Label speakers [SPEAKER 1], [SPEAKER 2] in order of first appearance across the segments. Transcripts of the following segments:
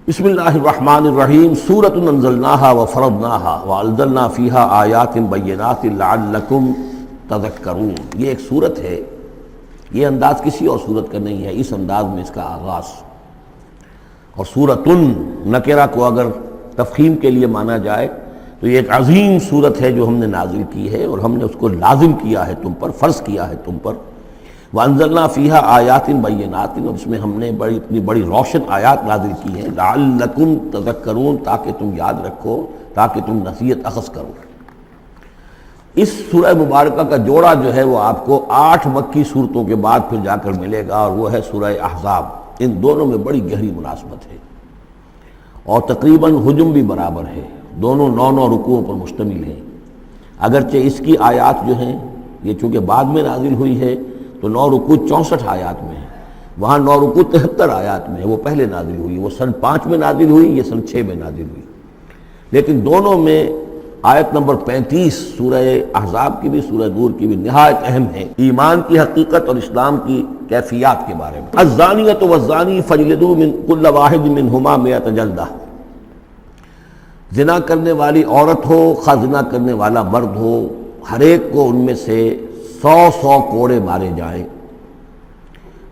[SPEAKER 1] بسم اللہ الرحمن الرحیم سورۃ انزلناها وفرضناها وانزلنا فیها آیات بینات لعلکم تذکرون۔ یہ ایک سورت ہے، یہ انداز کسی اور سورت کا نہیں ہے، اس انداز میں اس کا آغاز۔ اور سورۃن نکرہ کو اگر تفخیم کے لیے مانا جائے تو یہ ایک عظیم سورت ہے جو ہم نے نازل کی ہے اور ہم نے اس کو لازم کیا ہے تم پر، فرض کیا ہے تم پر۔ وانزلنا فیہا آیات بینات، اور اس میں ہم نے اتنی بڑی روشن آیات نازل کی ہیں، لعلکم تذکرون، تاکہ تم یاد رکھو، تاکہ تم نصیحت اخذ کرو۔ اس سورہ مبارکہ کا جوڑا جو ہے وہ آپ کو 8 مکی صورتوں کے بعد پھر جا کر ملے گا، اور وہ ہے سورہ احزاب۔ ان دونوں میں بڑی گہری مناسبت ہے اور تقریباً حجم بھی برابر ہے، دونوں 9 رکوعوں پر مشتمل ہیں۔ اگرچہ اس کی آیات جو ہیں یہ چونکہ بعد میں نازل ہوئی ہے تو 9 رکوع 64 آیات میں ہے، وہاں 9 رکوع 73 آیات میں ہے، وہ پہلے نازل ہوئی، وہ سن 5 میں نازل ہوئی، یہ سن 6 میں نازل ہوئی۔ لیکن دونوں میں آیت نمبر 35 سورہ احزاب کی بھی سورہ نور کی بھی نہایت اہم ہے، ایمان کی حقیقت اور اسلام کی کیفیات کے بارے میں۔ الزانیۃ والزانی فاجلدوا من کل واحد منہما 100 جلدہ، زنا کرنے والی عورت ہو، خواہ زنا کرنے والا مرد ہو، ہر ایک کو ان میں سے 100 کوڑے مارے جائیں۔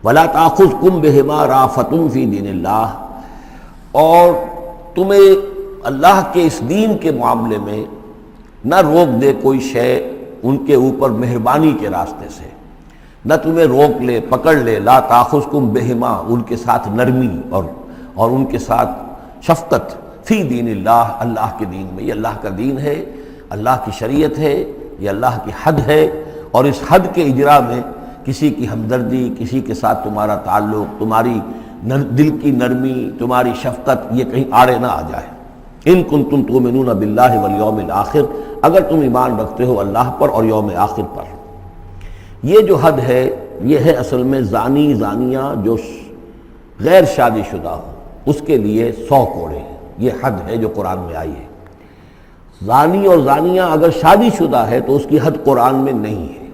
[SPEAKER 1] ولا تاخذکم بہما رأفۃ فی دین اللہ، اور تمہیں اللہ کے اس دین کے معاملے میں نہ روک دے کوئی شے ان کے اوپر مہربانی کے راستے سے، نہ تمہیں روک لے، پکڑ لے۔ لا تاخذکم بہما، ان کے ساتھ نرمی اور ان کے ساتھ شفقت، فی دین اللہ، اللہ کے دین میں۔ یہ اللہ کا دین ہے، اللہ کی شریعت ہے، یہ اللہ کی حد ہے، اور اس حد کے اجرا میں کسی کی ہمدردی، کسی کے ساتھ تمہارا تعلق، تمہاری دل کی نرمی، تمہاری شفقت، یہ کہیں آڑے نہ آ جائے۔ ان کنتم تؤمنون باللہ والیوم الآخر، اگر تم ایمان رکھتے ہو اللہ پر اور یوم آخر پر۔ یہ جو حد ہے یہ ہے اصل میں زانی زانیہ جو غیر شادی شدہ ہو اس کے لیے 100 کوڑے ہیں، یہ حد ہے جو قرآن میں آئی ہے۔ زانی اور زانیہ اگر شادی شدہ ہے تو اس کی حد قرآن میں نہیں ہے،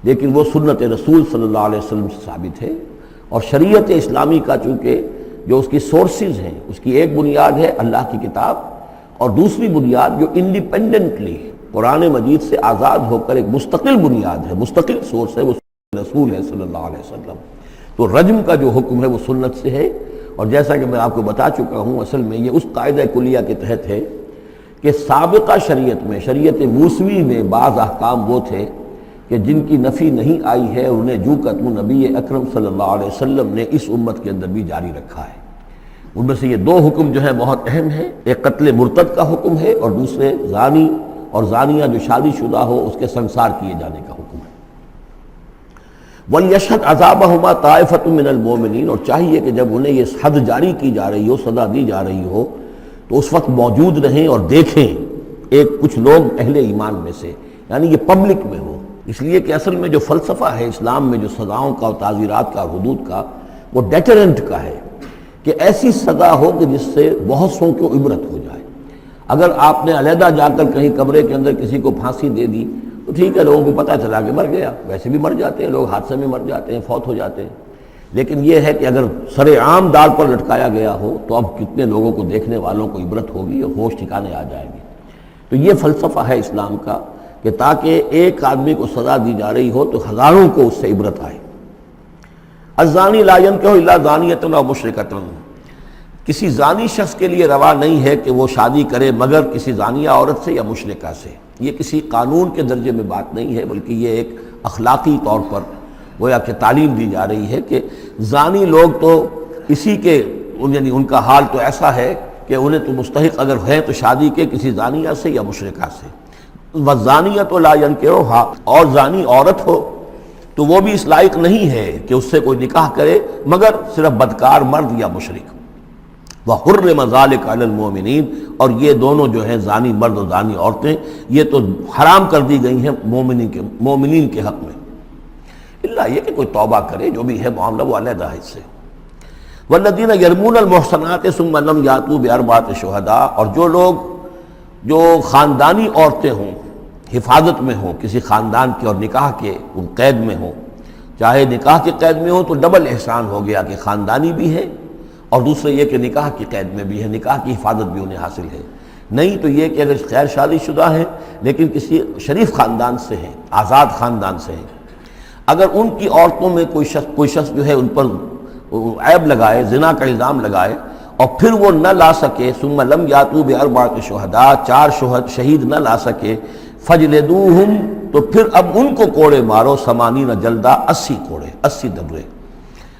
[SPEAKER 1] لیکن وہ سنت رسول صلی اللہ علیہ وسلم سے ثابت ہے۔ اور شریعت اسلامی کا چونکہ جو اس کی سورسز ہیں، اس کی ایک بنیاد ہے اللہ کی کتاب، اور دوسری بنیاد جو انڈیپینڈنٹلی قرآن مجید سے آزاد ہو کر ایک مستقل بنیاد ہے، مستقل سورس ہے، وہ رسول ہے صلی اللہ علیہ وسلم۔ تو رجم کا جو حکم ہے وہ سنت سے ہے، اور جیسا کہ میں آپ کو بتا چکا ہوں اصل میں یہ اس قاعدہ کلیہ کے تحت ہے کہ سابقہ شریعت میں، شریعت موسوی میں بعض احکام وہ تھے کہ جن کی نفی نہیں آئی ہے، انہیں جو قتل نبی اکرم صلی اللہ علیہ وسلم نے اس امت کے اندر بھی جاری رکھا ہے۔ ان میں سے یہ 2 حکم جو ہیں بہت اہم ہیں، ایک قتل مرتد کا حکم ہے اور دوسرے زانی اور زانیہ جو شادی شدہ ہو اس کے سنسار کیے جانے کا حکم ہے۔ وَلْيَشْهَدْ عَذَابَهُمَا طَائِفَةٌ مِّنَ الْمُؤْمِنِينَ، اور چاہیے کہ جب انہیں یہ حد جاری کی جا رہی ہو، سزا دی جا رہی ہو، تو اس وقت موجود رہیں اور دیکھیں کچھ لوگ اہل ایمان میں سے، یعنی یہ پبلک میں ہو۔ اس لیے کہ اصل میں جو فلسفہ ہے اسلام میں جو سزاؤں کا اور تعزیرات کا، حدود کا، وہ ڈیٹرنٹ کا ہے کہ ایسی سزا ہو کہ جس سے بہت سوں کو عبرت ہو جائے۔ اگر آپ نے علیحدہ جا کر کہیں کمرے کے اندر کسی کو پھانسی دے دی تو ٹھیک ہے، لوگوں کو پتہ چلا کہ مر گیا، ویسے بھی مر جاتے ہیں لوگ، حادثے میں مر جاتے ہیں، فوت ہو جاتے ہیں۔ لیکن یہ ہے کہ اگر سر عام دار پر لٹکایا گیا ہو تو اب کتنے لوگوں کو، دیکھنے والوں کو عبرت ہوگی اور ہوش ٹھکانے آ جائیں گے۔ تو یہ فلسفہ ہے اسلام کا کہ تاکہ ایک آدمی کو سزا دی جا رہی ہو تو ہزاروں کو اس سے عبرت آئے۔ الزانی لا ينکح الا زانیۃ او مشرکۃ، کسی زانی شخص کے لیے روا نہیں ہے کہ وہ شادی کرے مگر کسی زانیہ عورت سے یا مشرکہ سے۔ یہ کسی قانون کے درجے میں بات نہیں ہے، بلکہ یہ ایک اخلاقی طور پر گویا کہ تعلیم دی جا رہی ہے کہ زانی لوگ تو اسی کے، یعنی ان کا حال تو ایسا ہے کہ انہیں تو مستحق اگر ہے تو شادی کے کسی زانیہ سے یا مشرکہ سے۔ والزانیۃ لا ینکحھا، اور زانی عورت ہو تو وہ بھی اس لائق نہیں ہے کہ اس سے کوئی نکاح کرے مگر صرف بدکار مرد یا مشرک۔ وحرم ذلک علی المؤمنین، اور یہ دونوں جو ہیں زانی مرد اور زانی عورتیں یہ تو حرام کر دی گئی ہیں مومنین کے حق میں، اللہ یہ کہ کوئی توبہ کرے، جو بھی ہے معاملہ وہ علیحدہ ہے اس سے۔ والذین یرمون المحصنات ثم لم یاتوا باربعۃ شہداء، اور جو لوگ جو خاندانی عورتیں ہوں، حفاظت میں ہوں کسی خاندان کے اور نکاح کے ان قید میں ہوں، چاہے نکاح کے قید میں ہوں تو ڈبل احسان ہو گیا کہ خاندانی بھی ہے اور دوسرے یہ کہ نکاح کی قید میں بھی ہے، نکاح کی حفاظت بھی انہیں حاصل ہے۔ نہیں تو یہ کہ اگر غیر شادی شدہ ہیں لیکن کسی شریف خاندان سے ہیں، آزاد خاندان سے ہیں، اگر ان کی عورتوں میں کوئی شخص جو ہے ان پر عیب لگائے، زنا کا الزام لگائے، اور پھر وہ نہ لا سکے، ثم لم یاتوا باربعۃ شہداء، 4 شہید نہ لا سکے، فجلدوہم، تو پھر اب ان کو کوڑے مارو، 80 جلدہ، 80 کوڑے، 80 دبرے،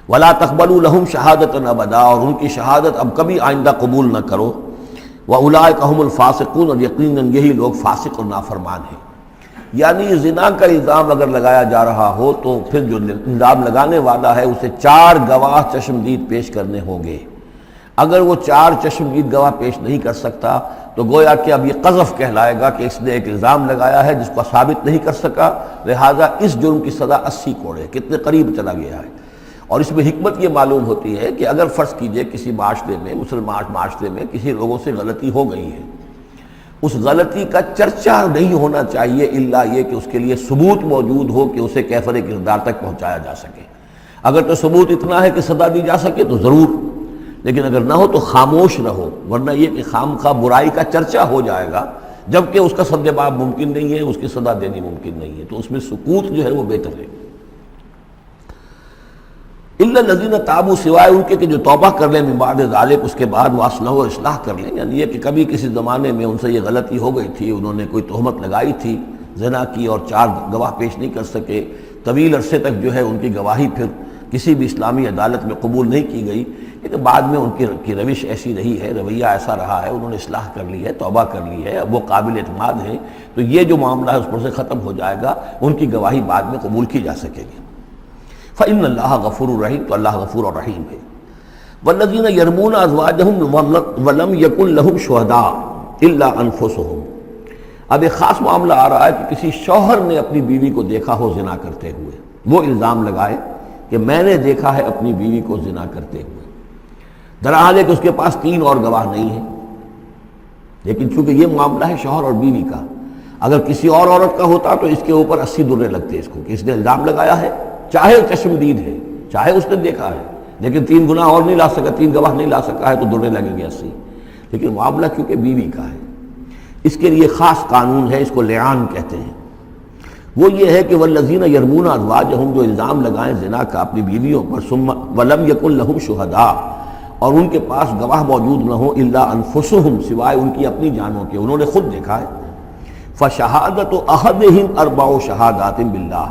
[SPEAKER 1] ولا تقبلوا لهم شہادۃ ابدا، اور ان کی شہادت اب کبھی آئندہ قبول نہ کرو، واولئک هم الفاسقون، اور یقیناً یہی لوگ فاسق اور نافرمان ہیں۔ یعنی زنا کا الزام اگر لگایا جا رہا ہو تو پھر جو الزام لگانے والا ہے اسے 4 گواہ چشمدید پیش کرنے ہوں گے۔ اگر وہ 4 چشمدید گواہ پیش نہیں کر سکتا تو گویا کہ اب یہ قذف کہلائے گا کہ اس نے ایک الزام لگایا ہے جس کو ثابت نہیں کر سکا، لہذا اس جرم کی سزا 80 کوڑے، کتنے قریب چلا گیا ہے۔ اور اس میں حکمت یہ معلوم ہوتی ہے کہ اگر فرض کیجئے کسی معاشرے میں، مسلمان معاشرے میں کسی لوگوں سے غلطی ہو گئی ہے، اس غلطی کا چرچا نہیں ہونا چاہیے الا یہ کہ اس کے لیے ثبوت موجود ہو کہ اسے کیفر کردار تک پہنچایا جا سکے۔ اگر تو ثبوت اتنا ہے کہ سزا دی جا سکے تو ضرور، لیکن اگر نہ ہو تو خاموش رہو، ورنہ یہ کہ خامخواہ برائی کا چرچا ہو جائے گا جبکہ اس کا سد باب ممکن نہیں ہے، اس کی سزا دینی ممکن نہیں ہے، تو اس میں سکوت جو ہے وہ بہتر ہے۔ الا الذین تابوا، سوائے ان کے کہ جو توبہ کر لیں من بعد ذلک، اس کے بعد واصلحوا، اصلاح کر لیں، یعنی یہ کہ کبھی کسی زمانے میں ان سے یہ غلطی ہو گئی تھی، انہوں نے کوئی تہمت لگائی تھی زنا کی اور 4 گواہ پیش نہیں کر سکے، طویل عرصے تک جو ہے ان کی گواہی پھر کسی بھی اسلامی عدالت میں قبول نہیں کی گئی، لیکن بعد میں ان کی روش ایسی رہی ہے، رویہ ایسا رہا ہے، انہوں نے اصلاح کر لی ہے، توبہ کر لی ہے، اب وہ قابل اعتماد ہیں، تو یہ جو معاملہ ہے اس پر سے ختم ہو جائے گا، ان کی گواہی بعد میں قبول کی جا سکے گی۔ فإن اللہ غفور الرحیم، تو اللہ غفور اور رحیم ہے۔ والذین یرمون ازواجہم ولم یکن لہم شہداء الا انفسہم، اب ایک خاص معاملہ آ رہا ہے کہ کسی شوہر نے اپنی بیوی کو دیکھا ہو زنا کرتے ہوئے، وہ الزام لگائے کہ میں نے دیکھا ہے اپنی بیوی کو زنا کرتے ہوئے، درحال ہے کہ اس کے پاس 3 اور گواہ نہیں ہیں، لیکن چونکہ یہ معاملہ ہے شوہر اور بیوی کا، اگر کسی اور عورت کا ہوتا تو اس کے اوپر 80 درے لگتے اس کو کہ اس نے الزام لگایا ہے، چاہے چشمدید ہے، چاہے اس نے دیکھا ہے، لیکن 3 گناہ اور نہیں لا سکا، 3 گواہ نہیں لا سکا ہے تو درے لگیں گے 80۔ لیکن معاملہ کیونکہ بیوی کا ہے، اس کے لیے خاص قانون ہے، اس کو لعان کہتے ہیں۔ وہ یہ ہے کہ والذین یرمون ازواجہم، جو الزام لگائیں زنا کا اپنی بیویوں پر، ثم ولم یکن لہم شہداء، اور ان کے پاس گواہ موجود نہ ہو، الا انفسہم، سوائے ان کی اپنی جانوں کے، انہوں نے خود دیکھا ہے، فشہادۃ احدہم 4 شہادات باللہ،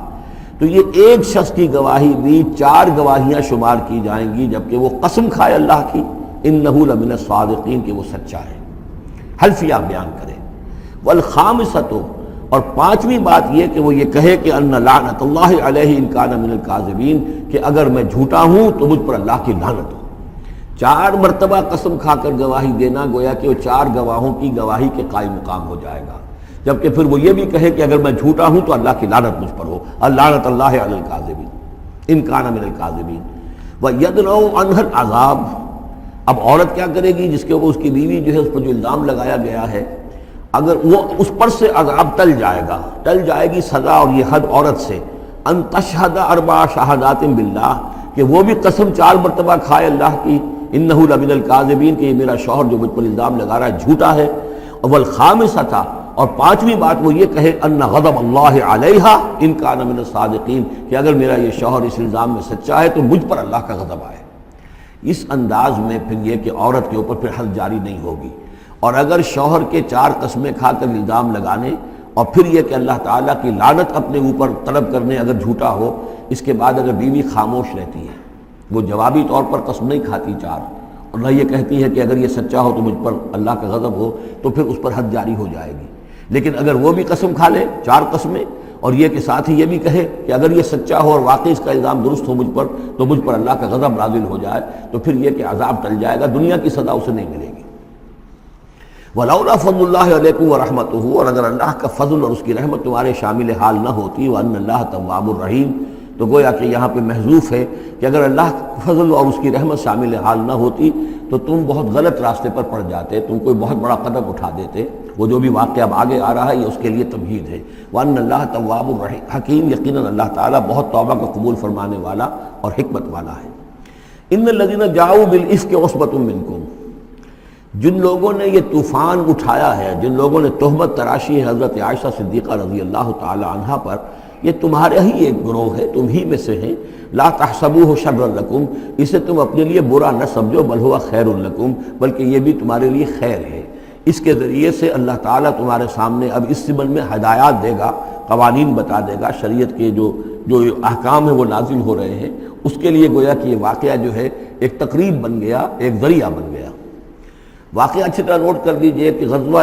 [SPEAKER 1] تو یہ ایک شخص کی گواہی بھی 4 گواہیاں شمار کی جائیں گی، جبکہ وہ قسم کھائے اللہ کی، انہ لمن الصادقین، کہ وہ سچا ہے، حلفیہ بیان کرے۔ والخامسۃ، اور 5ویں بات یہ کہ وہ یہ کہے کہ ان لعنت اللہ علیہ ان کان من الکاذبین، کہ اگر میں جھوٹا ہوں تو مجھ پر اللہ کی لعنت ہو۔ 4 مرتبہ قسم کھا کر گواہی دینا گویا کہ وہ 4 گواہوں کی گواہی کے قائم مقام ہو جائے گا، جبکہ پھر وہ یہ بھی کہے کہ اگر میں جھوٹا ہوں تو اللہ کی لعنت مجھ پر ہو، اللعنت اللہ علی الکاذبین ان کان من الکاذبین۔ وَيَدْرَوْ عَنْهَا الْعَذَابَ، اب عورت کیا کرے گی جس کے اوپر اس کی بیوی جو ہے اس پر جو الزام لگایا گیا ہے، اگر وہ اس پر سے عذاب ٹل جائے گا، ٹل جائے گی سزا اور یہ حد عورت سے، ان تشہد 4 شہادات باللہ، کہ وہ بھی قسم 4 مرتبہ کھائے اللہ کی، انہ لمن الکاذبین، کہ یہ میرا شوہر جو مجھ پر الزام لگا رہا ہے جھوٹا ہے، والخامسۃ، اور 5ویں بات وہ یہ کہے ان غضب اللہ علیہا ان کان من الصادقین، کہ اگر میرا یہ شوہر اس الزام میں سچا ہے تو مجھ پر اللہ کا غضب آئے۔ اس انداز میں پھر یہ کہ عورت کے اوپر پھر حد جاری نہیں ہوگی، اور اگر شوہر کے 4 قسمیں کھا کر الزام لگانے اور پھر یہ کہ اللہ تعالیٰ کی لعنت اپنے اوپر طلب کرنے اگر جھوٹا ہو، اس کے بعد اگر بیوی خاموش رہتی ہے، وہ جوابی طور پر قسم نہیں کھاتی 4، اور نہ یہ کہتی ہے کہ اگر یہ سچا ہو تو مجھ پر اللہ کا غضب ہو، تو پھر اس پر حد جاری ہو جائے گی۔ لیکن اگر وہ بھی قسم کھا لے 4 قسمیں، اور یہ کہ ساتھ ہی یہ بھی کہے کہ اگر یہ سچا ہو اور واقعی اس کا الزام درست ہو مجھ پر، تو مجھ پر اللہ کا غضب نازل ہو جائے، تو پھر یہ کہ عذاب ٹل جائے گا، دنیا کی سزا اسے نہیں ملے گی۔ وَلَوْلَا فَضْلُ اللَّهِ عَلَيْكُمْ وَرَحْمَتُهُ، اور اگر اللہ کا فضل اور اس کی رحمت تمہارے شامل حال نہ ہوتی، وَأَنَّ اللَّهَ تَوَّابٌ رَحِيمٌ، تو گویا کہ یہاں پہ محذوف ہے کہ اگر اللہ کا فضل اور اس کی رحمت شامل حال نہ ہوتی تو تم بہت غلط راستے پر پڑ جاتے، تم کوئی بہت بڑا قدم اٹھا دیتے۔ وہ جو بھی واقعہ اب آگے آ رہا ہے یہ اس کے لیے تمہید ہے۔ وَأَنَّ اللَّهَ تَوَّابٌ حَكِيمٌ، یقیناً اللہ تعالیٰ بہت توبہ کو قبول فرمانے والا اور حکمت والا ہے۔ ان الذین جاؤوا بالافک عصبۃ منکم، جن لوگوں نے یہ طوفان اٹھایا ہے، جن لوگوں نے تہمت تراشی ہے حضرت عائشہ صدیقہ رضی اللہ تعالی عنہا پر، یہ تمہارے ہی ایک گروہ ہے، تم ہی میں سے ہیں۔ لا تحسبوہ شرا لکم، اسے تم اپنے لیے برا نہ سمجھو، بل ہوا خیر لکم، بلکہ یہ بھی تمہارے لیے خیر ہے۔ اس کے ذریعے سے اللہ تعالیٰ تمہارے سامنے اب اس زمن میں ہدایات دے گا، قوانین بتا دے گا، شریعت کے جو احکام ہیں وہ نازل ہو رہے ہیں، اس کے لیے گویا کہ یہ واقعہ جو ہے ایک تقریب بن گیا، ایک ذریعہ بن گیا۔ واقعہ اچھی طرح نوٹ کر لیجئے کہ غزوہ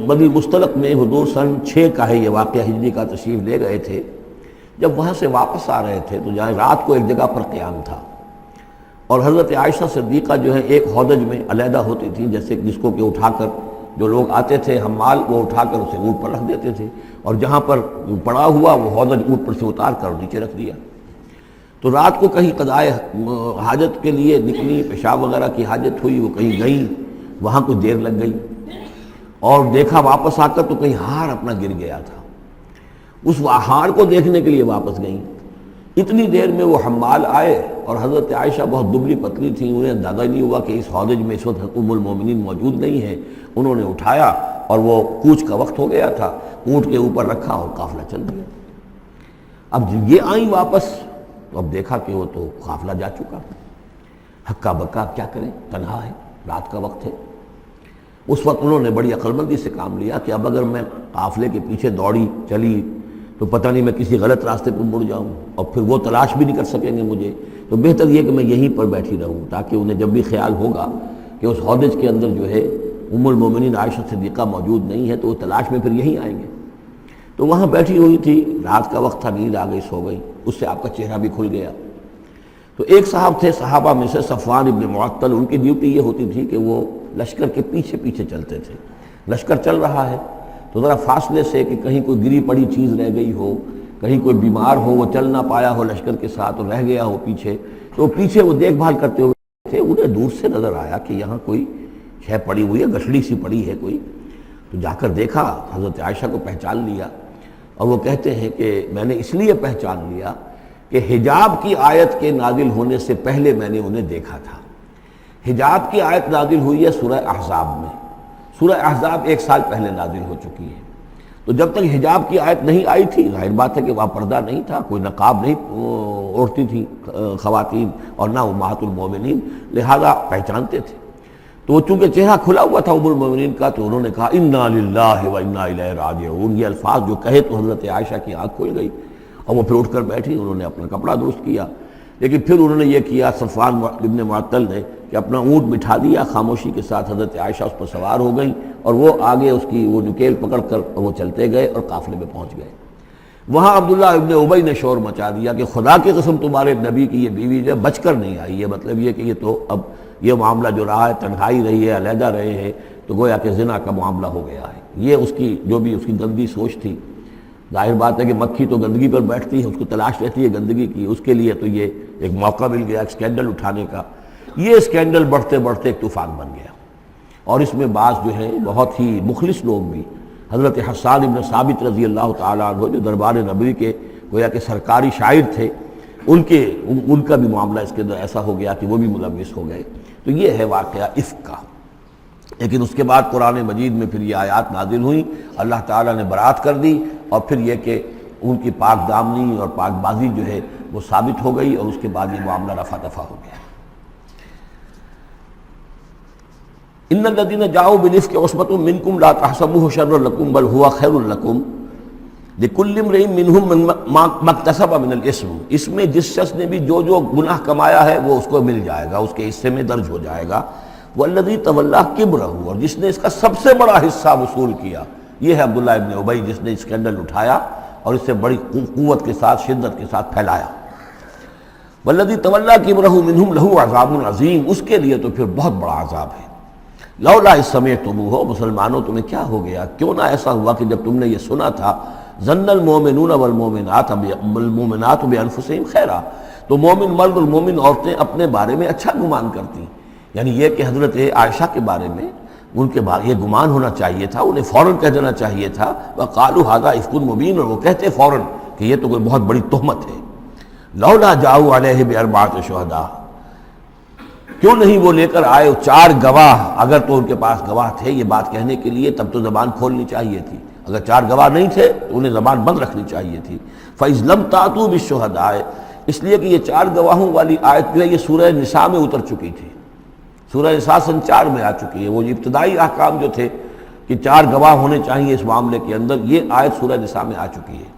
[SPEAKER 1] بنی مستلق میں حضور سن 6 کا ہے یہ واقعہ، ہجری کا تشریف لے گئے تھے۔ جب وہاں سے واپس آ رہے تھے تو جہاں رات کو ایک جگہ پر قیام تھا، اور حضرت عائشہ صدیقہ جو ہے ایک ہودج میں علیحدہ ہوتی تھی، جیسے جس کو کہ اٹھا کر جو لوگ آتے تھے حمال وہ اٹھا کر اسے اونٹ پر رکھ دیتے تھے، اور جہاں پر پڑا ہوا وہ ہودج اونٹ پر سے اتار کر نیچے رکھ دیا۔ تو رات کو کہیں قضائے حاجت کے لیے نکلی، پیشاب وغیرہ کی حاجت ہوئی، وہ کہیں گئیں، وہاں کچھ دیر لگ گئی، اور دیکھا واپس آ کر تو کہیں ہار اپنا گر گیا تھا، اس ہار کو دیکھنے کے لیے واپس گئیں۔ اتنی دیر میں وہ حمال آئے، اور حضرت عائشہ بہت دبلی پتلی تھیں، انہیں اندازہ نہیں ہوا کہ اس ہودج میں اس وقت ام المومنین موجود نہیں ہے۔ انہوں نے اٹھایا اور وہ کوچ کا وقت ہو گیا تھا، اونٹ کے اوپر رکھا اور قافلہ چل دیا۔ اب جب یہ آئیں واپس تو اب دیکھا کہ وہ تو قافلہ جا چکا، ہکا بکا کیا کریں، تنہا ہے، رات کا وقت ہے۔ اس وقت انہوں نے بڑی عقل مندی سے کام لیا کہ اب اگر میں قافلے کے پیچھے دوڑی چلی تو پتہ نہیں میں کسی غلط راستے پر مڑ جاؤں، اور پھر وہ تلاش بھی نہیں کر سکیں گے مجھے، تو بہتر یہ کہ میں یہیں پر بیٹھی رہوں، تاکہ انہیں جب بھی خیال ہوگا کہ اس ہودج کے اندر جو ہے ام المومنین عائشہ صدیقہ موجود نہیں ہے تو وہ تلاش میں پھر یہیں آئیں گے۔ تو وہاں بیٹھی ہوئی تھی، رات کا وقت تھا، نیند آ گئی، سو گئی، اس سے آپ کا چہرہ بھی کھل گیا۔ تو ایک صاحب تھے صحابہ میں سے صفوان ابن معطل، ان کی ڈیوٹی یہ ہوتی تھی کہ وہ لشکر کے پیچھے پیچھے چلتے تھے۔ لشکر چل رہا ہے تو ذرا فاصلے سے کہ کہیں کوئی گری پڑی چیز رہ گئی ہو، کہیں کوئی بیمار ہو وہ چل نہ پایا ہو لشکر کے ساتھ اور رہ گیا ہو پیچھے، تو پیچھے وہ دیکھ بھال کرتے ہوئے تھے۔ انہیں دور سے نظر آیا کہ یہاں کوئی شے پڑی ہوئی ہے، گٹھڑی سی پڑی ہے کوئی، تو جا کر دیکھا، حضرت عائشہ کو پہچان لیا، اور وہ کہتے ہیں کہ میں نے اس لیے پہچان لیا کہ حجاب کی آیت کے نازل ہونے سے پہلے میں نے انہیں دیکھا تھا۔ حجاب کی آیت نازل ہوئی ہے سورہ احزاب میں، سورہ احزاب 1 سال پہلے نازل ہو چکی ہے، تو جب تک حجاب کی آیت نہیں آئی تھی ظاہر بات ہے کہ وہاں پردہ نہیں تھا، کوئی نقاب نہیں اوڑھتی تھی خواتین، اور نہ امہات المومنین، لہذا پہچانتے تھے۔ تو چونکہ چہرہ کھلا ہوا تھا ام المومنین کا، تو انہوں نے کہا انا للہ و انا الیہ راجعون، یہ الفاظ جو کہے تو حضرت عائشہ کی آنکھ کھل گئی، اور وہ پھر اٹھ کر بیٹھی، انہوں نے اپنا کپڑا درست کیا، لیکن پھر انہوں نے یہ کیا صفوان ابن معطل نے کہ اپنا اونٹ بٹھا دیا خاموشی کے ساتھ، حضرت عائشہ اس پر سوار ہو گئیں، اور وہ آگے اس کی وہ نکیل پکڑ کر وہ چلتے گئے اور قافلے میں پہنچ گئے۔ وہاں عبداللہ ابن ابی نے شور مچا دیا کہ خدا کی قسم تمہارے نبی کی یہ بیوی جو بچ کر نہیں آئی ہے، مطلب یہ کہ یہ تو اب یہ معاملہ جو رہا ہے، تنہائی رہی ہے، علیحدہ رہے ہیں، تو گویا کہ زنا کا معاملہ ہو گیا ہے۔ یہ اس کی جو بھی اس کی گندی سوچ تھی، ظاہر بات ہے کہ مکھی تو گندگی پر بیٹھتی ہے، اس کو تلاش رہتی ہے گندگی کی، اس کے لیے تو یہ ایک موقع مل گیا اسکینڈل اٹھانے کا۔ یہ اسکینڈل بڑھتے بڑھتے ایک طوفان بن گیا، اور اس میں بعض جو ہیں بہت ہی مخلص لوگ بھی، حضرت حسان ابن ثابت رضی اللہ تعالیٰ عنہ جو دربار نبوی کے گویا کہ سرکاری شاعر تھے، ان کا بھی معاملہ اس کے اندر ایسا ہو گیا کہ وہ بھی ملوث ہو گئے۔ تو یہ ہے واقعہ افک کا۔ لیکن اس کے بعد قرآن مجید میں پھر یہ آیات نازل ہوئیں، اللہ تعالیٰ نے برات کر دی، اور پھر یہ کہ ان کی پاک دامنی اور پاک بازی جو ہے وہ ثابت ہو گئی، اور اس کے بعد یہ معاملہ رفع دفع ہو گیا۔ ان الذين جاءوا بالافك عصبة منكم لا تحسبوه شرا لكم بل هو خير لكم لكل امرئ منهم ما اكتسب من الاثم، اس میں جس شخص نے بھی جو گناہ کمایا ہے وہ اس کو مل جائے گا، اس کے حصے میں درج ہو جائے گا۔ والذی تولى کبرہ، اور جس نے اس کا سب سے بڑا حصہ وصول کیا، یہ ہے عبداللہ ابن ابی، جس نے اسکینڈل اٹھایا اور اسے بڑی قوت کے ساتھ، شدت کے ساتھ پھیلایا۔ والذی تولى کبرہ منهم له عذاب عظیم، اس کے لیے تو پھر بہت بڑا عذاب ہے۔ لولا اذ سمعتموہ، مسلمانوں تمہیں کیا ہو گیا، کیوں نہ ایسا ہوا کہ جب تم نے یہ سنا تھا، ظن المؤمنون والمؤمنات بانفسہم خیرا، تو مومن مرد اور مومن عورتیں اپنے بارے میں اچھا گمان کرتی، یعنی یہ کہ حضرت عائشہ کے بارے میں ان کے بارے یہ گمان ہونا چاہیے تھا، انہیں فوراً کہہ دینا چاہیے تھا، وقالوا ھذا افک مبین، اور وہ کہتے فوراً کہ یہ تو کوئی بہت بڑی تہمت ہے۔ لولا جاؤ علیہ باربعۃ شہداء، کیوں نہیں وہ لے کر آئے 4 گواہ، اگر تو ان کے پاس گواہ تھے یہ بات کہنے کے لیے تب تو زبان کھولنی چاہیے تھی، اگر 4 گواہ نہیں تھے تو انہیں زبان بند رکھنی چاہیے تھی۔ فَإِذْ لَمْ تَأْتُوا بِالشُّهَدَاءِ، اس لیے کہ یہ 4 گواہوں والی آیت جو ہے یہ سورہ نساء میں اتر چکی تھی، سورہ نساء سن 4 میں آ چکی ہے۔ وہ ابتدائی احکام جو تھے کہ 4 گواہ ہونے چاہیے اس معاملے کے اندر، یہ آیت سورہ نساء میں آ چکی ہے۔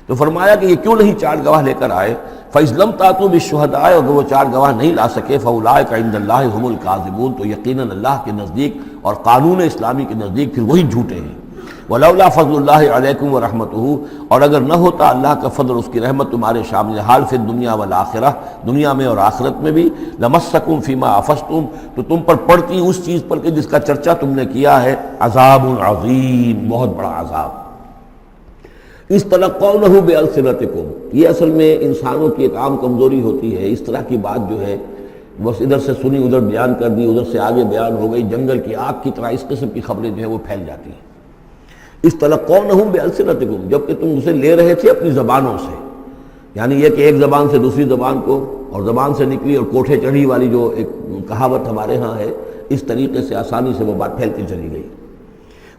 [SPEAKER 1] تو فرمایا کہ یہ کیوں نہیں 4 گواہ لے کر آئے؟ فَإِذْ لَمْ تَأْتُوا بِالشُّهَدَاءِ، اگر وہ 4 گواہ نہیں لا سکے فَأُولَٰئِكَ عِندَ اللَّهِ هُمُ الْكَاذِبُونَ، تو یقیناً اللہ کے نزدیک اور قانون اسلامی کے نزدیک پھر وہی جھوٹے ہیں۔ وَلَوْلَا فَضْلُ اللَّهِ عَلَيْكُمْ وَرَحْمَتُهُ، اور اگر نہ ہوتا اللہ کا فضل اور اس کی رحمت تمہارے شامل حال فی الدنیا والآخرہ، دنیا میں اور آخرت میں بھی، لَمَسَّكُمْ فِيمَا أَفَضْتُمْ، تو تم پر پڑتی اس چیز پر کہ جس کا چرچا تم نے کیا ہے، عذاب عظیم، بہت بڑا عذاب۔ اس تلقونہ بألسنتکم، یہ اصل میں انسانوں کی ایک عام کمزوری ہوتی ہے، اس طرح کی بات جو ہے بس ادھر سے سنی ادھر بیان کر دی، ادھر سے آگے بیان ہو گئی، جنگل کی آگ کی طرح اس قسم کی خبریں جو ہیں وہ پھیل جاتی ہیں۔ اس تلقونہ بألسنتکم، جبکہ تم اسے لے رہے تھے اپنی زبانوں سے، یعنی یہ کہ ایک زبان سے دوسری زبان کو، اور زبان سے نکلی اور کوٹھے چڑھی والی جو ایک کہاوت ہمارے ہاں ہے، اس طریقے سے آسانی سے وہ بات پھیلتی چلی گئی۔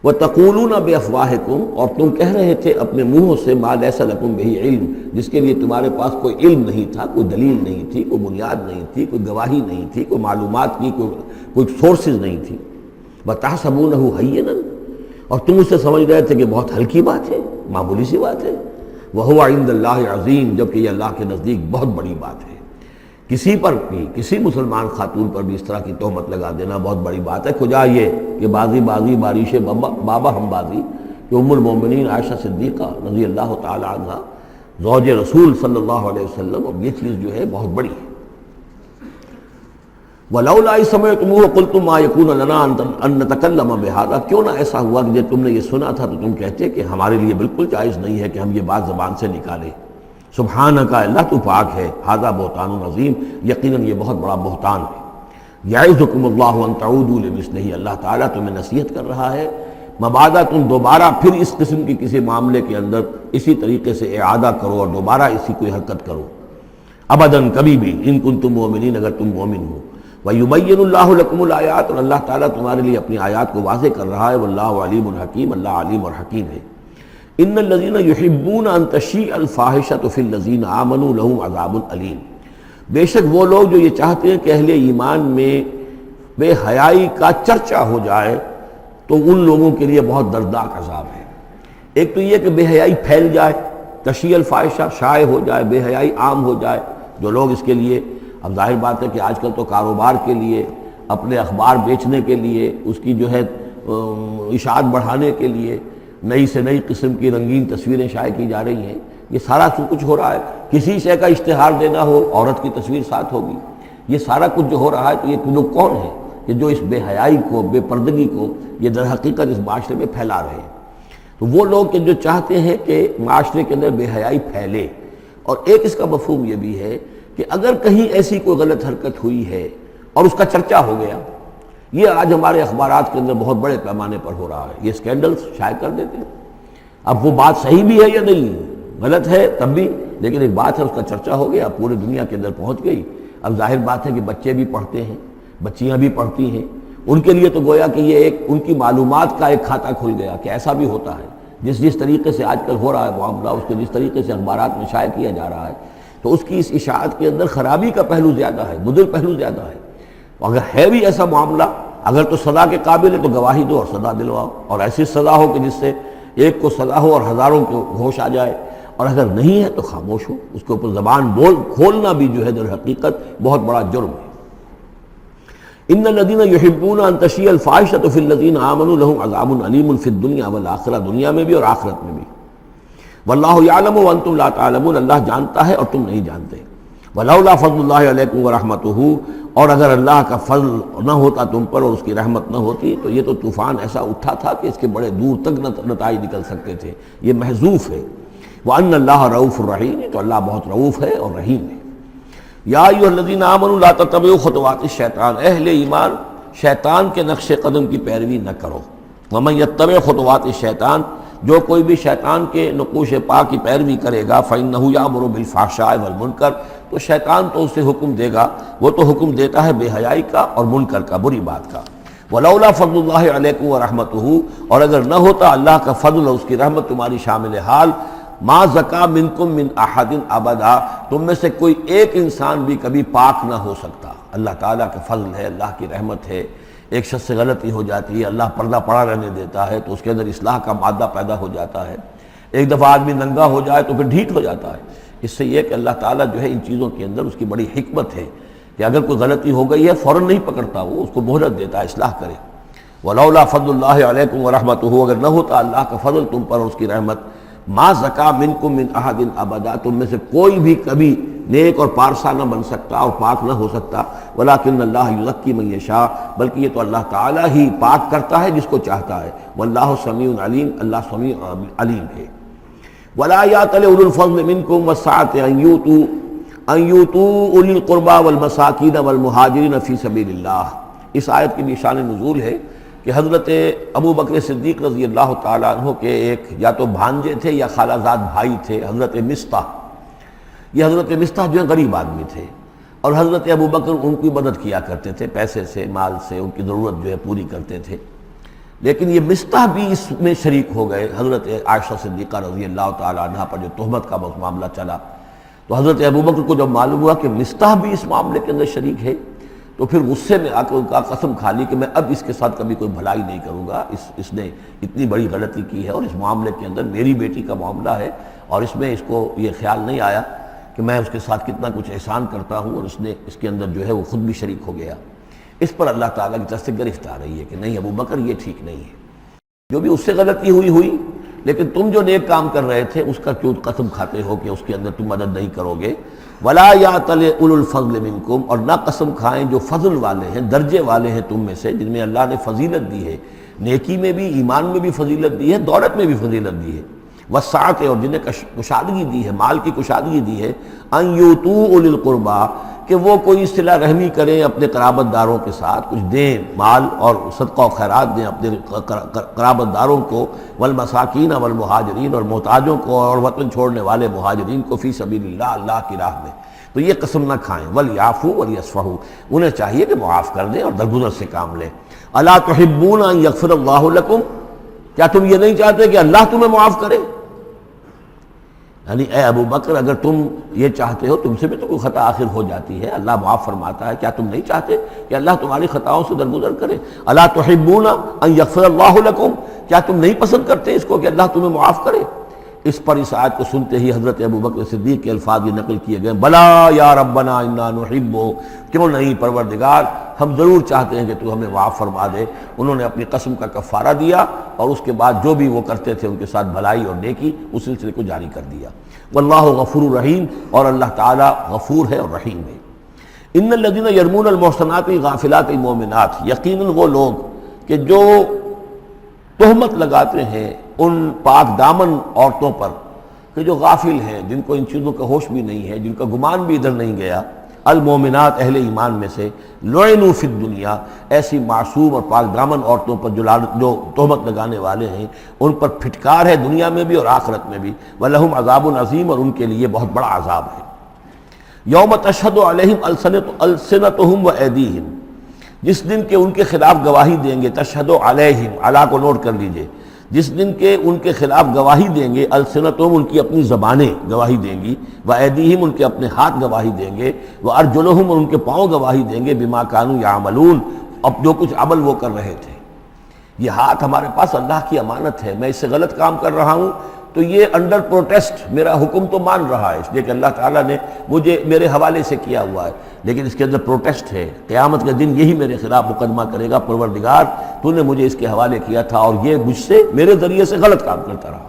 [SPEAKER 1] وَتَقُولُونَ بِأَفْوَاهِكُمْ، اور تم کہہ رہے تھے اپنے منہوں سے مَا لَيْسَ لَكُمْ بِهِ علم، جس کے لیے تمہارے پاس کوئی علم نہیں تھا، کوئی دلیل نہیں تھی، کوئی بنیاد نہیں تھی، کوئی گواہی نہیں تھی، کوئی معلومات کی کوئی سورسز نہیں تھی۔ وَتَحْسَبُونَهُ هَيِّنًا، اور تم اسے سمجھ رہے تھے کہ بہت ہلکی بات ہے، معمولی سی بات ہے۔ وَهُوَ عِندَ اللَّهِ عَظِيمٌ، جبکہ یہ اللہ کے نزدیک بہت بڑی بات ہے۔ کسی پر بھی، کسی مسلمان خاتون پر بھی اس طرح کی تہمت لگا دینا بہت بڑی بات ہے۔ کجا یہ کہ بازی بارش بابا ہم بازی، کہ ام المومنین عائشہ صدیقہ رضی اللہ تعالی عنہ زوج رسول صلی اللہ علیہ وسلم، اور یہ چیز جو ہے بہت بڑی ہے۔ وَلَوْلَا إِذْ سَمِعْتُمُوهُ قُلْتُم مَّا يَكُونُ لَنَا أَن نَّتَكَلَّمَ بِهَٰذَا، کیوں نہ ایسا ہوا کہ جب تم نے یہ سنا تھا تو تم کہتے کہ ہمارے لیے بالکل جائز نہیں ہے کہ ہم یہ بات زبان سے نکالیں۔ سبحانک، اللہ تو پاک ہے، ھذا بہتان عظیم، یقیناً یہ بہت بڑا بہتان ہے۔ یعظکم اللہ ان تعودوا لمثلہ، اللہ تعالیٰ تمہیں نصیحت کر رہا ہے مبادا تم دوبارہ پھر اس قسم کی کسی معاملے کے اندر اسی طریقے سے اعادہ کرو اور دوبارہ اسی کوئی حرکت کرو، ابداً کبھی بھی، ان کنتم مؤمنین، اگر تم مومن ہو۔ وَيُبَيِّنُ اللَّهُ لَكُمُ الْآيَاتِ، اور اللہ تعالیٰ تمہارے لیے اپنی آیات کو واضح کر رہا ہے۔ وَاللَّهُ عَلِيمٌ حَكِيمٌ، اللہ علیم اور حکیم ہے۔ ان الذين يحبون ان تشيع الفاحشة في الذين آمنوا لهم عذاب أليم، بے شک وہ لوگ جو یہ چاہتے ہیں کہ اہل ایمان میں بے حیائی کا چرچا ہو جائے تو ان لوگوں کے لیے بہت دردناک عذاب ہے۔ ایک تو یہ کہ بے حیائی پھیل جائے، تشیع الفاحشہ شائع ہو جائے، بے حیائی عام ہو جائے، جو لوگ اس کے لیے، اب ظاہر بات ہے کہ آج کل تو کاروبار کے لیے، اپنے اخبار بیچنے کے لیے، اس کی جو ہے اشاعت بڑھانے کے لیے نئی سے نئی قسم کی رنگین تصویریں شائع کی جا رہی ہیں، یہ سارا کچھ ہو رہا ہے۔ کسی شے کا اشتہار دینا ہو، عورت کی تصویر ساتھ ہوگی، یہ سارا کچھ جو ہو رہا ہے، تو یہ لوگ کون ہیں کہ جو اس بے حیائی کو، بے پردگی کو یہ در حقیقت اس معاشرے میں پھیلا رہے ہیں؟ تو وہ لوگ کہ جو چاہتے ہیں کہ معاشرے کے اندر بے حیائی پھیلے، اور ایک اس کا مفہوم یہ بھی ہے کہ اگر کہیں ایسی کوئی غلط حرکت ہوئی ہے اور اس کا چرچا ہو گیا، یہ آج ہمارے اخبارات کے اندر بہت بڑے پیمانے پر ہو رہا ہے، یہ اسکینڈلز شائع کر دیتے ہیں۔ اب وہ بات صحیح بھی ہے یا نہیں، غلط ہے تب بھی، لیکن ایک بات ہے، اس کا چرچا ہو گیا، پورے دنیا کے اندر پہنچ گئی۔ اب ظاہر بات ہے کہ بچے بھی پڑھتے ہیں، بچیاں بھی پڑھتی ہیں، ان کے لیے تو گویا کہ یہ ایک ان کی معلومات کا ایک کھاتہ کھل گیا کہ ایسا بھی ہوتا ہے۔ جس طریقے سے آج کل ہو رہا ہے معاملہ، اس کے جس طریقے سے اخبارات میں شائع کیا جا رہا ہے، تو اس کی اس اشاعت کے اندر خرابی کا پہلو زیادہ ہے، مضر پہلو زیادہ ہے۔ اگر ہے بھی ایسا معاملہ، اگر تو سزا کے قابل ہے تو گواہی دو اور سزا دلواؤ، اور ایسی سزا ہو کہ جس سے ایک کو سزا ہو اور ہزاروں کو ہوش آ جائے، اور اگر نہیں ہے تو خاموش ہو، اس کے اوپر زبان کھولنا بھی جو ہے در حقیقت بہت بڑا جرم ہے۔ ان الذين يحبون ان تشيع الفاحشة في الذين آمنوا لهم عذاب أليم في الدنيا والآخرة، دنیا میں بھی اور آخرت میں بھی۔ واللہ یعلم وانتم لا تعلمون، اللہ جانتا ہے اور تم نہیں جانتے۔ ولولا فضل اللہ علیکم ورحمتہ، اور اگر اللہ کا فضل نہ ہوتا تم پر اور اس کی رحمت نہ ہوتی تو یہ تو طوفان ایسا اٹھا تھا کہ اس کے بڑے دور تک نتائج نکل سکتے تھے، یہ محذوف ہے۔ وان اللہ رؤوف الرحیم، تو اللہ بہت رؤوف ہے اور رحیم ہے۔ یا ایھا الذین آمنوا لا تتبعوا خطوات الشیطان، اہل ایمان شیطان کے نقش قدم کی پیروی نہ کرو۔ ومن یتبع خطوات الشیطان، جو کوئی بھی شیطان کے نقوش پا کی پیروی کرے گا فَإِنَّهُ يَأْمُرُ بِالْفَحْشَاءِ وَالْمُنکَرِ، تو شیطان تو اسے حکم دے گا، وہ تو حکم دیتا ہے بے حیائی کا اور منکر کا، بری بات کا۔ وَلَوْلَا فَضْلُ اللَّهِ عَلَيْكُمْ وَرَحْمَتُهُ، اور اگر نہ ہوتا اللہ کا فضل اور اس کی رحمت تمہاری شامل حال، ما زکا منکم من احد ابدا، تم میں سے کوئی ایک انسان بھی کبھی پاک نہ ہو سکتا۔ اللہ تعالیٰ کا فضل ہے، اللہ کی رحمت ہے، ایک شخص سے غلطی ہو جاتی ہے، اللہ پردہ پڑا رہنے دیتا ہے تو اس کے اندر اصلاح کا مادہ پیدا ہو جاتا ہے۔ ایک دفعہ آدمی ننگا ہو جائے تو پھر ڈھیٹ ہو جاتا ہے۔ اس سے یہ کہ اللہ تعالیٰ جو ہے ان چیزوں کے اندر اس کی بڑی حکمت ہے کہ اگر کوئی غلطی ہو گئی ہے فوراً نہیں پکڑتا، وہ اس کو مہلت دیتا ہے، اصلاح کرے۔ وَلَوْلَا فَضْلُ اللَّهِ عَلَيْكُمْ وَرَحْمَتُهُ، اگر نہ ہوتا اللہ کا فضل تم پر اور اس کی رحمت، ما زکا منکم من احد ابدا، تم میں سے کوئی بھی کبھی نیک اور پارسا نہ بن سکتا اور پاک نہ ہو سکتا۔ ولیکن اللہ یزکی من یشاء، بلکہ یہ تو اللہ تعالیٰ ہی پاک کرتا ہے جس کو چاہتا ہے۔ واللہ سمیع علیم، اللہ سمیع علیم ہے۔ ولا یأتل اولو الفضل منکم والسعة ان یؤتوا اولی القربى والمساکین والمہاجرین فی سبیل اللہ۔ اس آیت کی بھی شان نزول ہے کہ حضرت ابو بکر صدیق رضی اللہ تعالیٰ عنہ کے ایک یا تو بھانجے تھے یا خالہ زاد بھائی تھے، حضرت مصطح۔ یہ حضرت مصطح جو ہے غریب آدمی تھے اور حضرت ابو بکر ان کی مدد کیا کرتے تھے، پیسے سے، مال سے ان کی ضرورت جو ہے پوری کرتے تھے۔ لیکن یہ مصطح بھی اس میں شریک ہو گئے۔ حضرت عائشہ صدیقہ رضی اللہ تعالیٰ عنہ پر جو تہمت کا معاملہ چلا تو حضرت ابو بکر کو جب معلوم ہوا کہ مصطح بھی اس معاملے کے اندر شریک ہے تو پھر غصے میں آ کے ان کا قسم کھا لی کہ میں اب اس کے ساتھ کبھی کوئی بھلائی نہیں کروں گا، اس نے اتنی بڑی غلطی کی ہے اور اس معاملے کے اندر میری بیٹی کا معاملہ ہے اور اس میں اس کو یہ خیال نہیں آیا کہ میں اس کے ساتھ کتنا کچھ احسان کرتا ہوں، اور اس کے اندر جو ہے وہ خود بھی شریک ہو گیا۔ اس پر اللہ تعالیٰ کی طرف سے گرفت آ رہی ہے کہ نہیں ابو بکر یہ ٹھیک نہیں ہے، جو بھی اس سے غلطی ہوئی، لیکن تم جو نیک کام کر رہے تھے اس کا کیوں قسم کھاتے ہو کہ اس کے اندر تم مدد نہیں کرو گے۔ ولا یأتل اولو الفضل منکم، اور نہ قسم کھائیں جو فضل والے ہیں، درجے والے ہیں تم میں سے، جن میں اللہ نے فضیلت دی ہے، نیکی میں بھی، ایمان میں بھی فضیلت دی ہے، دولت میں بھی فضیلت دی ہے، وسعت، اور جنہیں کشادگی دی ہے، مال کی کشادگی دی ہے، ان یؤتوا اولی القربی، کہ وہ کوئی صلہ رحمی کریں اپنے قرابت داروں کے ساتھ، کچھ دیں، مال اور صدقہ و خیرات دیں اپنے قرابت داروں کو، والمساکین والمہاجرین، اور محتاجوں کو اور وطن چھوڑنے والے مہاجرین کو، فی سبیل اللہ، اللہ کی راہ میں۔ تو یہ قسم نہ کھائیں۔ ولیعفوا ولیصفحوا، انہیں چاہیے کہ معاف کر دیں اور درگزر سے کام لیں۔ الا تحبون ان یغفر اللہ لکم، کیا تم یہ نہیں چاہتے کہ اللہ تمہیں معاف کرے؟ یعنی اے ابو بکر اگر تم یہ چاہتے ہو، تم سے بھی تو کوئی خطا آخر ہو جاتی ہے، اللہ معاف فرماتا ہے، کیا تم نہیں چاہتے کہ اللہ تمہاری خطاؤں سے درگزر کرے؟ الا تحبون ان یغفر اللہ لکم، کیا تم نہیں پسند کرتے اس کو کہ اللہ تمہیں معاف کرے؟ اس پر اس آیت کو سنتے ہی حضرت ابو بکر صدیق کے الفاظ یہ نقل کیے گئے، بلا یا ربنا انا نحب، کیوں نہیں پروردگار، ہم ضرور چاہتے ہیں کہ تو ہمیں معاف فرما دے۔ انہوں نے اپنی قسم کا کفارہ دیا اور اس کے بعد جو بھی وہ کرتے تھے ان کے ساتھ بھلائی اور نیکی، اس سلسلے کو جاری کر دیا۔ واللہ غفور رحیم، اور اللہ تعالیٰ غفور ہے اور رحیم ہے۔ ان الذین یرمون المحصنات الغافلات المؤمنات، یقیناً وہ لوگ کہ جو تہمت لگاتے ہیں ان پاک دامن عورتوں پر کہ جو غافل ہیں، جن کو ان چیزوں کا ہوش بھی نہیں ہے، جن کا گمان بھی ادھر نہیں گیا، المومنات اہل ایمان میں سے، لعنوا فی الدنیا، ایسی معصوم اور پاک دامن عورتوں پر جو تہمت لگانے والے ہیں ان پر پھٹکار ہے دنیا میں بھی اور آخرت میں بھی، ولہم عذاب عظیم، اور ان کے لیے بہت بڑا عذاب ہے۔ یوم تشہد علیہم السنتہم وایدیہم، جس دن کے ان کے خلاف گواہی دیں گے، تشہد علیہم، علی کو نوٹ کر لیجئے، جس دن کے ان کے خلاف گواہی دیں گے، السنتہم ان کی اپنی زبانیں گواہی دیں گی، وایدیہم ان کے اپنے ہاتھ گواہی دیں گے، وارجلہم اور ان کے پاؤں گواہی دیں گے، بما کانوا یعملون، اب جو کچھ عمل وہ کر رہے تھے۔ یہ ہاتھ ہمارے پاس اللہ کی امانت ہے، میں اس سے غلط کام کر رہا ہوں تو یہ انڈر پروٹیسٹ میرا حکم تو مان رہا ہے، اس لیے کہ اللہ تعالیٰ نے مجھے میرے حوالے سے کیا ہوا ہے، لیکن اس کے اندر پروٹیسٹ ہے، قیامت کے دن یہی میرے خلاف مقدمہ کرے گا، پروردگار تو نے مجھے اس کے حوالے کیا تھا اور یہ مجھ سے میرے ذریعے سے غلط کام کرتا رہا۔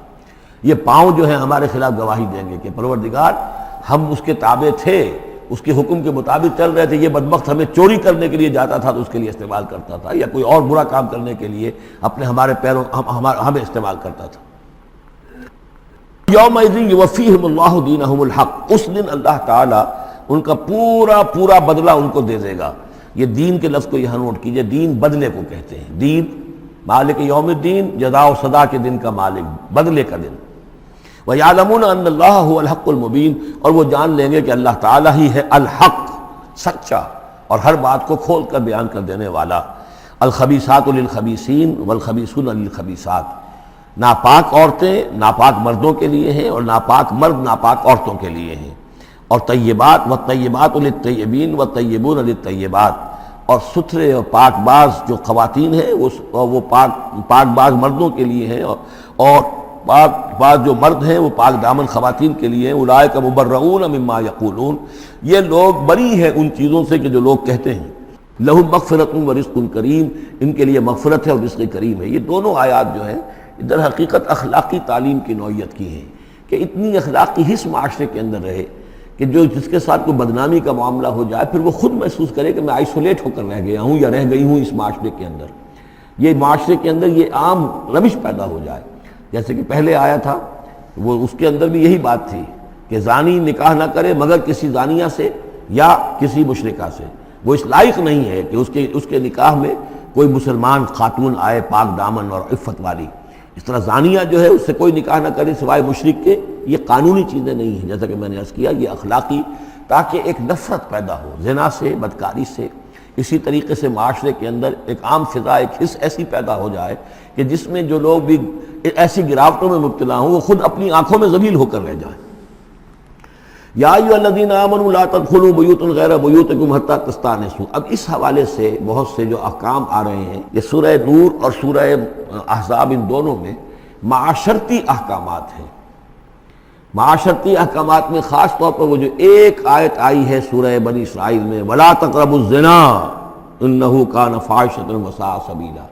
[SPEAKER 1] یہ پاؤں جو ہیں ہمارے خلاف گواہی دیں گے کہ پروردگار ہم اس کے تابع تھے، اس کے حکم کے مطابق چل رہے تھے، یہ بدبخت ہمیں چوری کرنے کے لیے جاتا تھا تو اس کے لیے استعمال کرتا تھا، یا کوئی اور برا کام کرنے کے لیے ہمارے پیروں ہمیں استعمال کرتا تھا۔ یومئذ یوفیہم اللہ دینہم الحق، اس دن اللہ تعالیٰ ان کا پورا بدلہ ان کو دے دے گا۔ یہ دین کے لفظ کو یہاں نوٹ کیجئے، دین بدلے کو کہتے ہیں، دین مالک یوم الدین، جزا و سزا کے دن کا مالک، بدلے کا دن۔ وَيَعْلَمُونَ أَنَّ اللَّهَ هُوَ الْحَقُّ الْمُبِينُ، اور وہ جان لیں گے کہ اللہ تعالیٰ ہی ہے الحق، سچا اور ہر بات کو کھول کر بیان کر دینے والا۔ الخبیثات للخبیثین والخبیثون للخبیثات، ناپاک عورتیں ناپاک مردوں کے لیے ہیں اور ناپاک مرد ناپاک عورتوں کے لیے ہیں، اور طیبات والطیبات للطیبین والطیبون للطیبات، اور ستھرے اور پاک باز جو خواتین ہیں وہ پاک باز مردوں کے لیے ہیں، اور پاک باز جو مرد ہیں وہ پاک دامن خواتین کے لیے ہیں۔ اولئک مبرؤون مما یقولون، یہ لوگ بری ہیں ان چیزوں سے کہ جو لوگ کہتے ہیں۔ لہم مغفرۃ ورزق کریم، ان کے لیے مغفرت ہے اور رزق کریم ہے۔ یہ دونوں آیات جو ہیں در حقیقت اخلاقی تعلیم کی نوعیت کی ہیں کہ اتنی اخلاقی حس معاشرے کے اندر رہے کہ جس کے ساتھ کوئی بدنامی کا معاملہ ہو جائے پھر وہ خود محسوس کرے کہ میں آئسولیٹ ہو کر رہ گیا ہوں یا رہ گئی ہوں اس معاشرے کے اندر، یہ معاشرے کے اندر یہ عام روش پیدا ہو جائے۔ جیسے کہ پہلے آیا تھا وہ اس کے اندر بھی یہی بات تھی کہ زانی نکاح نہ کرے مگر کسی زانیہ سے یا کسی مشرکہ سے، وہ اس لائق نہیں ہے کہ اس کے نکاح میں کوئی مسلمان خاتون آئے پاک دامن اور عفت والی۔ اس طرح زانیہ جو ہے اس سے کوئی نکاح نہ کرے سوائے مشرک کے، یہ قانونی چیزیں نہیں ہیں، جیسا کہ میں نے عرض کیا یہ اخلاقی، تاکہ ایک نفرت پیدا ہو زنا سے، بدکاری سے۔ اسی طریقے سے معاشرے کے اندر ایک عام فضا، ایک حس ایسی پیدا ہو جائے کہ جس میں جو لوگ بھی ایسی گراوٹوں میں مبتلا ہوں وہ خود اپنی آنکھوں میں ذلیل ہو کر رہ جائیں۔ یا ایھا الذین آمنوا لا تدخلوا بیوتا غیر بیوتکم حتی تستأنسوا، اب اس حوالے سے بہت سے جو احکام آ رہے ہیں، یہ سورہ نور اور سورہ احزاب ان دونوں میں معاشرتی احکامات ہیں۔ معاشرتی احکامات میں خاص طور پر وہ جو ایک آیت آئی ہے سورہ بنی اسرائیل میں، وَلَا تَقْرَبُوا الزِّنَا إِنَّهُ كَانَ فَاحِشَةً وَسَاءَ سَبِيلًا،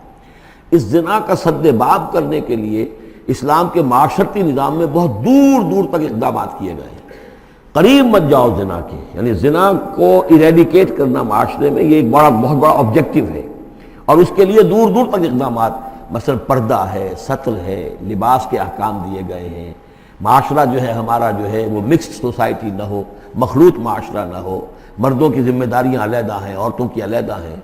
[SPEAKER 1] اس زنا کا سد باب کرنے کے لیے اسلام کے معاشرتی نظام میں بہت دور دور تک اقدامات کیے گئے ہیں۔ قریب مت جاؤ زنا کے، یعنی زنا کو ایریڈیکیٹ کرنا معاشرے میں یہ ایک بہت بڑا آبجیکٹیو ہے، اور اس کے لیے دور دور تک اقدامات، مثلا پردہ ہے، ستر ہے، لباس کے احکام دیے گئے ہیں۔ معاشرہ جو ہے ہمارا جو ہے وہ مکسڈ سوسائٹی نہ ہو، مخلوط معاشرہ نہ ہو، مردوں کی ذمہ داریاں علیحدہ ہیں، عورتوں کی علیحدہ ہیں،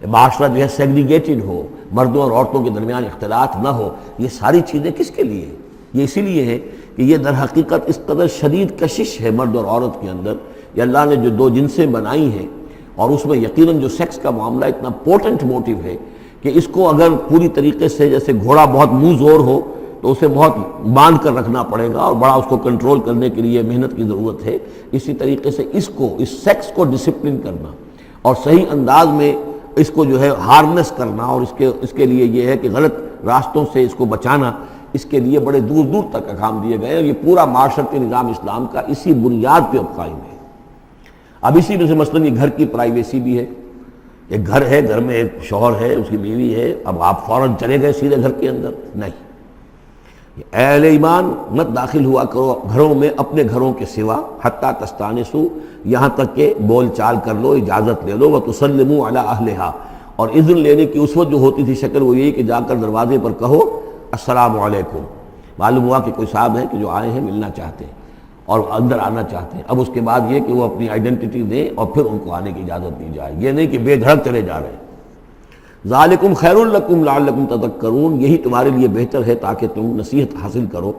[SPEAKER 1] معاشرہ جو ہے سیگریگیٹڈ ہو، مردوں اور عورتوں کے درمیان اختلاط نہ ہو۔ یہ ساری چیزیں کس کے لیے؟ یہ اسی لیے ہے کہ یہ در حقیقت اس قدر شدید کشش ہے مرد اور عورت کے اندر، یہ اللہ نے جو دو جنسیں بنائی ہیں، اور اس میں یقیناً جو سیکس کا معاملہ اتنا پورٹنٹ موٹیو ہے کہ اس کو اگر پوری طریقے سے، جیسے گھوڑا بہت منہ زور ہو تو اسے بہت باندھ کر رکھنا پڑے گا اور بڑا اس کو کنٹرول کرنے کے لیے محنت کی ضرورت ہے، اسی طریقے سے اس سیکس کو ڈسپلن کرنا اور صحیح انداز میں اس کو جو ہے ہارنس کرنا، اور اس کے لیے یہ ہے کہ غلط راستوں سے اس کو بچانا، اس کے لیے بڑے دور دور تک احکام دیے گئے ہیں۔ یہ پورا معاشرتی نظام اسلام کا اسی بنیاد پہ اب قائم ہے۔ اب اسی میں سے مثلاً یہ گھر کی پرائیویسی بھی ہے، ایک گھر ہے، گھر میں ایک شوہر ہے، اس کی بیوی ہے، اب آپ فوراً چلے گئے سیدھے گھر کے اندر، نہیں، اے اہل ایمان مت داخل ہوا کرو گھروں میں اپنے گھروں کے سوا، حتیٰ تستانسوا، یہاں تک کہ بول چال کر لو، اجازت لے لو، وتسلموا علی اہلہا، اور اذن لینے کی اس وقت جو ہوتی تھی شکل وہ یہی کہ جا کر دروازے پر کہو السلام علیکم، معلوم ہوا کہ کوئی صاحب ہیں کہ جو آئے ہیں ملنا چاہتے ہیں اور اندر آنا چاہتے ہیں۔ اب اس کے بعد یہ کہ وہ اپنی آئیڈینٹی دیں اور پھر ان کو آنے کی اجازت دی جائے، یہ نہیں کہ بے دھڑک چلے جا رہے ہیں۔ ذالکم خیر لکم لعلکم تذکرون، یہی تمہارے لیے بہتر ہے تاکہ تم نصیحت حاصل کرو۔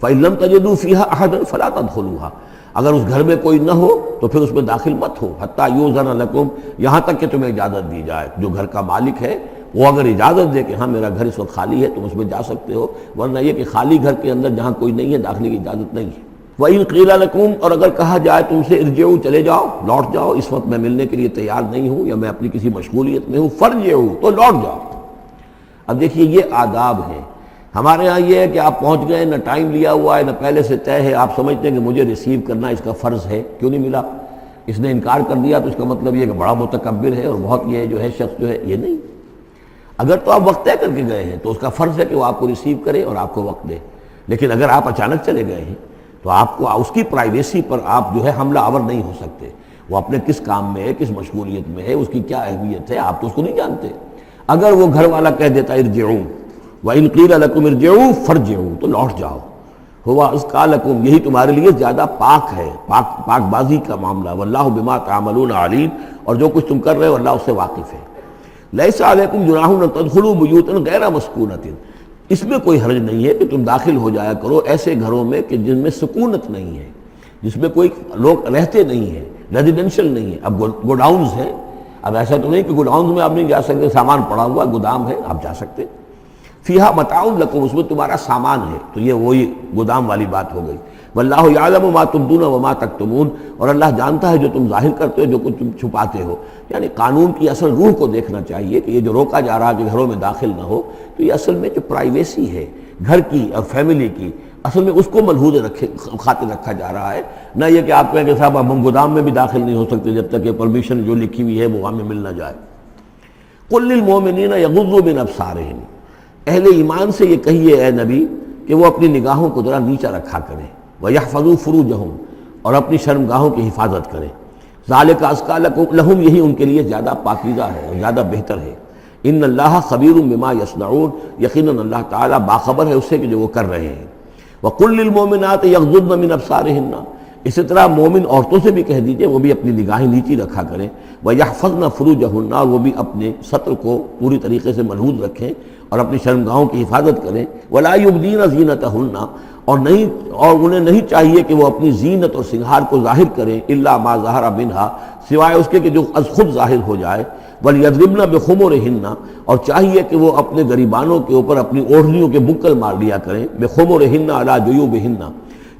[SPEAKER 1] فإن لم تجدوا فیہا احدا فلا تدخلوها، اگر اس گھر میں کوئی نہ ہو تو پھر اس میں داخل مت ہو، حتیٰ یؤذن لکم، یہاں تک کہ تمہیں اجازت دی جائے۔ جو گھر کا مالک ہے وہ اگر اجازت دے کہ ہاں میرا گھر اس وقت خالی ہے تم اس میں جا سکتے ہو، ورنہ یہ کہ خالی گھر کے اندر جہاں کوئی نہیں ہے داخلے کی اجازت نہیں ہے۔ وَإِن قِيلَ لَكُمْ، اور اگر کہا جائے تم سے ارجعوا، چلے جاؤ، لوٹ جاؤ، اس وقت میں ملنے کے لیے تیار نہیں ہوں یا میں اپنی کسی مشغولیت میں ہوں، فارجعوا، تو لوٹ جاؤ۔ اب دیکھیے یہ آداب ہیں۔ ہمارے ہاں یہ ہے کہ آپ پہنچ گئے، نہ ٹائم لیا ہوا ہے نہ پہلے سے طے ہے، آپ سمجھتے ہیں کہ مجھے ریسیو کرنا اس کا فرض ہے، کیوں نہیں ملا؟ اس نے انکار کر دیا تو اس کا مطلب یہ کہ بڑا متکبر ہے اور بہت یہ جو ہے شخص جو ہے، یہ نہیں۔ اگر تو آپ وقت طے کر کے گئے ہیں تو اس کا فرض ہے کہ وہ آپ کو ریسیو کرے اور آپ کو وقت دے، لیکن اگر آپ اچانک چلے گئے ہیں تو آپ کو اس کی پرائیویسی پر آپ جو ہے حملہ آور نہیں ہو سکتے۔ وہ اپنے کس کام میں ہے، کس مشغولیت میں ہے، اس کی کیا اہمیت ہے، آپ تو اس کو نہیں جانتے۔ اگر وہ گھر والا کہہ دیتا ارجعوا، وَإِن قِيلَ لَكُمْ ارْجِعُوا فَارْجِعُوا، تو لوٹ جاؤ، ہوا اذکیٰ لکم، یہی تمہارے لیے زیادہ پاک ہے، پاک بازی کا معاملہ، واللہ بما تعملون علیم، اور جو کچھ تم کر رہے ہو اللہ اس سے واقف ہے۔ لیس علیکم جناح ان تدخلوا بیوتا غیر مسکونۃ، اس میں کوئی حرج نہیں ہے کہ تم داخل ہو جایا کرو ایسے گھروں میں کہ جن میں سکونت نہیں ہے، جس میں کوئی لوگ رہتے نہیں ہیں، ریزیڈینشل نہیں ہے۔ اب گوڈاؤنز ہیں، اب ایسا تو نہیں کہ گوڈاؤنز میں آپ نہیں جا سکتے، سامان پڑا ہوا گودام ہے آپ جا سکتے، فیہا متاع لکم، اس میں تمہارا سامان ہے، تو یہ وہی گودام والی بات ہو گئی۔ واللہ یعلم ما تبدون وما تکتمون، اور اللہ جانتا ہے جو تم ظاہر کرتے ہو جو کچھ تم چھپاتے ہو۔ یعنی قانون کی اصل روح کو دیکھنا چاہیے کہ یہ جو روکا جا رہا ہے کہ گھروں میں داخل نہ ہو، تو یہ اصل میں جو پرائیویسی ہے گھر کی اور فیملی کی، اصل میں اس کو ملحوظ خاطر رکھا جا رہا ہے، نہ یہ کہ آپ کہیں کہ صاحب ہم گودام میں بھی داخل نہیں ہو سکتے جب تک یہ پرمیشن جو لکھی ہوئی ہے وہ ہمیں مل نہ جائے۔ قل للمؤمنین یغضوا من ابصارہم، اہل ایمان سے یہ کہیے اے نبی کہ وہ اپنی نگاہوں کو ذرا نیچا رکھا کریں، وَيَحْفَظُوا فُرُوجَهُمْ، اور اپنی شرمگاہوں کی حفاظت کریں، ذَلِكَ أَزْكَىٰ لَهُمْ، یہی ان کے لیے زیادہ پاکیزہ ہے اور زیادہ بہتر ہے۔ إِنَّ اللَّهَ خَبِيرٌ بِمَا يَصْنَعُونَ، یقیناً اللہ تعالیٰ باخبر ہے اس سے کہ جو وہ کر رہے ہیں۔ وَقُلْ لِلْمُؤْمِنَاتِ يَغْضُضْنَ مِنْ أَبْصَارِهِنَّ، اسی طرح مومن عورتوں سے بھی کہہ دیجئے وہ بھی اپنی نگاہیں نیچی رکھا کریں، وَيَحْفَظْنَ فُرُوجَهُنَّ، اور وہ بھی اپنے سطر کو پوری طریقے سے ملحوظ رکھیں اور اپنی شرمگاہوں کی حفاظت کریں۔ وَلَا يُبْدِينَ زِينَتَهُنَّ، اور انہیں نہیں چاہیے کہ وہ اپنی زینت اور سنگھار کو ظاہر کریں، الا ما ظہر منہا، سوائے اس کے کہ جو از خود ظاہر ہو جائے، وَلْيَضْرِبْنَ بِخُمُرِهِنَّ، اور چاہیے کہ وہ اپنے گریبانوں کے اوپر اپنی اوڑھنیوں کے بکل مار لیا کریں، بِخُمُرِهِنَّ عَلَى جُيُوبِهِنَّ،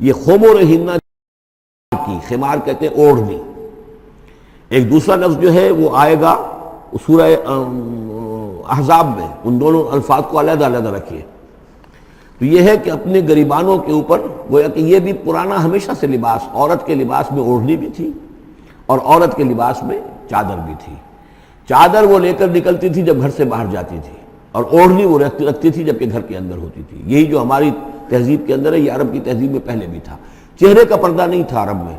[SPEAKER 1] یہ خمرہن کی، خمار کہتے ہیں اوڑھنی۔ ایک دوسرا لفظ جو ہے وہ آئے گا سورہ احزاب میں، ان دونوں الفاظ کو علیحدہ علیحدہ رکھیے۔ تو یہ ہے کہ اپنے گریبانوں کے اوپر، گویا کہ یہ بھی پرانا ہمیشہ سے لباس، عورت کے لباس میں اوڑھنی بھی تھی اور عورت کے لباس میں چادر بھی تھی۔ چادر وہ لے کر نکلتی تھی جب گھر سے باہر جاتی تھی، اور اوڑھنی وہ رکھتی تھی جب کہ گھر کے اندر ہوتی تھی۔ یہی جو ہماری تہذیب کے اندر ہے، یہ عرب کی تہذیب میں پہلے بھی تھا۔ چہرے کا پردہ نہیں تھا عرب میں،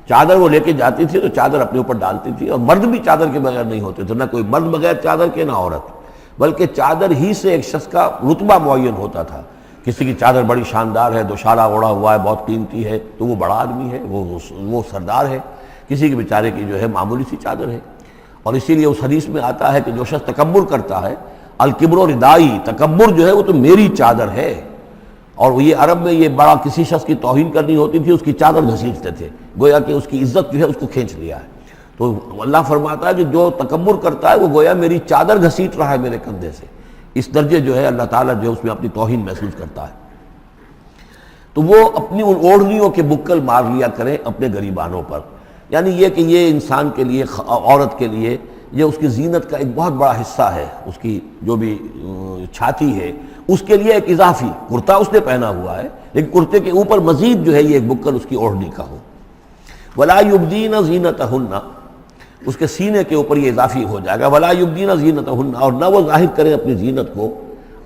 [SPEAKER 1] چادر وہ لے کے جاتی تھی تو چادر اپنے اوپر ڈالتی تھی، اور مرد بھی چادر کے بغیر نہیں ہوتے تھے، نہ کوئی مرد بغیر چادر کے نہ عورت، بلکہ چادر ہی سے ایک شخص کا رتبہ معین ہوتا تھا۔ کسی کی چادر بڑی شاندار ہے، دوشالہ اوڑھا ہوا ہے، بہت قیمتی ہے، تو وہ بڑا آدمی ہے، وہ سردار ہے۔ کسی کے بیچارے کی جو ہے معمولی سی چادر ہے۔ اور اسی لیے اس حدیث میں آتا ہے کہ جو شخص تکبر کرتا ہے، الکبر ردائی، تکبر جو ہے وہ تو میری چادر ہے۔ اور یہ عرب میں یہ بڑا کسی شخص کی توہین کرنی ہوتی تھی، اس کی چادر گھسیٹتے تھے، گویا کہ اس کی عزت جو ہے اس کو کھینچ لیا ہے۔ تو اللہ فرماتا ہے کہ جو تکبر کرتا ہے وہ گویا میری چادر گھسیٹ رہا ہے میرے کندھے سے۔ اس درجے جو ہے اللہ تعالیٰ جو ہے اس میں اپنی توہین محسوس کرتا ہے۔ تو وہ اپنی ان اوڑھنیوں کے بکل مار لیا کریں اپنے گریبانوں پر، یعنی یہ کہ یہ انسان کے لیے، عورت کے لیے، یہ اس کی زینت کا ایک بہت بڑا حصہ ہے۔ اس کی جو بھی چھاتی ہے اس کے لیے ایک اضافی کرتا اس نے پہنا ہوا ہے، لیکن کرتے کے اوپر مزید جو ہے یہ ایک بکل اس کی اوڑھنی کا ہو۔ وَلَا يُبْدِينَ زِينَتَهُنَّ، اس کے سینے کے اوپر یہ اضافی ہو جائے گا، وَلَا يُبْدِينَ زِينَتَهُنَّ، اور نہ وہ ظاہر کریں اپنی زینت کو۔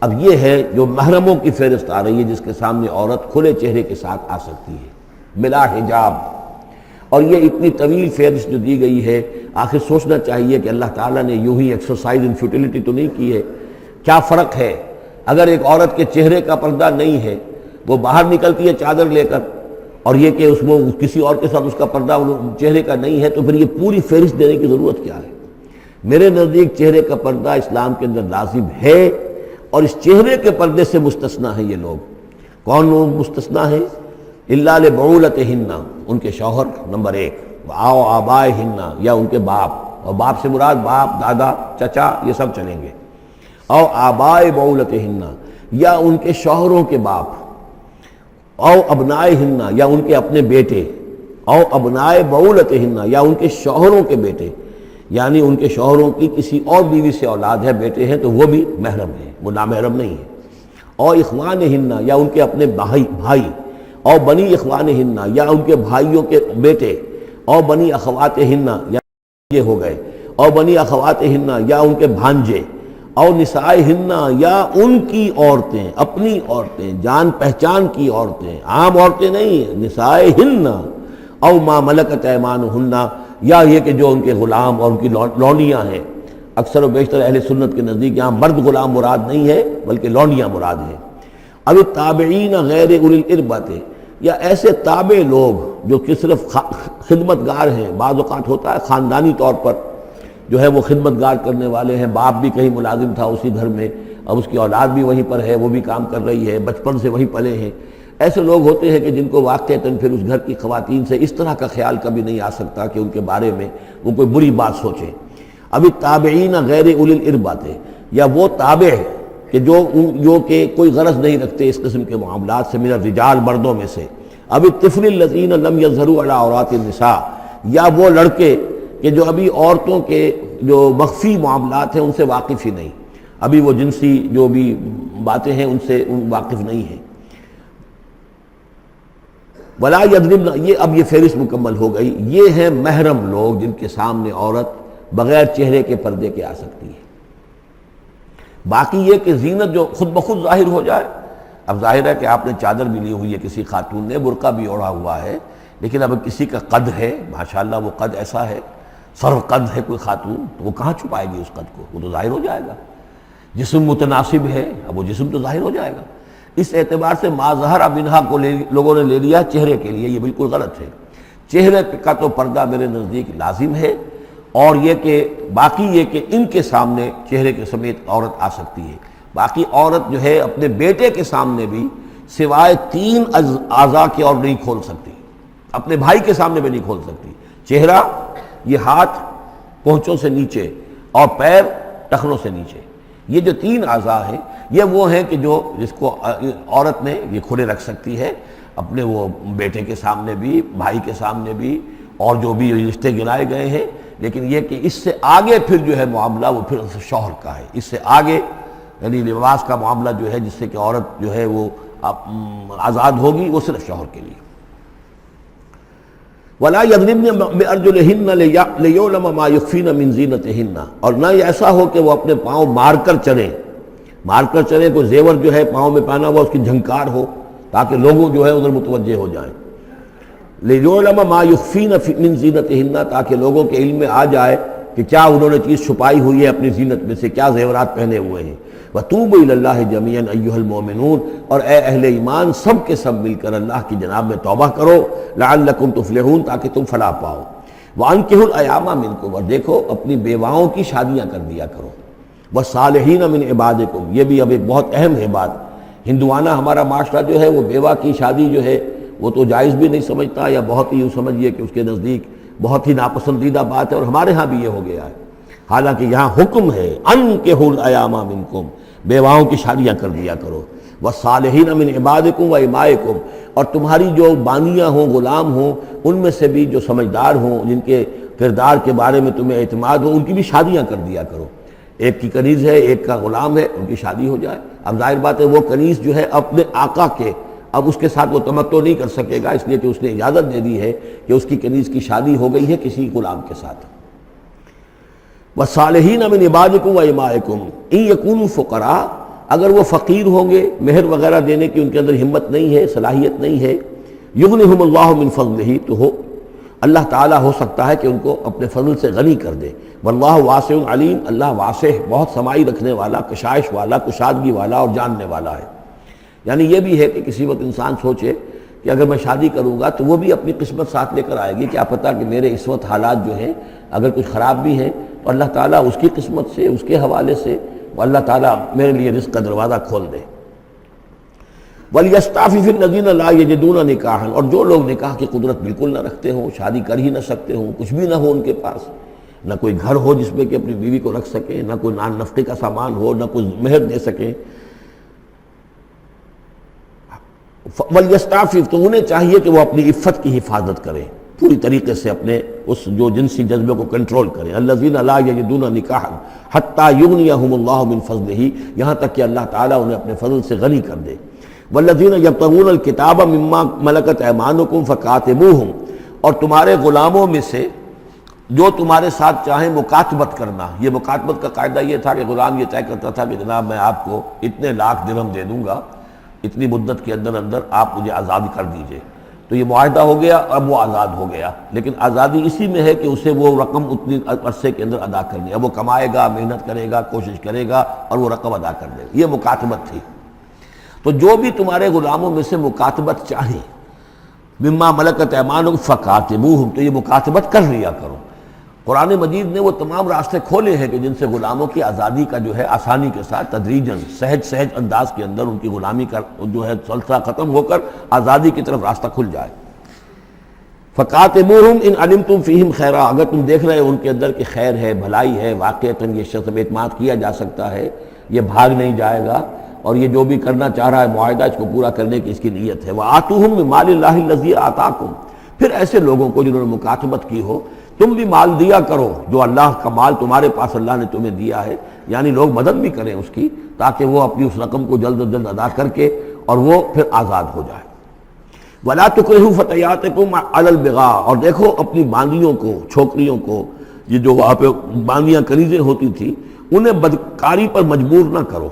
[SPEAKER 1] اب یہ ہے جو محرموں کی فہرست آ رہی ہے، جس کے سامنے عورت کھلے چہرے کے ساتھ آ سکتی ہے بلا حجاب۔ اور یہ اتنی طویل فہرست جو دی گئی ہے، آخر سوچنا چاہیے کہ اللہ تعالیٰ نے یوں ہی ایکسرسائز ان فیوٹیلیٹی تو نہیں کی ہے۔ کیا فرق ہے اگر ایک عورت کے چہرے کا پردہ نہیں ہے، وہ باہر نکلتی ہے چادر لے کر، اور یہ کہ اس میں کسی اور کے ساتھ اس کا پردہ چہرے کا نہیں ہے، تو پھر یہ پوری فہرست دینے کی ضرورت کیا ہے؟ میرے نزدیک چہرے کا پردہ اسلام کے اندر لازم ہے، اور اس چہرے کے پردے سے مستثنیٰ ہیں یہ لوگ۔ کون لوگ مستثنیٰ ہیں؟ الا لبعولتہن، ان کے شوہر نمبر ایک، او آبائہن، یا ان کے باپ، اور باپ سے مراد باپ، دادا، چچا، یہ سب چلیں گے۔ او آبائے بعولتہن، یا ان کے شوہروں کے باپ، او ابنائہن، یا ان کے اپنے بیٹے، او ابنائے بعولتہن، یا ان کے شوہروں کے بیٹے، یعنی ان کے شوہروں کی کسی اور بیوی سے اولاد ہے، بیٹے ہیں، تو وہ بھی محرم ہیں، وہ نامحرم نہیں ہے۔ او اخوانہن، یا ان کے اپنے بھائی، او بنی اخوانہن، یا ان کے بھائیوں کے بیٹے، او بنی اخواتہن، یا یہ ہو گئے، او بنی اخواتہن، یا ان کے بھانجے، او نسائہن، یا ان کی عورتیں، اپنی عورتیں، جان پہچان کی عورتیں، عام عورتیں نہیں، نسائہن، او ما ملکت ایمانہن، یا یہ کہ جو ان کے غلام اور ان کی لونڈیاں ہیں۔ اکثر و بیشتر اہل سنت کے نزدیک یہاں مرد غلام مراد نہیں ہے بلکہ لونڈیاں مراد ہیں۔ اب التابعین غیر اولی الاربۃ، یا ایسے تابع لوگ جو کہ صرف خدمت گار ہیں، بعض اوقات ہوتا ہے خاندانی طور پر جو ہے وہ خدمت گار کرنے والے ہیں، باپ بھی کہیں ملازم تھا اسی گھر میں، اب اس کی اولاد بھی وہیں پر ہے، وہ بھی کام کر رہی ہے، بچپن سے وہیں پلے ہیں۔ ایسے لوگ ہوتے ہیں کہ جن کو واقعتاً پھر اس گھر کی خواتین سے اس طرح کا خیال کبھی نہیں آ سکتا کہ ان کے بارے میں وہ کوئی بری بات سوچیں۔ اب التابعین غیر اولی الاربات، یا وہ تابع کہ جو کہ کوئی غرض نہیں رکھتے اس قسم کے معاملات سے، من الرجال مردوں میں سے، اب الطفل الذین لم یظہروا علی عورات النساء، یا وہ لڑکے کہ جو ابھی عورتوں کے جو مخفی معاملات ہیں ان سے واقف ہی نہیں، ابھی وہ جنسی جو بھی باتیں ہیں ان سے واقف نہیں ہیں۔ ولا یضربن، یہ فہرست مکمل ہو گئی، یہ ہیں محرم لوگ جن کے سامنے عورت بغیر چہرے کے پردے کے آ سکتی ہے۔ باقی یہ کہ زینت جو خود بخود ظاہر ہو جائے، اب ظاہر ہے کہ آپ نے چادر بھی لی ہوئی ہے کسی خاتون نے، برقع بھی اوڑھا ہوا ہے، لیکن اب کسی کا قد ہے ماشاءاللہ، وہ قد ایسا ہے، سر قد ہے کوئی خاتون، تو وہ کہاں چھپائے گی اس قد کو؟ وہ تو ظاہر ہو جائے گا۔ جسم متناسب ہے، اب وہ جسم تو ظاہر ہو جائے گا۔ اس اعتبار سے ما ظہر منہا کو لوگوں نے لے لیا چہرے کے لیے، یہ بالکل غلط ہے۔ چہرے کا تو پردہ میرے نزدیک لازم ہے، اور یہ کہ باقی یہ کہ ان کے سامنے چہرے کے سمیت عورت آ سکتی ہے۔ باقی عورت جو ہے اپنے بیٹے کے سامنے بھی سوائے 3 اعضاء کے اور نہیں کھول سکتی، اپنے بھائی کے سامنے بھی نہیں کھول سکتی۔ چہرہ، یہ ہاتھ پونچھوں سے نیچے، اور پیر ٹخنوں سے نیچے، یہ جو 3 اعضاء ہیں یہ وہ ہیں کہ جس کو عورت نے یہ کھلے رکھ سکتی ہے، اپنے وہ بیٹے کے سامنے بھی، بھائی کے سامنے بھی، اور جو بھی رشتے گنائے گئے ہیں۔ لیکن یہ کہ اس سے آگے پھر جو ہے معاملہ وہ پھر شوہر کا ہے، اس سے آگے یعنی لباس کا معاملہ جو ہے جس سے کہ عورت جو ہے وہ آزاد ہوگی، وہ صرف شوہر کے لیے۔ وَلَا يَضْرِبْنَ بِأَرْجُلِهِنَّ لِيُعْلَمَ مَا يُخْفِينَ مِنْ زِينَتِهِنَّ، اور نہ یہ ایسا ہو کہ وہ اپنے پاؤں مار کر چلیں، کوئی زیور جو ہے پاؤں میں پہنا ہوا اس کی جھنکار ہو تاکہ لوگوں جو ہے ادھر متوجہ ہو جائیں۔ لِيُعْلَمَ مَا يُخْفِينَ مِنْ زِينَتِهِنَّ، تاکہ لوگوں کے علم میں آ جائے کہ کیا انہوں نے چیز چھپائی ہوئی ہے اپنی زینت میں سے، کیا زیورات پہنے ہوئے ہیں۔ وَتُوبُوا إِلَى اللَّهِ جَمِيعًا أَيُّهَا الْمُؤْمِنُونَ، اور اے اہل ایمان سب کے سب مل کر اللہ کی جناب میں توبہ کرو، لَعَلَّكُمْ تُفْلِحُونَ، تاکہ تم فلاح پاؤ۔ وَأَنكِحُوا الْأَيَامَ مِنكُمْ، اور دیکھو اپنی بیواؤں کی شادیاں کر دیا کرو۔ وَالصَّالِحِينَ مِنْ عِبَادِكُمْ، یہ بھی اب ایک بہت اہم ہے بات۔ ہندوانہ ہمارا معاشرہ جو ہے وہ بیوہ کی شادی جو ہے وہ تو جائز بھی نہیں سمجھتا، یا بہت ہی یوں سمجھیے کہ اس کے نزدیک بہت ہی ناپسندیدہ بات ہے، اور ہمارے ہاں بھی یہ ہو گیا ہے۔ حالانکہ یہاں حکم ہے انکحوا الایام منکم، بیواؤں کی شادیاں کر دیا کرو۔ والصالحین من عبادکم و امائکم، اور تمہاری جو بانیاں ہوں، غلام ہوں، ان میں سے بھی جو سمجھدار ہوں، جن کے کردار کے بارے میں تمہیں اعتماد ہو، ان کی بھی شادیاں کر دیا کرو۔ ایک کی کنیز ہے، ایک کا غلام ہے، ان کی شادی ہو جائے۔ اب ظاہر بات ہے وہ کنیز جو ہے اپنے آقا کے، اب اس کے ساتھ وہ تمتع نہیں کر سکے گا، اس لیے کہ اس نے اجازت دے دی ہے کہ اس کی کنیز کی شادی ہو گئی ہے کسی غلام کے ساتھ۔ وَالصَّالِحِينَ مِنْ عِبَادِكُمْ وَإِمَائِكُمْ إِنْ يَكُونُوا فُقَرَاءَ، اگر وہ فقیر ہوں گے، مہر وغیرہ دینے کی ان کے اندر ہمت نہیں ہے، صلاحیت نہیں ہے، يُغْنِهُمُ اللَّهُ مِنْ فَضْلِهِ، تو اللہ تعالیٰ ہو سکتا ہے کہ ان کو اپنے فضل سے غنی کر دے۔ وَاللَّهُ وَاسِعٌ عَلِيمٌ، اللہ واسع، بہت سمائی رکھنے والا، کشائش والا، کشادگی والا اور جاننے والا ہے۔ یعنی یہ بھی ہے کہ کسی وقت انسان سوچے کہ اگر میں شادی کروں گا تو وہ بھی اپنی قسمت ساتھ لے کر آئے گی، کیا پتہ کہ میرے اس وقت حالات جو ہیں اگر کچھ خراب بھی ہیں تو اللہ تعالیٰ اس کی قسمت سے، اس کے حوالے سے وہ اللہ تعالیٰ میرے لیے رزق کا دروازہ کھول دے۔ وَلْيَسْتَعْفِفِ الَّذِينَ لَا يَجِدُونَ نِكَاحًا، اور جو لوگ نکاح کی قدرت بالکل نہ رکھتے ہوں، شادی کر ہی نہ سکتے ہوں، کچھ بھی نہ ہو ان کے پاس، نہ کوئی گھر ہو جس میں کہ اپنی بیوی کو رکھ سکیں، نہ کوئی نان نفقے کا سامان ہو، نہ کوئی مہر دے سکیں، وَلْيَسْتَعْفِفْ، تو انہیں چاہیے کہ وہ اپنی عفت کی حفاظت کریں، پوری طریقے سے اپنے اس جو جنسی جذبے کو کنٹرول کریں۔ الَّذِينَ لَا يَجِدُونَ نِكَاحًا حَتَّى يُغْنِيَهُمُ اللَّهُ مِنْ فَضْلِهِ، یہاں تک کہ اللہ تعالیٰ انہیں اپنے فضل سے غنی کر دے۔ وَالَّذِينَ يَبْتَغُونَ الْكِتَابَ مِمَّا مَلَكَتْ أَيْمَانُكُمْ فَكَاتِبُوهُمْ، اور تمہارے غلاموں میں سے جو تمہارے ساتھ چاہیں مکاتبت کرنا۔ یہ مکاتبت کا قاعدہ یہ تھا کہ غلام یہ طے کرتا تھا کہ جناب میں آپ کو اتنے لاکھ درہم دے دوں گا، اتنی مدت کے اندر اندر آپ مجھے آزاد کر دیجئے، تو یہ معاہدہ ہو گیا، اب وہ آزاد ہو گیا۔ لیکن آزادی اسی میں ہے کہ اسے وہ رقم اتنی عرصے کے اندر ادا کرنی ہے، اب وہ کمائے گا، محنت کرے گا، کوشش کرے گا اور وہ رقم ادا کر دے گا۔ یہ مکاتبت تھی۔ تو جو بھی تمہارے غلاموں میں سے مکاتبت چاہیں، مما ملکت ایمانکم فکاتبوہم، تو یہ مکاتبت کر لیا کرو۔ قرآن مجید نے وہ تمام راستے کھولے ہیں کہ جن سے غلاموں کی آزادی کا جو ہے آسانی کے ساتھ تدریجاً سہج انداز کے اندر ان کی غلامی کا جو ہے سلسلہ ختم ہو کر آزادی کی طرف راستہ کھل جائے۔ فَقَاتِمُوهُمْ إِنْ عَلِمْتُمْ فِيهِمْ خَيْرًا، اگر تم دیکھ رہے ہو ان کے اندر کہ خیر ہے، بھلائی ہے، واقعتاً یہ شخص اعتماد کیا جا سکتا ہے، یہ بھاگ نہیں جائے گا اور یہ جو بھی کرنا چاہ رہا ہے معاہدہ اس کو پورا کرنے کی اس کی نیت ہے۔ وَآتُوهُمْ مِن مَالِ اللَّهِ الَّذِي آتَاكُمْ، پھر ایسے لوگوں کو جنہوں نے مکاتبت کی ہو تم بھی مال دیا کرو، جو اللہ کا مال تمہارے پاس اللہ نے تمہیں دیا ہے، یعنی لوگ مدد بھی کریں اس کی تاکہ وہ اپنی اس رقم کو جلد از جلد ادا کر کے اور وہ پھر آزاد ہو جائے۔ وَلَا تُكْرِهُوا فَتَيَاتِكُمْ عَلَى الْبِغَاءِ، اور دیکھو اپنی باندیوں کو، چھوکریوں کو، یہ جو وہاں پہ باندیاں کنیزیں ہوتی تھی انہیں بدکاری پر مجبور نہ کرو۔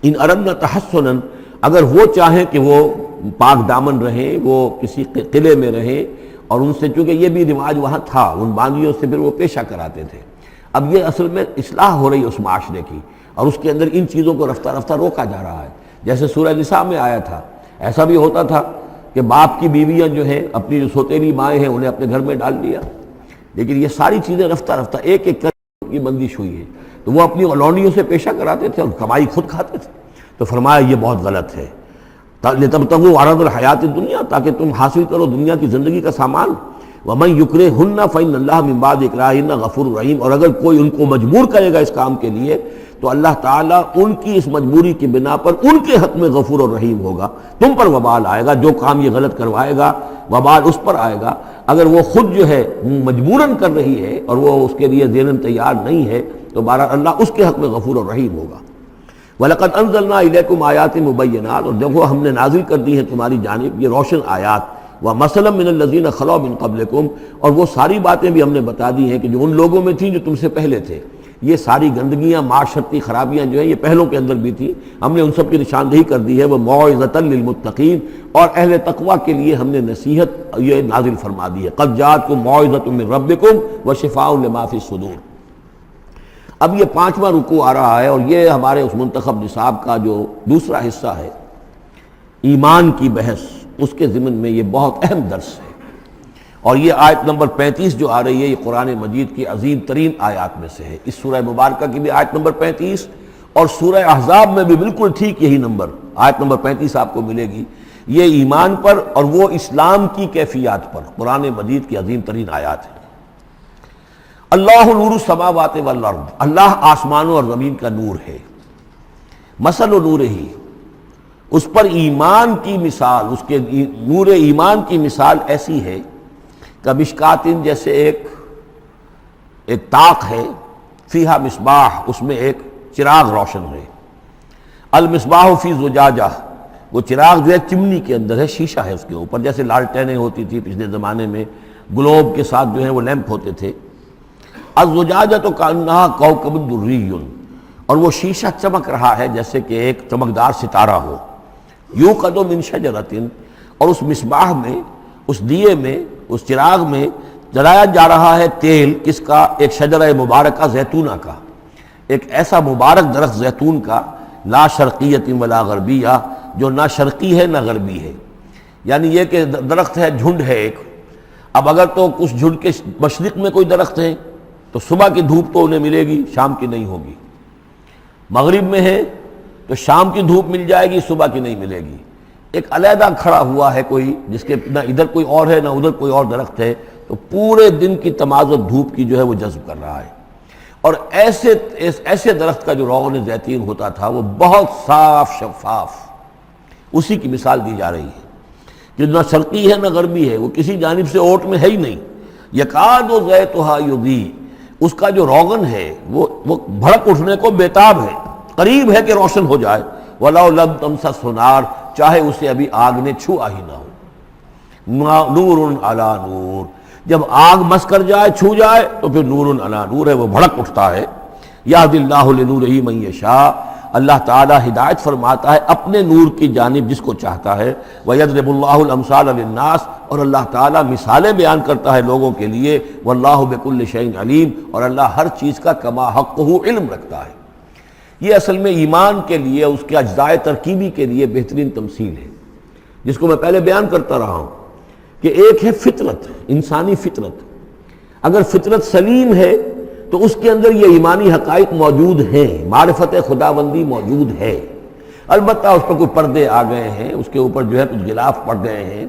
[SPEAKER 1] ان اردنا تحسنا، اگر وہ چاہیں کہ وہ پاک دامن رہیں، وہ کسی قلعے میں رہیں، اور ان سے چونکہ یہ بھی رواج وہاں تھا، ان باندیوں سے پھر وہ پیشہ کراتے تھے۔ اب یہ اصل میں اصلاح ہو رہی ہے اس معاشرے کی، اور اس کے اندر ان چیزوں کو رفتہ رفتہ روکا جا رہا ہے۔ جیسے سورہ نساء میں آیا تھا، ایسا بھی ہوتا تھا کہ باپ کی بیویاں جو ہیں، اپنی جو سوتیلی مائیں ہیں، انہیں اپنے گھر میں ڈال دیا، لیکن یہ ساری چیزیں رفتہ رفتہ ایک ایک کر کی بندش ہوئی ہے، تو وہ اپنی اولانیوں سے پیشہ کراتے تھے اور کمائی خود کھاتے تھے۔ تو فرمایا یہ بہت غلط ہے، لِتَبْتَغُوا عَرَضَ الْحَيَاةِ الدُّنْيَا، تاکہ تم حاصل کرو دنیا کی زندگی کا سامان۔ وَمَنْ يُكْرِهُنَّ فَإِنَّ اللَّهَ مِنْ بَعْدِ إِكْرَاهِهِنَّ غَفُورٌ رَحِيمٌ، اور اگر کوئی ان کو مجبور کرے گا اس کام کے لیے تو اللہ تعالیٰ ان کی اس مجبوری کی بنا پر ان کے حق میں غفور اور رحیم ہوگا۔ تم پر وبال آئے گا، جو کام یہ غلط کروائے گا وبال اس پر آئے گا۔ اگر وہ خود جو ہے مجبوراً کر رہی ہے اور وہ اس کے لیے ذہناً تیار نہیں ہے تو بہرحال اللہ اس کے حق میں غفور اور رحیم ہوگا۔ وَلَقَدْ أَنزَلْنَا إِلَيْكُمْ آيَاتٍ مُبَيِّنَاتٍ، اور دیکھو ہم نے نازل کر دی ہے تمہاری جانب یہ روشن آیات، وَمَثَلًا مِّنَ الَّذِينَ خَلَوْا مِن قَبْلِكُمْ، اور وہ ساری باتیں بھی ہم نے بتا دی ہیں کہ جو ان لوگوں میں تھیں جو تم سے پہلے تھے۔ یہ ساری گندگیاں، معاشرتی خرابیاں جو ہیں یہ پہلوں کے اندر بھی تھیں، ہم نے ان سب کی نشاندہی کر دی ہے۔ وَمَوْعِظَةً لِّلْمُتَّقِينَ، اور اہل تقویٰ کے لیے ہم نے نصیحت یہ نازل فرما دی ہے۔ قَدْ جَاءَتْكُم مَّوْعِظَةٌ مِّن رَّبِّكُمْ وَشِفَاءٌ لِّمَا فِي الصُّدُورِ۔ اب یہ 5واں رکوع آ رہا ہے، اور یہ ہمارے اس منتخب نصاب کا جو دوسرا حصہ ہے، ایمان کی بحث، اس کے ضمن میں یہ بہت اہم درس ہے۔ اور یہ آیت نمبر 35 جو آ رہی ہے، یہ قرآن مجید کی عظیم ترین آیات میں سے ہے۔ اس سورہ مبارکہ کی بھی آیت نمبر 35 اور سورہ احزاب میں بھی بالکل ٹھیک یہی نمبر، آیت نمبر 35 آپ کو ملے گی۔ یہ ایمان پر اور وہ اسلام کی کیفیات پر قرآن مجید کی عظیم ترین آیات ہے۔ اللہ نور السماوات والارض، اللہ آسمانوں اور زمین کا نور ہے۔ مثل نور ہی، اس پر ایمان کی مثال، اس کے نور ایمان کی مثال ایسی ہے کہ مشکاتن، جیسے ایک طاق ہے، فیہا مصباح، اس میں ایک چراغ روشن ہے۔ المصباح فی زجاجہ، وہ چراغ جو ہے چمنی کے اندر ہے، شیشہ ہے اس کے اوپر، جیسے لالٹینیں ہوتی تھی پچھلے زمانے میں، گلوب کے ساتھ جو ہے وہ لیمپ ہوتے تھے۔ الزجاجہ تو کانہا کوکب دری، اور وہ شیشہ چمک رہا ہے جیسے کہ ایک چمکدار ستارہ ہو۔ یوقد من شجرۃ، اور اس مصباح میں، اس دیے میں، اس چراغ میں جلایا جا رہا ہے تیل، کس کا؟ ایک شجرہ مبارکہ زیتونہ کا، ایک ایسا مبارک درخت زیتون کا، لا شرقیۃ ولا غربیہ، جو نہ شرقی ہے نہ غربی ہے، یعنی یہ کہ درخت ہے، جھنڈ ہے ایک۔ اب اگر تو اس جھنڈ کے مشرق میں کوئی درخت ہے تو صبح کی دھوپ تو انہیں ملے گی، شام کی نہیں ہوگی۔ مغرب میں ہے تو شام کی دھوپ مل جائے گی، صبح کی نہیں ملے گی۔ ایک علیحدہ کھڑا ہوا ہے کوئی، جس کے نہ ادھر کوئی اور ہے نہ ادھر کوئی اور درخت ہے، تو پورے دن کی تمازت دھوپ کی جو ہے وہ جذب کر رہا ہے۔ اور ایسے درخت کا جو روغن زیتون ہوتا تھا وہ بہت صاف شفاف، اسی کی مثال دی جا رہی ہے کہ نہ شرقی ہے نہ غربی ہے، وہ کسی جانب سے اوٹ میں ہے ہی نہیں۔ یکاد زیتھا یضیء، اس کا جو روغن ہے وہ بھڑک اٹھنے کو بیتاب ہے، قریب ہے کہ روشن ہو جائے۔ وَلَوْ لَمْ تَمْسَسْهُ نَارٌ، چاہے اسے ابھی آگ نے چھوا ہی نہ ہو۔ نور علی نور، جب آگ مس کر جائے، چھو جائے تو پھر نور علی نور ہے، وہ بھڑک اٹھتا ہے۔ یہدی اللہ لنورہ من یشاء، اللہ تعالیٰ ہدایت فرماتا ہے اپنے نور کی جانب جس کو چاہتا ہے۔ وَيَضْرِبُ اللَّهُ الْأَمْثَالَ لِلنَّاسِ، اور اللہ تعالیٰ مثالیں بیان کرتا ہے لوگوں کے لیے۔ وَاللَّهُ بِكُلِّ شَيْءٍ عَلِيمٌ، اور اللہ ہر چیز کا کما حقہ علم رکھتا ہے۔ یہ اصل میں ایمان کے لیے، اس کے اجزاء ترکیبی کے لیے بہترین تمثیل ہے، جس کو میں پہلے بیان کرتا رہا ہوں کہ ایک ہے فطرت، انسانی فطرت۔ اگر فطرت سلیم ہے تو اس کے اندر یہ ایمانی حقائق موجود ہیں، معرفت خداوندی موجود ہے، البتہ اس پر کوئی پردے آ گئے ہیں، اس کے اوپر جو ہے کچھ غلاف پڑ گئے ہیں،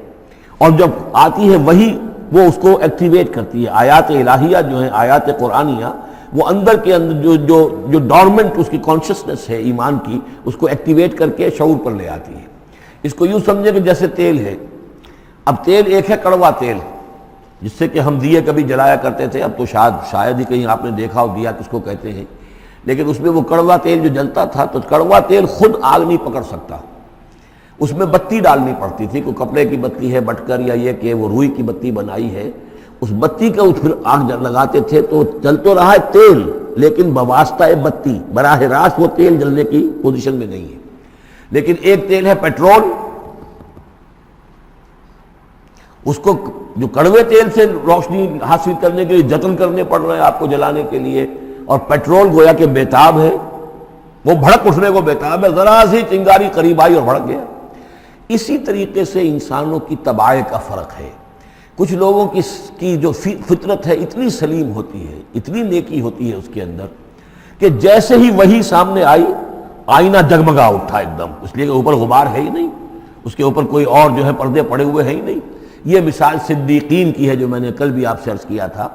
[SPEAKER 1] اور جب آتی ہے وہی وہ اس کو ایکٹیویٹ کرتی ہے۔ آیات الہیہ جو ہیں، آیات قرآنیہ، وہ اندر کے اندر جو ڈورمنٹ اس کی کانشسنس ہے ایمان کی، اس کو ایکٹیویٹ کر کے شعور پر لے آتی ہے۔ اس کو یوں سمجھے کہ جیسے تیل ہے، اب تیل ایک ہے کڑوا تیل، جس سے کہ ہم دیے کبھی جلایا کرتے تھے، اب تو شاید ہی کہیں آپ نے دیکھا ہو دیا کس کو کہتے ہیں، لیکن اس میں وہ کڑوا تیل جو جلتا تھا، تو کڑوا تیل خود آگ نہیں پکڑ سکتا، اس میں بتی ڈالنی پڑتی تھی، کوئی کپڑے کی بتی ہے بٹکر، یا یہ کہ وہ روئی کی بتی بنائی ہے، اس بتی کا پھر آگ لگاتے تھے تو چل تو رہا ہے تیل، لیکن بواسطہ بتی، براہ راست وہ تیل جلنے کی پوزیشن میں نہیں ہے۔ لیکن ایک تیل ہے پیٹرول، اس کو جو کڑوے تیل سے روشنی حاصل کرنے کے لیے جتن کرنے پڑ رہے ہیں آپ کو جلانے کے لیے، اور پیٹرول گویا کہ بیتاب ہے، وہ بھڑک اٹھنے کو بیتاب ہے، ذرا سی چنگاری قریب آئی اور بھڑک گیا۔ اسی طریقے سے انسانوں کی طباع کا فرق ہے۔ کچھ لوگوں کی جو فطرت ہے اتنی سلیم ہوتی ہے، اتنی نیکی ہوتی ہے اس کے اندر، کہ جیسے ہی وہی سامنے آئی آئینہ جگمگا اٹھا ایک دم، اس لیے کہ اوپر غبار ہے ہی نہیں، اس کے اوپر کوئی اور جو ہے پردے پڑے ہوئے ہیں ہی نہیں۔ یہ مثال صدیقین کی ہے جو میں نے کل بھی آپ سے عرض کیا تھا،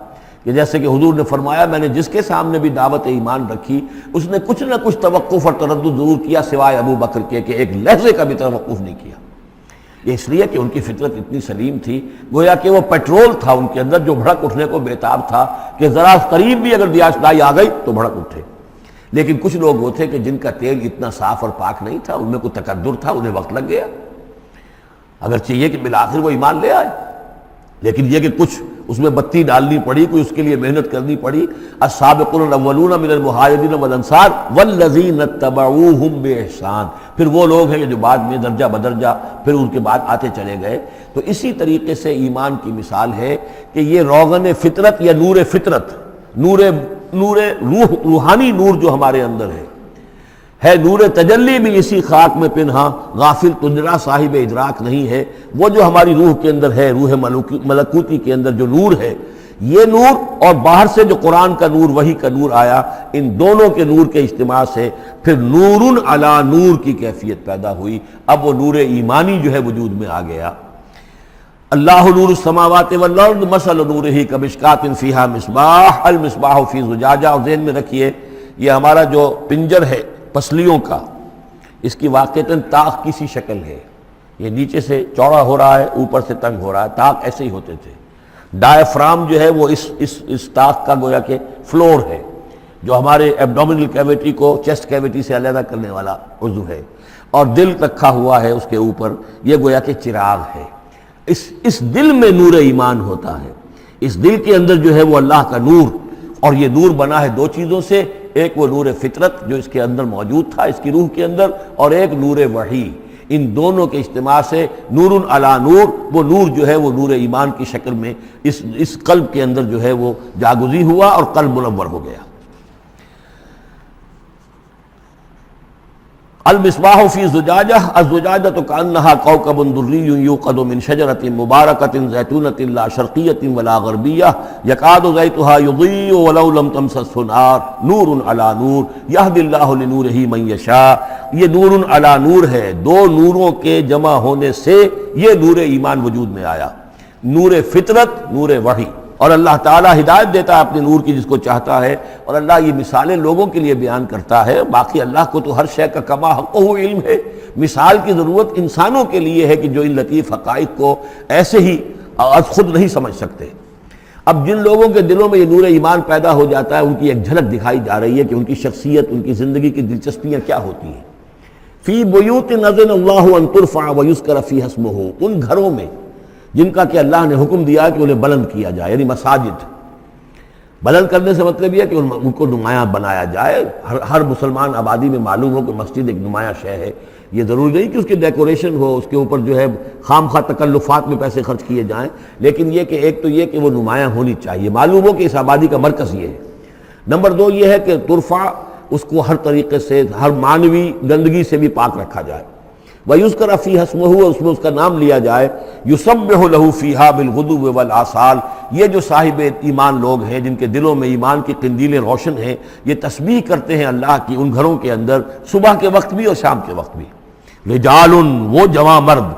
[SPEAKER 1] کہ جیسے کہ حضور نے فرمایا میں نے جس کے سامنے بھی دعوت ایمان رکھی، اس نے کچھ نہ کچھ توقف اور تردد ضرور کیا، سوائے ابو بکر کے کہ ایک لحظے کا بھی توقف نہیں کیا۔ یہ اس لیے کہ ان کی فطرت اتنی سلیم تھی، گویا کہ وہ پیٹرول تھا ان کے اندر جو بھڑک اٹھنے کو بیتاب تھا، کہ ذرا قریب بھی اگر دیاسدائی آ گئی تو بھڑک اٹھے۔ لیکن کچھ لوگ وہ تھے کہ جن کا تیل اتنا صاف اور پاک نہیں تھا، ان میں کوئی تکدر تھا، انہیں وقت لگ گیا، اگرچہ یہ کہ بالآخر وہ ایمان لے آئے، لیکن یہ کہ کچھ اس میں بتی ڈالنی پڑی، کوئی اس کے لیے محنت کرنی پڑی۔ السابقون الاولون من المہاجرین والانصار والذین اتبعوہم بإحسان، پھر وہ لوگ ہیں جو بعد میں درجہ بدرجہ پھر ان کے بعد آتے چلے گئے۔ تو اسی طریقے سے ایمان کی مثال ہے کہ یہ روغن فطرت یا نور فطرت، نور روح، روحانی نور جو ہمارے اندر ہے نور تجلی بھی اسی خاک میں پنہاں، غافل تجرا صاحب ادراک نہیں ہے۔ وہ جو ہماری روح کے اندر ہے، روح ملکوتی کے اندر جو نور ہے، یہ نور اور باہر سے جو قرآن کا نور، وحی کا نور آیا، ان دونوں کے نور کے اجتماع سے پھر نور علی نور کی کیفیت پیدا ہوئی۔ اب وہ نور ایمانی جو ہے وجود میں آ گیا۔ اللہ نور السماوات والارض مثل نورہ کمشکاۃ فیہا مصباح المصباح فی زجاجہ۔ اور ذہن میں رکھیے یہ ہمارا جو پنجر ہے پسلیوں کا، اس کی واقعتاً طاق کی سی شکل ہے، یہ نیچے سے چوڑا ہو رہا ہے، اوپر سے تنگ ہو رہا ہے، طاق ایسے ہی ہوتے تھے۔ ڈائفرام جو ہے وہ اس طاق کا گویا کہ فلور ہے، جو ہمارے ایبڈومینل کیویٹی کو چیسٹ کیویٹی سے علیحدہ کرنے والا عضو ہے، اور دل رکھا ہوا ہے اس کے اوپر، یہ گویا کہ چراغ ہے۔ اس دل میں نور ایمان ہوتا ہے، اس دل کے اندر جو ہے وہ اللہ کا نور، اور یہ نور بنا ہے دو چیزوں سے، ایک وہ نور فطرت جو اس کے اندر موجود تھا اس کی روح کے اندر، اور ایک نور وحی۔ ان دونوں کے اجتماع سے نور علی نور، وہ نور جو ہے وہ نور ایمان کی شکل میں اس قلب کے اندر جو ہے وہ جاگزی ہوا اور قلب منور ہو گیا۔ المصباح فی زجاجہ، الزجاجۃ کأنہا کوکب دری یوقد من شجرۃ مبارکۃ زیتونۃ لا شرقیۃ ولا غربیہ یکاد زیتها یضیء ولو لم تمسسہ نار نور علی نور یہدی اللہ لنورہ من یشاء۔ یہ نور علی نور ہے، دو نوروں کے جمع ہونے سے یہ نور ایمان وجود میں آیا، نور فطرت، نور وحی۔ اور اللہ تعالیٰ ہدایت دیتا ہے اپنے نور کی جس کو چاہتا ہے، اور اللہ یہ مثالیں لوگوں کے لیے بیان کرتا ہے۔ باقی اللہ کو تو ہر شے کا کما حقہ علم ہے، مثال کی ضرورت انسانوں کے لیے ہے کہ جو ان لطیف حقائق کو ایسے ہی خود نہیں سمجھ سکتے۔ اب جن لوگوں کے دلوں میں یہ نور ایمان پیدا ہو جاتا ہے، ان کی ایک جھلک دکھائی جا رہی ہے کہ ان کی شخصیت، ان کی زندگی کی دلچسپیاں کیا ہوتی ہیں۔ فی بیوت اذن اللہ ان ترفع ویذکر فیہا اسمہ، ان گھروں میں جن کا کہ اللہ نے حکم دیا کہ انہیں بلند کیا جائے، یعنی مساجد۔ بلند کرنے سے مطلب یہ کہ ان کو نمایاں بنایا جائے۔ ہر مسلمان آبادی میں معلوم ہو کہ مسجد ایک نمایاں شے ہے، یہ ضروری نہیں کہ اس کی ڈیکوریشن ہو، اس کے اوپر جو ہے خام خواہ تکلفات میں پیسے خرچ کیے جائیں، لیکن یہ کہ ایک تو یہ کہ وہ نمایاں ہونی چاہیے، معلوم ہو کہ اس آبادی کا مرکز یہ ہے۔ نمبر دو یہ ہے کہ ترفع، اس کو ہر طریقے سے، ہر معنوی گندگی سے بھی پاک رکھا جائے۔ وَيُذْكَرَ فِيهَا اسْمُهُ، اس میں اس کا نام لیا جائے، يُسَبِّحُ لَهُ فِيهَا بِالْغُدُوِّ وَالْآصَالِ، یہ جو صاحب ایمان لوگ ہیں جن کے دلوں میں ایمان کی قندیلیں روشن ہیں، یہ تسبیح کرتے ہیں اللہ کی ان گھروں کے اندر صبح کے وقت بھی اور شام کے وقت بھی۔ رجال، وہ جواں مرد،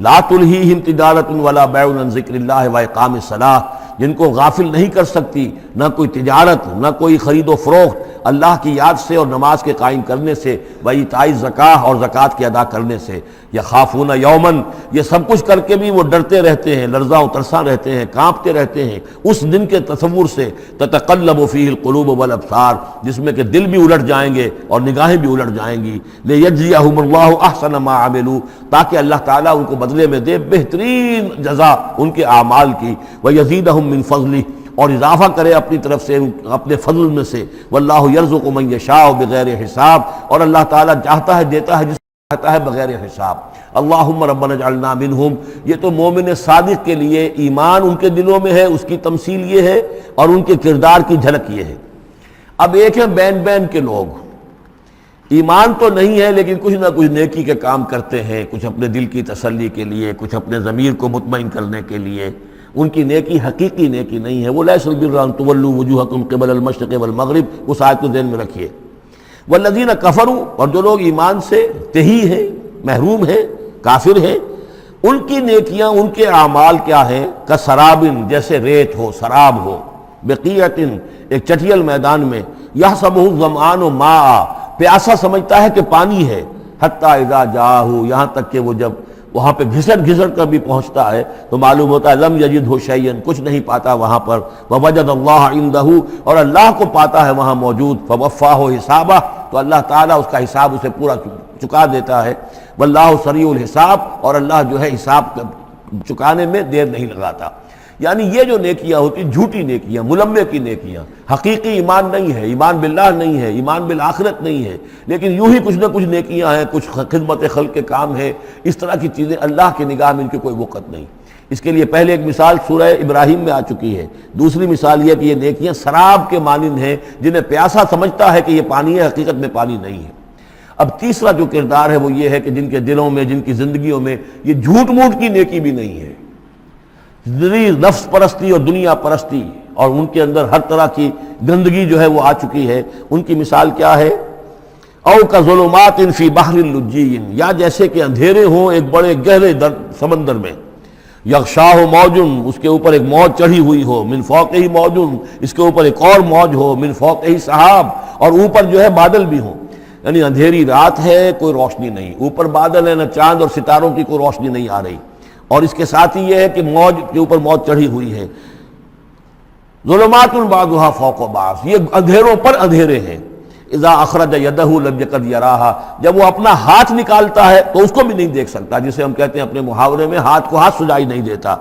[SPEAKER 1] لا تلہیہم تجارت ولا بیع عن ذکر اللہ واقام الصلاۃ، جن کو غافل نہیں کر سکتی نہ کوئی تجارت نہ کوئی خرید و فروخت اللہ کی یاد سے اور نماز کے قائم کرنے سے، وایتاء الزکاۃ اور زکوٰۃ کے ادا کرنے سے، یخافون یومن، یہ سب کچھ کر کے بھی وہ ڈرتے رہتے ہیں، لرزاں و ترساں رہتے ہیں، کانپتے رہتے ہیں اس دن کے تصور سے، تتقلب فیہ القلوب والابصار، جس میں کہ دل بھی الٹ جائیں گے اور نگاہیں بھی الٹ جائیں گی، لیجزیہم اللہ احسن ما عملوا، تاکہ اللہ تعالیٰ ان کو بدلے میں دے بہترین جزا ان کے اعمال کی، ویزیدہم من فضلہ، اور اضافہ کرے اپنی طرف سے اپنے فضل میں سے، واللہ یرزق من یشاء بغیر حساب، اور اللہ تعالیٰ چاہتا ہے دیتا ہے جس کو چاہتا ہے بغیر حساب۔ اللہم ربنا اجعلنا منہم، یہ تو مومن صادق کے لیے ایمان ان کے دلوں میں ہے، اس کی تمثیل یہ ہے، اور ان کے کردار کی جھلک یہ ہے۔ اب ایک ہے بین بین کے لوگ، ایمان تو نہیں ہے لیکن کچھ نہ کچھ نیکی کے کام کرتے ہیں، کچھ اپنے دل کی تسلی کے لیے، کچھ اپنے ضمیر کو مطمئن کرنے کے لیے، ان کی نیکی حقیقی نیکی نہیں ہے۔ وہ لیس البر ان تولوا وجوہکم قبل المشرق والمغرب، اس آیت کو ذہن میں رکھیے۔ والذین کفروا، اور جو لوگ ایمان سے تہی ہیں، محروم ہیں، کافر ہیں، ان کی نیکیاں، ان کے اعمال کیا ہیں؟ کسراب، جیسے ریت ہو، سراب ہو، بقیعۃ، ایک چٹیل میدان میں، یحسبہ الظمآن ماء، پیاسا سمجھتا ہے کہ پانی ہے، حتی اذا جاءہ، یہاں تک کہ وہ جب وہاں پہ گھسٹ کر بھی پہنچتا ہے تو معلوم ہوتا ہے لم یجدہ شیئا، کچھ نہیں پاتا وہاں پر، ووجد اللہ عندہ، اور اللہ کو پاتا ہے وہاں موجود، فوفاہ حسابہ، تو اللہ تعالیٰ اس کا حساب اسے پورا چکا دیتا ہے، واللہ سریع الحساب، اور اللہ جو ہے حساب چکانے میں دیر نہیں لگاتا۔ یعنی یہ جو نیکیاں ہوتی جھوٹی نیکیاں، ملمے کی نیکیاں، حقیقی ایمان نہیں ہے، ایمان باللہ نہیں ہے، ایمان بالآخرت نہیں ہے، لیکن یوں ہی کچھ نہ کچھ نیکیاں ہیں، کچھ خدمت خلق کے کام ہے، اس طرح کی چیزیں اللہ کی نگاہ میں ان کی کوئی وقت نہیں۔ اس کے لیے پہلے ایک مثال سورہ ابراہیم میں آ چکی ہے، دوسری مثال یہ کہ یہ نیکیاں سراب کے مانند ہیں، جنہیں پیاسا سمجھتا ہے کہ یہ پانی ہے، حقیقت میں پانی نہیں ہے۔ اب تیسرا جو کردار ہے وہ یہ ہے کہ جن کے دلوں میں، جن کی زندگیوں میں یہ جھوٹ موٹ کی نیکی بھی نہیں ہے، نفس پرستی اور دنیا پرستی، اور ان کے اندر ہر طرح کی گندگی جو ہے وہ آ چکی ہے۔ ان کی مثال کیا ہے؟ او کظلمات فی بحر اللجی، یا جیسے کہ اندھیرے ہوں ایک بڑے گہرے سمندر میں، یغشاہ موج، اس کے اوپر ایک موج چڑھی ہوئی ہو، من فوقہ موج، اس کے اوپر ایک اور موج ہو، من فوقہ سحاب، اور اوپر جو ہے بادل بھی ہوں، یعنی اندھیری رات ہے، کوئی روشنی نہیں، اوپر بادل ہے، نہ چاند اور ستاروں کی کوئی روشنی نہیں آ رہی، اور اس کے ساتھ ہی یہ ہے کہ موج کے اوپر موج چڑھی ہوئی ہے۔ ظلمات بعضها فوق بعض، یہ اندھیروں پر اندھیرے ہیں۔ اذا اخرج یدہ لم یکد یراہا، جب وہ اپنا ہاتھ نکالتا ہے تو اس کو بھی نہیں دیکھ سکتا، جسے ہم کہتے ہیں اپنے محاورے میں ہاتھ کو ہاتھ سجائی نہیں دیتا۔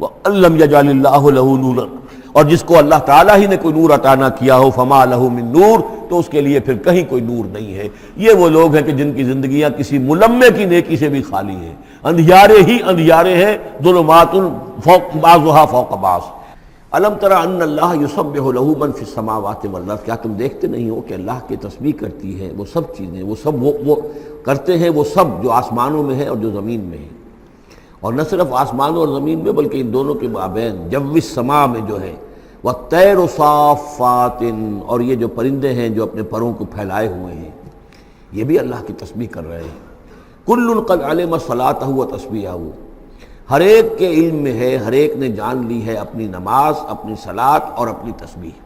[SPEAKER 1] وَأَلَّمْ يَجْعَلِ اللَّهُ لَهُ نُورًا، اور جس کو اللہ تعالیٰ ہی نے کوئی نور عطا نہ کیا ہو، فما لہ من نور، تو اس کے لیے پھر کہیں کوئی نور نہیں ہے۔ یہ وہ لوگ ہیں کہ جن کی زندگیاں کسی ملمے کی نیکی سے بھی خالی ہیں، اندھیارے ہی اندھیارے ہیں، ظلمات فوق بعضها فوق بعض۔ الم تر ان اللہ یسبح له من فی السماوات والارض، کیا تم دیکھتے نہیں ہو کہ اللہ کی تسبیح کرتی ہے وہ سب چیزیں، وہ سب وہ کرتے ہیں، وہ سب جو آسمانوں میں ہے اور جو زمین میں ہے، اور نہ صرف آسمانوں اور زمین میں بلکہ ان دونوں کے مابین جو السماء میں جو ہے، والطیر صافات، اور یہ جو پرندے ہیں جو اپنے پروں کو پھیلائے ہوئے ہیں، یہ بھی اللہ کی تسبیح کر رہے ہیں۔ کل قد علم صلاتہ و تسبیحہ، ہر ایک کے علم میں ہے، ہر ایک نے جان لی ہے اپنی نماز، اپنی صلاۃ اور اپنی تسبیح۔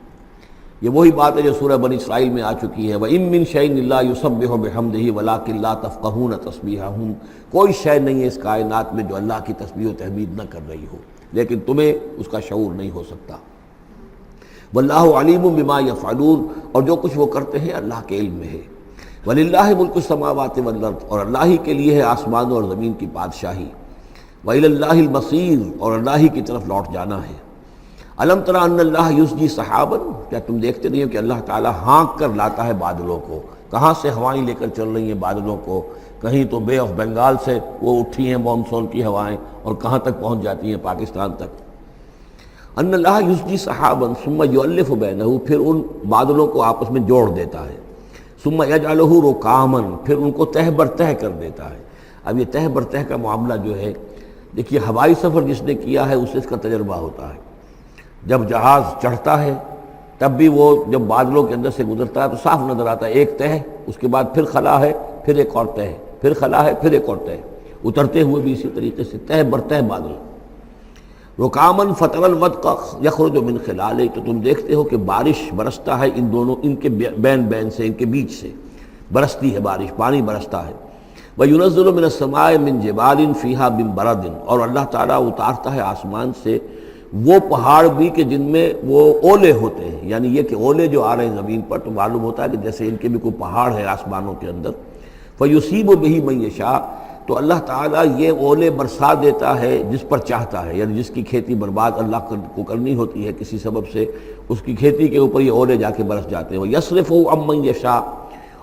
[SPEAKER 1] یہ وہی بات ہے جو سورہ بنی اسرائیل میں آ چکی ہے، وَإِن مِّن شَيْءٍ إِلَّا يُسَبِّحُ بِحَمْدِهِ وَلَٰكِن لَّا تَفْقَهُونَ تَسْبِيحَهُمْ، کوئی شے نہیں ہے اس کائنات میں جو اللہ کی تسبیح و تحمید نہ کر رہی ہو، لیکن تمہیں اس کا شعور نہیں ہو سکتا۔ وَاللَّهُ عَلِيمٌ بِمَا يَفْعَلُونَ، اور جو کچھ وہ کرتے ہیں اللہ کے علم میں ہے۔ وَلِلَّهِ مُلْكُ السَّمَاوَاتِ وَالْأَرْضِ، اور اللہ ہی کے لیے ہے آسمانوں اور زمین کی بادشاہی۔ وَإِلَى اللَّهِ الْمَصِيرُ، اور اللہ ہی کی طرف لوٹ جانا ہے۔ الم تر ان اللہ یسجی سحابا، کیا تم دیکھتے نہیں ہو کہ اللہ تعالیٰ ہانک کر لاتا ہے بادلوں کو، کہاں سے ہوائیں لے کر چل رہی ہیں بادلوں کو، کہیں تو بے آف بنگال سے وہ اٹھی ہیں مانسون کی ہوائیں، اور کہاں تک پہنچ جاتی ہیں؟ پاکستان تک۔ ان اللہ یسجی سحابا ثم یؤلف بینہ، پھر ان بادلوں کو آپس میں جوڑ دیتا ہے، ثم یجعلہ رکاما، پھر ان کو تہ بر تہ کر دیتا ہے۔ اب یہ تہ برتہ کا معاملہ جو ہے، دیکھیے ہوائی سفر جس نے کیا ہے اسے اس کا تجربہ ہوتا ہے. جب جہاز چڑھتا ہے تب بھی وہ جب بادلوں کے اندر سے گزرتا ہے تو صاف نظر آتا ہے ایک تہ، اس کے بعد پھر خلا ہے، پھر ایک اور تہ، پھر خلا ہے، پھر ایک اور تہ، اترتے ہوئے بھی اسی طریقے سے تہ برتہ بادل. رکامن فتر الودق یخرج من خلالہ، تو تم دیکھتے ہو کہ بارش برستا ہے ان دونوں، ان کے بین سے، ان کے بیچ سے برستی ہے بارش، پانی برستا ہے. وَيُنَزِّلُ مِنَ السَّمَاءِ مِن جِبَالٍ فِيهَا مِن بَرَدٍ، اور اللہ تعالیٰ اتارتا ہے آسمان سے وہ پہاڑ بھی کہ جن میں وہ اولے ہوتے ہیں، یعنی یہ کہ اولے جو آ رہے ہیں زمین پر تو معلوم ہوتا ہے کہ جیسے ان کے بھی کوئی پہاڑ ہے آسمانوں کے اندر. فَيُصِيبُ بِهِ مَن يَشَاءُ، تو اللہ تعالیٰ یہ اولے برسا دیتا ہے جس پر چاہتا ہے، یعنی جس کی کھیتی برباد اللہ کو کرنی ہوتی ہے کسی سبب سے، اس کی کھیتی کے اوپر یہ اولے جا کے برس جاتے ہیں. وَيَصْرِفُهُ عَن مَن يَشَاءُ،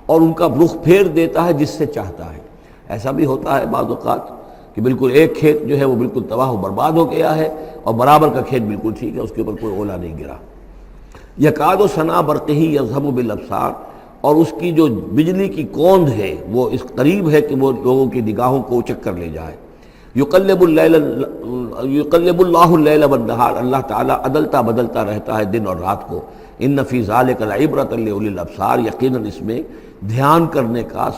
[SPEAKER 1] اور ان کا رخ پھیر دیتا ہے جس سے چاہتا ہے. ایسا بھی ہوتا ہے بعض اوقات کہ بالکل ایک کھیت جو ہے وہ بالکل تباہ و برباد ہو گیا ہے اور برابر کا کھیت بالکل ٹھیک ہے، اس کے اوپر کوئی اولا نہیں گرا. یکاد سنا برقہ یذہب بالابصار، اور اس کی جو بجلی کی کوند ہے وہ اس قریب ہے کہ وہ لوگوں کی نگاہوں کو اچک کر لے جائے. یقلب اللہ اللیل والنہار، اللہ تعالیٰ عدلتا بدلتا رہتا ہے دن اور رات کو. ان فی ذلک لعبرۃ لاولی الابصار، یقیناً اس میں دھیان کرنے کا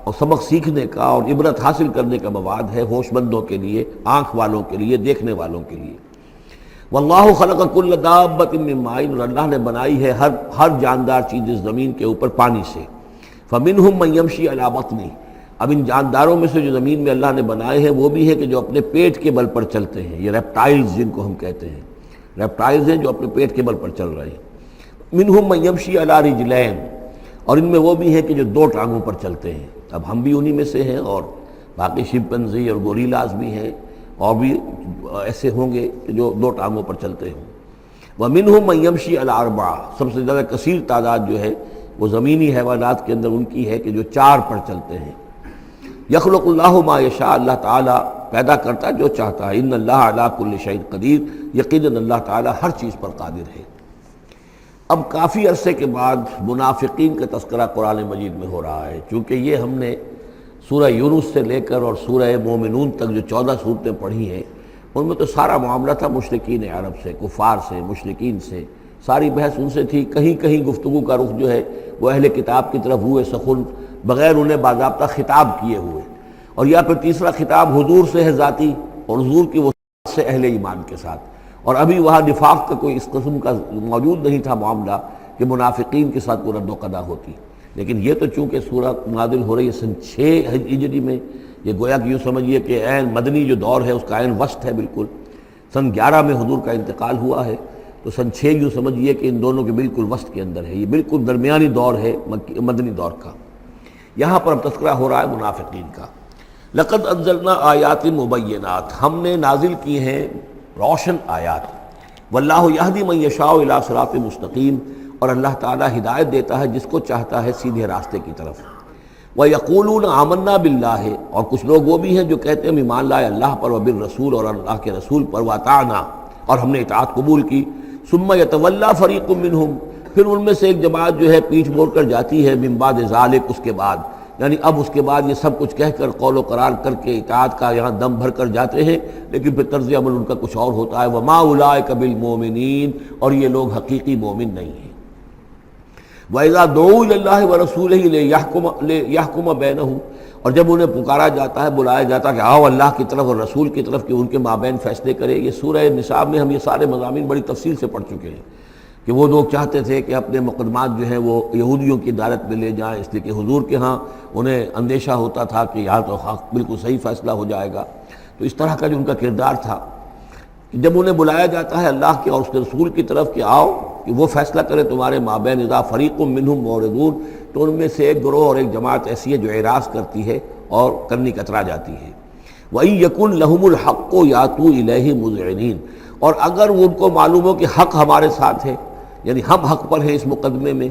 [SPEAKER 1] اور سبق سیکھنے کا اور عبرت حاصل کرنے کا مواد ہے ہوش مندوں کے لیے، آنکھ والوں کے لیے، دیکھنے والوں کے لیے. واللہ خلق کل دابۃ من ماء، اور اللہ نے بنائی ہے ہر جاندار چیز اس زمین کے اوپر پانی سے. فمنہم من یمشی علی بطنہ، اب ان جانداروں میں سے جو زمین میں اللہ نے بنائے ہیں وہ بھی ہے کہ جو اپنے پیٹ کے بل پر چلتے ہیں، یہ ریپٹائلز جن کو ہم کہتے ہیں، ریپٹائلز ہیں جو اپنے پیٹ کے بل پر چل رہے ہیں. منہم من یمشی علی رجلین، اور ان میں وہ بھی ہیں کہ جو دو ٹانگوں پر چلتے ہیں. اب ہم بھی انہی میں سے ہیں، اور باقی شمپنزی اور گوریلاز بھی ہیں، اور بھی ایسے ہوں گے کہ جو دو ٹانگوں پر چلتے ہوں. وَمِنْهُمْ مَنْ يَمْشِي عَلَىٰ أَرْبَعٍ، سب سے زیادہ کثیر تعداد جو ہے وہ زمینی حیوانات کے اندر ان کی ہے کہ جو چار پر چلتے ہیں. یخلق اللہ ما یشاء، اللہ تعالیٰ پیدا کرتا ہے جو چاہتا ہے. ان اللہ علی کل شیء قدیر، یقیناً اللہ تعالیٰ ہر چیز پر قادر ہے. اب کافی عرصے کے بعد منافقین کا تذکرہ قرآن مجید میں ہو رہا ہے، چونکہ یہ ہم نے سورہ یونس سے لے کر اور سورہ مومنون تک جو 14 صورتیں پڑھی ہیں ان میں تو سارا معاملہ تھا مشرکین عرب سے، کفار سے، مشرکین سے، ساری بحث ان سے تھی. کہیں کہیں گفتگو کا رخ جو ہے وہ اہل کتاب کی طرف ہوئے سخن، بغیر انہیں باضابطہ خطاب کیے ہوئے، اور یا پھر تیسرا خطاب حضور سے ہے ذاتی، اور حضور کی وصیت سے اہل ایمان کے ساتھ. اور ابھی وہاں نفاق کا کوئی اس قسم کا موجود نہیں تھا معاملہ کہ منافقین کے ساتھ کوئی رد و قضا ہوتی. لیکن یہ تو چونکہ سورہ نازل ہو رہی ہے سن 6 ہجری میں، یہ گویا کہ یوں سمجھیے کہ عین مدنی جو دور ہے اس کا عین وسط ہے. بالکل سن 11 میں حضور کا انتقال ہوا ہے، تو سن 6 یوں سمجھیے کہ ان دونوں کے بالکل وسط کے اندر ہے. یہ بالکل درمیانی دور ہے مدنی دور کا. یہاں پر اب تذکرہ ہو رہا ہے منافقین کا. لقد انزلنا آیات مبینات، ہم نے نازل کی ہیں روشن آیات. واللہ یہدی من یشاء الی صراط مستقیم، اور اللہ تعالیٰ ہدایت دیتا ہے جس کو چاہتا ہے سیدھے راستے کی طرف. وَيَقُولُونَ آمَنَّا بِاللَّهِ، اور کچھ لوگ وہ بھی ہیں جو کہتے ہیں ایمان لائے اللہ پر، وبالرسول، اور اللہ کے رسول پر، وَأَطَعْنَا، اور ہم نے اطاعت قبول کی. ثُمَّ يَتَوَلَّىٰ فَرِيقٌ مِّنْهُمْ، پھر ان میں سے ایک جماعت جو ہے پیٹھ موڑ کر جاتی ہے. من بعد ذالک، اس کے بعد، یعنی اب اس کے بعد یہ سب کچھ کہہ کر قول و قرار کر کے اطاعت کا یہاں دم بھر کر جاتے ہیں، لیکن پھر طرز عمل ان کا کچھ اور ہوتا ہے. وَمَا أُولَٰئِكَ بِالْمُؤْمِنِينَ، اور یہ لوگ حقیقی مومن نہیں ہیں. وَإِذَا دُعُوا إِلَى اللَّهِ وَرَسُولِهِ لِيَحْكُمَ بَيْنَهُمْ، اور جب انہیں پکارا جاتا ہے، بلایا جاتا ہے کہ آؤ اللہ کی طرف اور رسول کی طرف کہ ان کے مابین فیصلے کرے. یہ سورہ نساء میں ہم یہ سارے مضامین بڑی تفصیل سے پڑھ چکے ہیں کہ وہ لوگ چاہتے تھے کہ اپنے مقدمات جو ہیں وہ یہودیوں کی عدالت میں لے جائیں، اس لیے کہ حضور کے ہاں انہیں اندیشہ ہوتا تھا کہ یہاں تو بالکل صحیح فیصلہ ہو جائے گا. تو اس طرح کا جو ان کا کردار تھا، جب انہیں بلایا جاتا ہے اللہ کے اور اس کے رسول کی طرف کہ آؤ کہ وہ فیصلہ کرے تمہارے مابین، اذا فریق منہم معرضون، تو ان میں سے ایک گروہ اور ایک جماعت ایسی ہے جو اعراض کرتی ہے اور کرنی کترا جاتی ہے. وَإِن يَكُن لَهُمُ الْحَقُّ يَأْتُوا إِلَيْهِ مُذْعِنِينَ، اور اگر ان کو معلوم ہو کہ حق ہمارے ساتھ ہے، یعنی ہم حق پر ہیں اس مقدمے میں،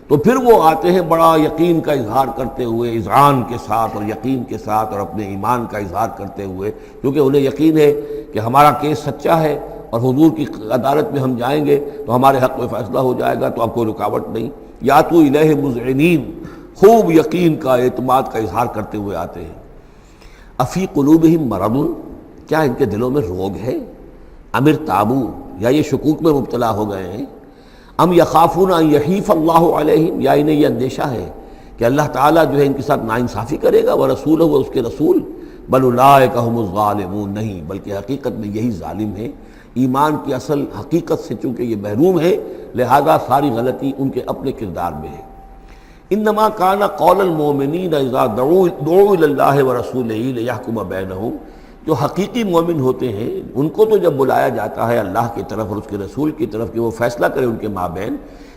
[SPEAKER 1] تو پھر وہ آتے ہیں بڑا یقین کا اظہار کرتے ہوئے، اذعان کے ساتھ اور یقین کے ساتھ، اور اپنے ایمان کا اظہار کرتے ہوئے، کیونکہ انہیں یقین ہے کہ ہمارا کیس سچا ہے اور حضور کی عدالت میں ہم جائیں گے تو ہمارے حق میں فیصلہ ہو جائے گا، تو اب کوئی رکاوٹ نہیں. یاتوا الیہ مذعنین، خوب یقین کا، اعتماد کا اظہار کرتے ہوئے آتے ہیں۔ افی قلوبہم مرض، کیا ان کے دلوں میں روگ ہے؟ ام ارتابوا، یا یہ شکوک میں مبتلا ہو گئے ہیں؟ ام یخافون ان یحیف اللہ علیہم، یا انہیں یہ اندیشہ ہے کہ اللہ تعالیٰ جو ہے ان کے ساتھ ناانصافی کرے گا، ورسولہ، اور اس کے رسول، بل اولئک هم الظالمون، نہیں بلکہ حقیقت میں یہی ظالم ہیں۔ ایمان کی اصل حقیقت سے چونکہ یہ محروم ہے، لہذا ساری غلطی ان کے اپنے کردار میں ہے۔ انما کان قول المؤمنین اذا دعوا الی اللہ ورسولہ لیحکم بینہم، جو حقیقی مومن ہوتے ہیں ان کو تو جب بلایا جاتا ہے اللہ کی طرف اور اس کے رسول کی طرف کہ وہ فیصلہ کرے ان کے مابین،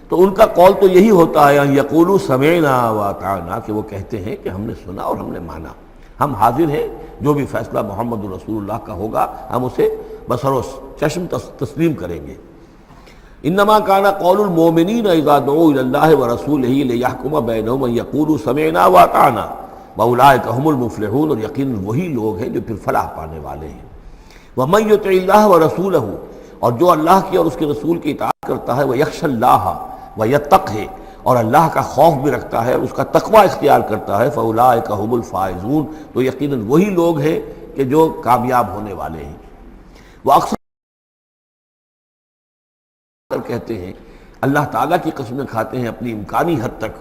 [SPEAKER 1] تو ان کا قول تو یہی ہوتا ہے ان یقولوا سمعنا واطعنا، کہ وہ کہتے ہیں کہ ہم نے سنا اور ہم نے مانا، ہم حاضر ہیں، جو بھی فیصلہ محمد رسول اللہ کا ہوگا ہم اسے بصر و چشم تسلیم کریں گے۔ انما کان قول المؤمنین اذا دعوا الی اللہ ورسولہ لیحکم بینہم ان یقولوا سمعنا واطعنا واولئک هم المفلحون، اور یقیناً وہی لوگ ہیں جو پھر فلاح پانے والے ہیں۔ ومن یطع اللہ ورسولہ، اور جو اللہ کی اور اس کے رسول کی اطاعت کرتا ہے، ویخشى اللہ ویتقہ، اور اللہ کا خوف بھی رکھتا ہے، اس کا تقوی اختیار کرتا ہے، فاولئک هم الفائزون، تو یقیناً وہی لوگ ہیں کہ جو کامیاب ہونے والے ہیں۔ وہ اکثر کہتے ہیں، اللہ تعالیٰ کی قسمیں کھاتے ہیں اپنی امکانی حد تک،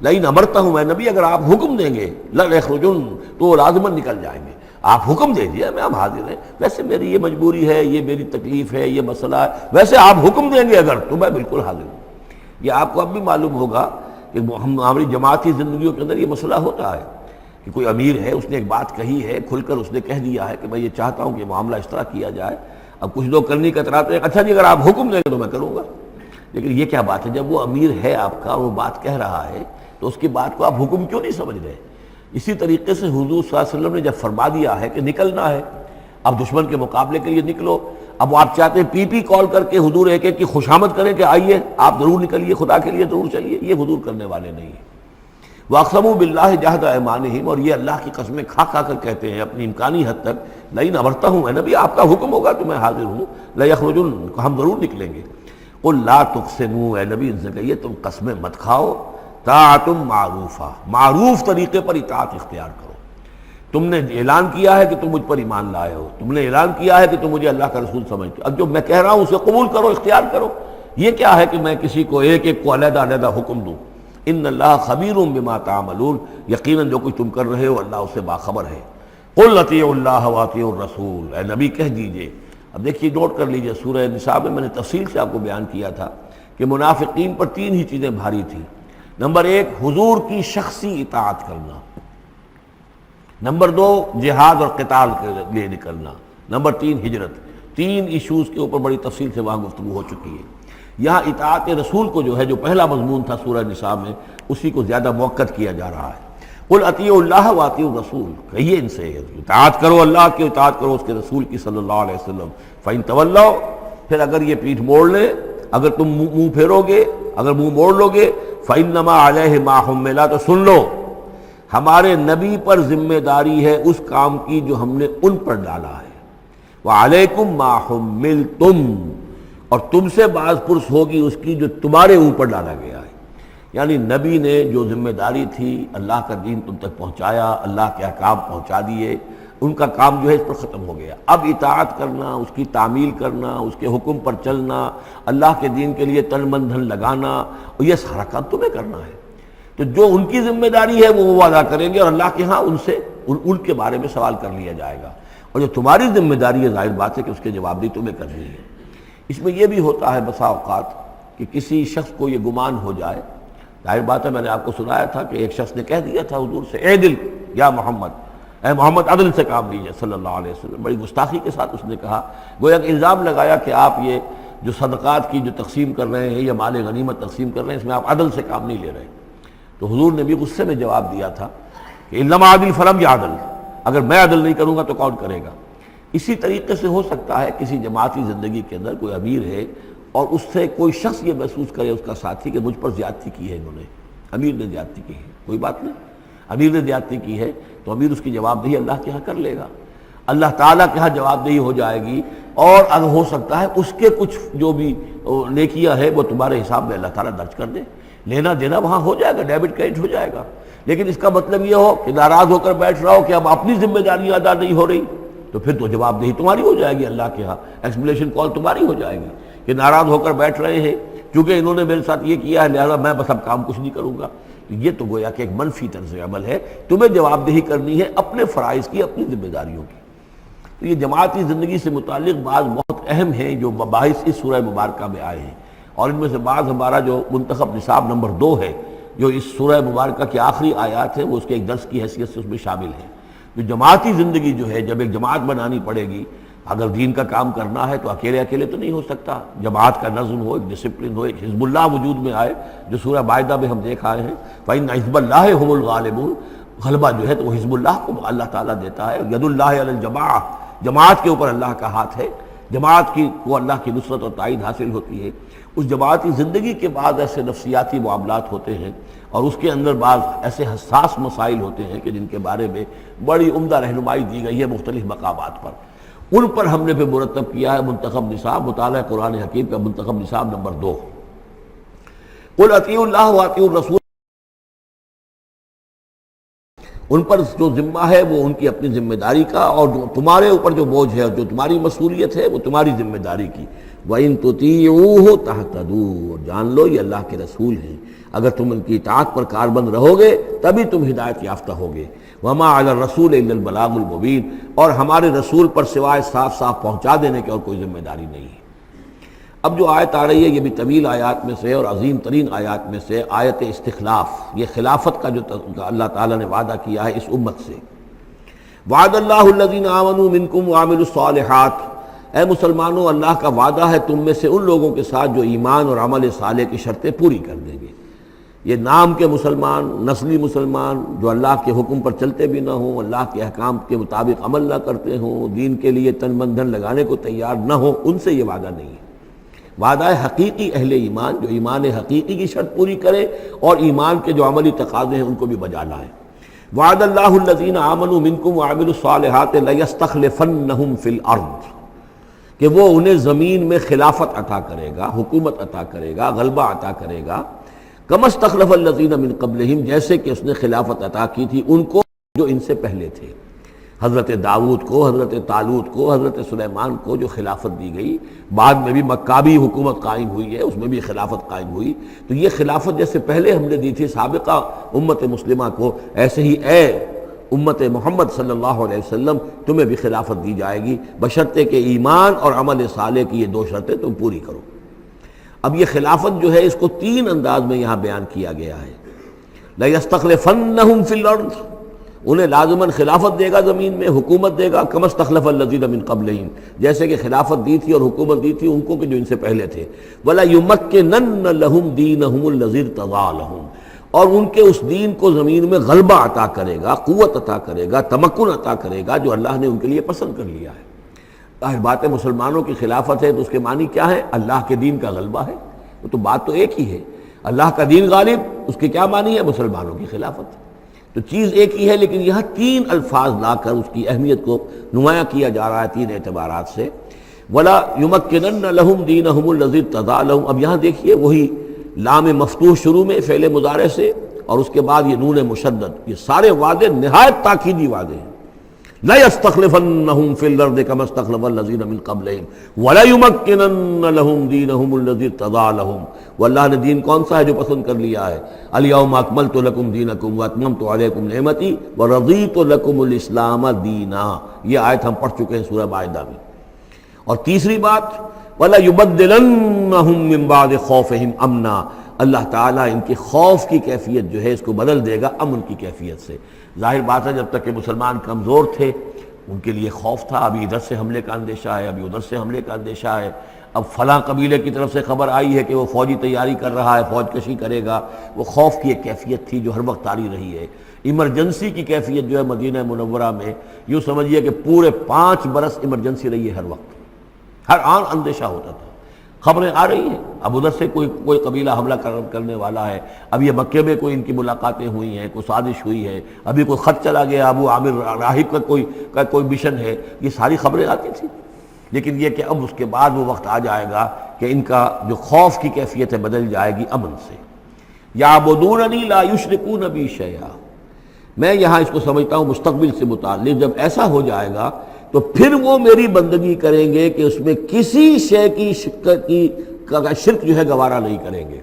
[SPEAKER 1] لئن امرتہم، اے نبی اگر آپ حکم دیں گے، لَيَخْرُجُنَّ، تو وہ لازماً نکل جائیں گے۔ آپ حکم دے دیے میں ہم حاضر ہیں، ویسے میری یہ مجبوری ہے، یہ میری تکلیف ہے، یہ مسئلہ ہے، ویسے آپ حکم دیں گے اگر تو میں بالکل حاضر ہوں۔ یہ آپ کو اب بھی معلوم ہوگا کہ ہماری جماعتی زندگیوں کے اندر یہ مسئلہ ہوتا ہے کہ کوئی امیر ہے، اس نے ایک بات کہی ہے، کھل کر اس نے کہہ دیا ہے کہ میں یہ چاہتا ہوں کہ معاملہ اس طرح کیا جائے۔ اب کچھ لوگ کرنے کا اتراتے ہیں، اچھا جی اگر آپ حکم دیں گے تو میں کروں گا۔ لیکن یہ کیا بات ہے، جب وہ امیر ہے آپ کا اور وہ بات کہہ رہا ہے تو اس کی بات کو آپ حکم کیوں نہیں سمجھ رہے؟ اسی طریقے سے حضور صلی اللہ علیہ وسلم نے جب فرما دیا ہے کہ نکلنا ہے، اب دشمن کے مقابلے کے لیے نکلو، اب وہ آپ چاہتے ہیں پی پی کال کر کے حضور ایک ایک کی خوشامد کریں کہ آئیے آپ ضرور نکلیے، خدا کے لیے ضرور چلیے، یہ حضور کرنے والے نہیں ہیں۔ وَأَقْسَمُوا بِاللَّهِ جَهْدَ أَيْمَانِهِمْ، اور یہ اللہ کی قسمیں کھا کھا کر کہتے ہیں اپنی امکانی حد تک، لئن امرتہم، اے نبی آپ کا حکم ہوگا تو میں حاضر ہوں، لَيَخْرُجُنَّ، ہم ضرور نکلیں گے۔ قُلْ لَا تُقْسِمُوا، اے نبی ان سے کہیے تم قسمیں مت کھاؤ، طاعۃ معروفہ، معروف طریقے پر اطاعت اختیار کرو۔ تم نے اعلان کیا ہے کہ تم مجھ پر ایمان لائے ہو، تم نے اعلان کیا ہے کہ تم مجھے اللہ کا رسول سمجھتے ہو، اب جو میں کہہ رہا ہوں اسے قبول کرو، اختیار کرو۔ یہ کیا ہے کہ میں کسی کو ایک ایک کو علیحدہ علیحدہ حکم دوں؟ ان اللہ خبیر بما تعملون، یقیناً جو کچھ تم کر رہے ہو اللہ اس سے باخبر ہے۔ قل اطیعوا اللہ واطیعوا الرسول، اے نبی کہہ دیجئے۔ اب دیکھیے نوٹ کر لیجئے، سورہ نساء میں نے تفصیل سے آپ کو بیان کیا تھا کہ منافقین پر تین ہی چیزیں بھاری تھیں۔ نمبر ایک، حضور کی شخصی اطاعت کرنا، نمبر دو، جہاد اور قتال کے لیے نکلنا، نمبر تین، ہجرت۔ تین ایشوز کے اوپر بڑی تفصیل سے وہاں گفتگو ہو چکی ہے۔ یہاں اطاعت رسول کو جو ہے، جو پہلا مضمون تھا سورہ نساء میں، اسی کو زیادہ موقت کیا جا رہا ہے۔ قل اطیعوا اللہ واطیعوا الرسول، کہیے ان سے اطاعت کرو، اللہ کی اطاعت کرو، اس کے رسول کی صلی اللہ علیہ وسلم۔ فإن تولوا، پھر اگر یہ پیٹھ موڑ لے، اگر تم منہ پھیرو گے، اگر منہ موڑ لو گے، فإنما علیہ ما حمل، تو سن لو ہمارے نبی پر ذمہ داری ہے اس کام کی جو ہم نے ان پر ڈالا ہے۔ وعلیکم ما حملتم، اور تم سے باز پرس ہوگی اس کی جو تمہارے اوپر ڈالا گیا ہے۔ یعنی نبی نے جو ذمہ داری تھی اللہ کا دین تم تک پہنچایا، اللہ کے احکام پہنچا دیے، ان کا کام جو ہے اس پر ختم ہو گیا۔ اب اطاعت کرنا، اس کی تعمیل کرنا، اس کے حکم پر چلنا، اللہ کے دین کے لیے تن من دھن لگانا، اور یہ سارا کام تمہیں کرنا ہے۔ تو جو ان کی ذمہ داری ہے وہ ادا کریں گے، اور اللہ کے ہاں ان سے ان کے بارے میں سوال کر لیا جائے گا، اور جو تمہاری ذمہ داری ہے ظاہر بات ہے کہ اس کے جواب بھی تمہیں کرنی ہے۔ اس میں یہ بھی ہوتا ہے بسا اوقات کہ کسی شخص کو یہ گمان ہو جائے، ظاہر بات ہے میں نے آپ کو سنایا تھا کہ ایک شخص نے کہہ دیا تھا حضور سے، اے دل یا محمد، اے محمد عدل سے کام لیجیے صلی اللہ علیہ وسلم۔ بڑی گستاخی کے ساتھ اس نے کہا، گویا کہ الزام لگایا کہ آپ یہ جو صدقات کی جو تقسیم کر رہے ہیں یا مال غنیمت تقسیم کر رہے ہیں، اس میں آپ عدل سے کام نہیں لے رہے۔ تو حضور نے بھی غصے میں جواب دیا تھا کہ انما عدل فلم یا عدل، اگر میں عدل نہیں کروں گا تو کون کرے گا؟ اسی طریقے سے ہو سکتا ہے کسی جماعتی زندگی کے اندر کوئی امیر ہے اور اس سے کوئی شخص یہ محسوس کرے، اس کا ساتھی، کہ مجھ پر زیادتی کی ہے انہوں نے، امیر نے زیادتی کی ہے، کوئی بات نہیں، امیر نے زیادتی کی ہے تو امیر اس کی جواب دہی اللہ کے ہاں کر لے گا۔ اللہ تعالیٰ کے ہاں جواب دہی ہو جائے گی، اور اگر ہو سکتا ہے اس کے کچھ جو بھی نیکیاں ہے وہ تمہارے حساب میں اللہ تعالیٰ درج کر دے، لینا دینا وہاں ہو جائے گا، ڈیبٹ کریڈٹ ہو جائے گا۔ لیکن اس کا مطلب یہ ہو کہ ناراض ہو کر بیٹھ رہا ہو کہ اب اپنی ذمہ داریاں ادا نہیں ہو رہی، تو پھر تو جواب دہی تمہاری ہو جائے گی اللہ کے ہاں، ایکسپلیشن کال تمہاری ہو جائے گی کہ ناراض ہو کر بیٹھ رہے ہیں کیونکہ انہوں نے میرے ساتھ یہ کیا ہے، لہذا میں بس اب کام کچھ نہیں کروں گا۔ یہ تو گویا کہ ایک منفی طرز عمل ہے۔ تمہیں جواب دہی کرنی ہے اپنے فرائض کی، اپنی ذمہ داریوں کی۔ تو یہ جماعتی زندگی سے متعلق بعض بہت اہم ہیں جو مباحث اس سورہ مبارکہ میں آئے ہیں، اور ان میں سے بعض ہمارا جو منتخب نصاب نمبر 2 ہے جو اس سورہ مبارکہ کی آخری آیات ہیں وہ اس کے ایک درس کی حیثیت سے اس میں شامل ہیں۔ جو جماعتی زندگی جو ہے، جب ایک جماعت بنانی پڑے گی، اگر دین کا کام کرنا ہے تو اکیلے اکیلے تو نہیں ہو سکتا، جماعت کا نظم ہو، ایک ڈسپلن ہو، ایک حزب اللہ وجود میں آئے جو سورہ مائدہ میں ہم دیکھ آئے ہیں، فَإِنَّ حِزْبَ اللَّهِ هُمُ الْغَالِبُونَ۔ غلبہ جو ہے تو وہ حزب اللہ کو اللہ تعالیٰ دیتا ہے، ید اللہ علی الجماعہ، جماعت کے اوپر اللہ کا ہاتھ ہے، جماعت کی کو اللہ کی نصرت اور تائید حاصل ہوتی ہے۔ اس جماعتی زندگی کے بعد ایسے نفسیاتی معاملات ہوتے ہیں اور اس کے اندر بعض ایسے حساس مسائل ہوتے ہیں کہ جن کے بارے میں بڑی عمدہ رہنمائی دی گئی ہے مختلف مقامات پر۔ ان پر ہم نے پھر مرتب کیا ہے منتخب نصاب، مطالعہ قرآن حکیم کا منتخب نصاب نمبر 2۔ قُلْ اطیعوا اللہ واطیعوا الرسول، ان پر جو ذمہ ہے وہ ان کی اپنی ذمہ داری کا، اور جو تمہارے اوپر جو بوجھ ہے اور جو تمہاری مسئولیت ہے وہ تمہاری ذمہ داری کی۔ وَإِن تُطِيعُوهُ تَهْتَدُوا، جان لو یہ اللہ کے رسول ہیں، اگر تم ان کی اطاعت پر کاربند رہو گے تبھی تم ہدایت یافتہ ہوگے۔ وَمَا عَلَى الرَّسُولِ إِلَّا الْبَلَاغُ الْمُبِينُ، اور ہمارے رسول پر سوائے صاف صاف پہنچا دینے کے اور کوئی ذمہ داری نہیں ہے۔ اب جو آیت آ رہی ہے یہ بھی طویل آیات میں سے اور عظیم ترین آیات میں سے آیت استخلاف، یہ خلافت کا جو اللہ تعالیٰ نے وعدہ کیا ہے اس امت سے۔ وعد اللہ الذین آمنوا منکم وعملوا الصالحات، اے مسلمانوں اللہ کا وعدہ ہے تم میں سے ان لوگوں کے ساتھ جو ایمان اور عمل صالح کی شرطیں پوری کر دیں گے۔ یہ نام کے مسلمان، نسلی مسلمان جو اللہ کے حکم پر چلتے بھی نہ ہوں، اللہ کے احکام کے مطابق عمل نہ کرتے ہوں، دین کے لیے تن من دھن لگانے کو تیار نہ ہوں، ان سے یہ وعدہ نہیں ہے۔ وعدہ حقیقی اہل ایمان جو ایمان حقیقی کی شرط پوری کرے اور ایمان کے جو عملی تقاضے ہیں ان کو بھی بجا لائے۔ وعد اللہ الذین آمنوا منکم وعملوا الصالحات لیستخلفنہم فی الارض، کہ وہ انہیں زمین میں خلافت عطا کرے گا، حکومت عطا کرے گا، غلبہ عطا کرے گا۔ کما استخلف الذین من قبلہم، جیسے کہ اس نے خلافت عطا کی تھی ان کو جو ان سے پہلے تھے۔ حضرت داؤد کو، حضرت طالوت کو، حضرت سلیمان کو جو خلافت دی گئی، بعد میں بھی مکابی حکومت قائم ہوئی ہے، اس میں بھی خلافت قائم ہوئی۔ تو یہ خلافت جیسے پہلے ہم نے دی تھی سابقہ امت مسلمہ کو، ایسے ہی اے امت محمد صلی اللہ علیہ وسلم تمہیں بھی خلافت دی جائے گی، بشرطے کہ ایمان اور عمل صالح کی یہ 2 شرطیں تم پوری کرو۔ اب یہ خلافت جو ہے اس کو 3 انداز میں یہاں بیان کیا گیا ہے۔ لَيَسْتَخْلِفَنَّهُمْ فِي الْأَرْضِ، انہیں لازماً خلافت دے گا زمین میں، حکومت دے گا، کما استخلف الذین من قبلہم، جیسے کہ خلافت دی تھی اور حکومت دی تھی ان کو کہ جو ان سے پہلے تھے۔ وَلَيُمَكِّنَنَّ لَهُمْ دِينَهُمُ الَّذِي ارْتَضَىٰ لَهُمْ، اور ان کے اس دین کو زمین میں غلبہ عطا کرے گا، قوت عطا کرے گا، تمکن عطا کرے گا جو اللہ نے ان کے لیے پسند کر لیا ہے۔ ظاہر بات ہے مسلمانوں کی خلافت ہے تو اس کے معنی کیا ہے؟ اللہ کے دین کا غلبہ ہے، وہ تو بات تو ایک ہی ہے، اللہ کا دین غالب، اس کے کیا معنی ہے؟ مسلمانوں کی خلافت۔ تو چیز ایک ہی ہے لیکن یہاں 3 الفاظ لا کر اس کی اہمیت کو نمایاں کیا جا رہا ہے 3 اعتبارات سے۔ وَلَا يُمَكِّنَنَّ لَهُمْ دِينَهُمُ الَّذِي ارْتَضَىٰ لَهُمْ، اب یہاں دیکھیے وہی لام مفتوح شروع میں فعل مضارع سے، اور اس کے بعد یہ نون مشدد، یہ سارے وعدے نہایت تاکیدی وعدے ہیں۔ لَيَسْتَخْلِفَنَّهُمْ فِي الْأَرْضِ كَمَا اسْتَخْلَفَ الَّذِينَ مِن قَبْلِهِمْ وَلَيُمَكِّنَنَّ لَهُمْ دِينَهُمُ الَّذِي ارْتَضَىٰ لَهُمْ، واللہ نے دین کون سا ہے جو پسند کر لیا ہے؟ الْيَوْمَ أَكْمَلْتُ لَكُمْ دِينَكُمْ وَأَتْمَمْتُ عَلَيْكُمْ نِعْمَتِي وَرَضِيتُ لَكُمُ الْإِسْلَامَ دِينًا، یہ آیت ہم پڑھ چکے ہیں سورہ مائدہ میں۔ اور تیسری بات وَلَيُبَدِّلَنَّهُم مِّن بَعْدِ خَوْفِهِمْ أَمْنًا، اللہ تعالیٰ ان کی خوف کی کیفیت جو ہے اس کو بدل دے گا امن کی کیفیت سے۔ ظاہر بات ہے جب تک کہ مسلمان کمزور تھے ان کے لیے خوف تھا، ابھی ادھر سے حملے کا اندیشہ ہے، ابھی ادھر سے حملے کا اندیشہ ہے، اب فلاں قبیلے کی طرف سے خبر آئی ہے کہ وہ فوجی تیاری کر رہا ہے، فوج کشی کرے گا، وہ خوف کی ایک کیفیت تھی جو ہر وقت طاری رہی ہے۔ ایمرجنسی کی کیفیت جو ہے مدینہ منورہ میں یوں سمجھیے کہ پورے 5 برس ایمرجنسی رہی ہے، ہر وقت ہر آن اندیشہ ہوتا تھا، خبریں آ رہی ہیں، اب ادھر سے کوئی قبیلہ حملہ کرنے والا ہے، اب یہ مکے میں کوئی ان کی ملاقاتیں ہوئی ہیں، کوئی سازش ہوئی ہے، ابھی کوئی خط چلا گیا ابو عامر راہب کا کوئی مشن ہے، یہ ساری خبریں آتی تھیں۔ لیکن یہ کہ اب اس کے بعد وہ وقت آ جائے گا کہ ان کا جو خوف کی کیفیت ہے بدل جائے گی امن سے۔ یعبدوننی لا یشرکون بی شیئا، میں یہاں اس کو سمجھتا ہوں مستقبل سے متعلق، جب ایسا ہو جائے گا تو پھر وہ میری بندگی کریں گے کہ اس میں کسی شے کی شرک جو ہے گوارا نہیں کریں گے۔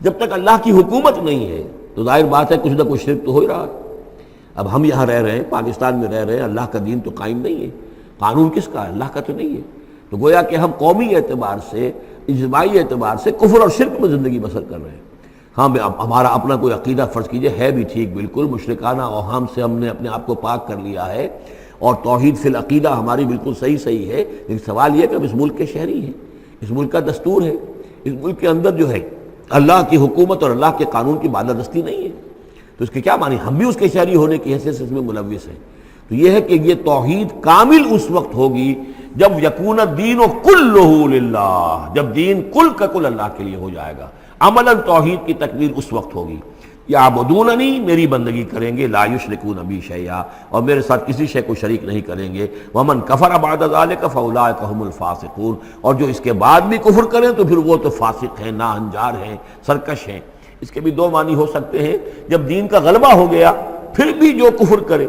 [SPEAKER 1] جب تک اللہ کی حکومت نہیں ہے تو ظاہر بات ہے کچھ نہ کچھ شرک تو ہو ہی رہا ہے۔ اب ہم یہاں رہ رہے ہیں، پاکستان میں رہ رہے ہیں، اللہ کا دین تو قائم نہیں ہے، قانون کس کا ہے؟ اللہ کا تو نہیں ہے۔ تو گویا کہ ہم قومی اعتبار سے، اجتماعی اعتبار سے کفر اور شرک میں زندگی بسر کر رہے ہیں۔ ہاں ہمارا اپنا کوئی عقیدہ فرض کیجئے ہے بھی ٹھیک، بالکل مشرکانہ اوہام سے ہم نے اپنے آپ کو پاک کر لیا ہے، اور توحید فی العقیدہ ہماری بالکل صحیح ہے، لیکن سوال یہ کہ ہم اس ملک کے شہری ہیں، اس ملک کا دستور ہے، اس ملک کے اندر جو ہے اللہ کی حکومت اور اللہ کے قانون کی بالادستی نہیں ہے، تو اس کے کیا معنی؟ ہم بھی اس کے شہری ہونے کی حیثیت سے اس میں ملوث ہیں۔ تو یہ ہے کہ یہ توحید کامل اس وقت ہوگی جب یکون الدین کلہ للہ، جب دین کل کا کل اللہ کے لیے ہو جائے گا۔ عملاً توحید کی تکمیل اس وقت ہوگی۔ یعبدوننی، میری بندگی کریں گے، لا یشرکون بی شیئا، اور میرے ساتھ کسی شے کو شریک نہیں کریں گے۔ ومن کفر بعد ذلک فاولئک هم الفاسقون، اور جو اس کے بعد بھی کفر کریں تو پھر وہ تو فاسق ہیں، ناہنجار ہیں، سرکش ہیں۔ اس کے بھی دو معنی ہو سکتے ہیں، جب دین کا غلبہ ہو گیا پھر بھی جو کفر کرے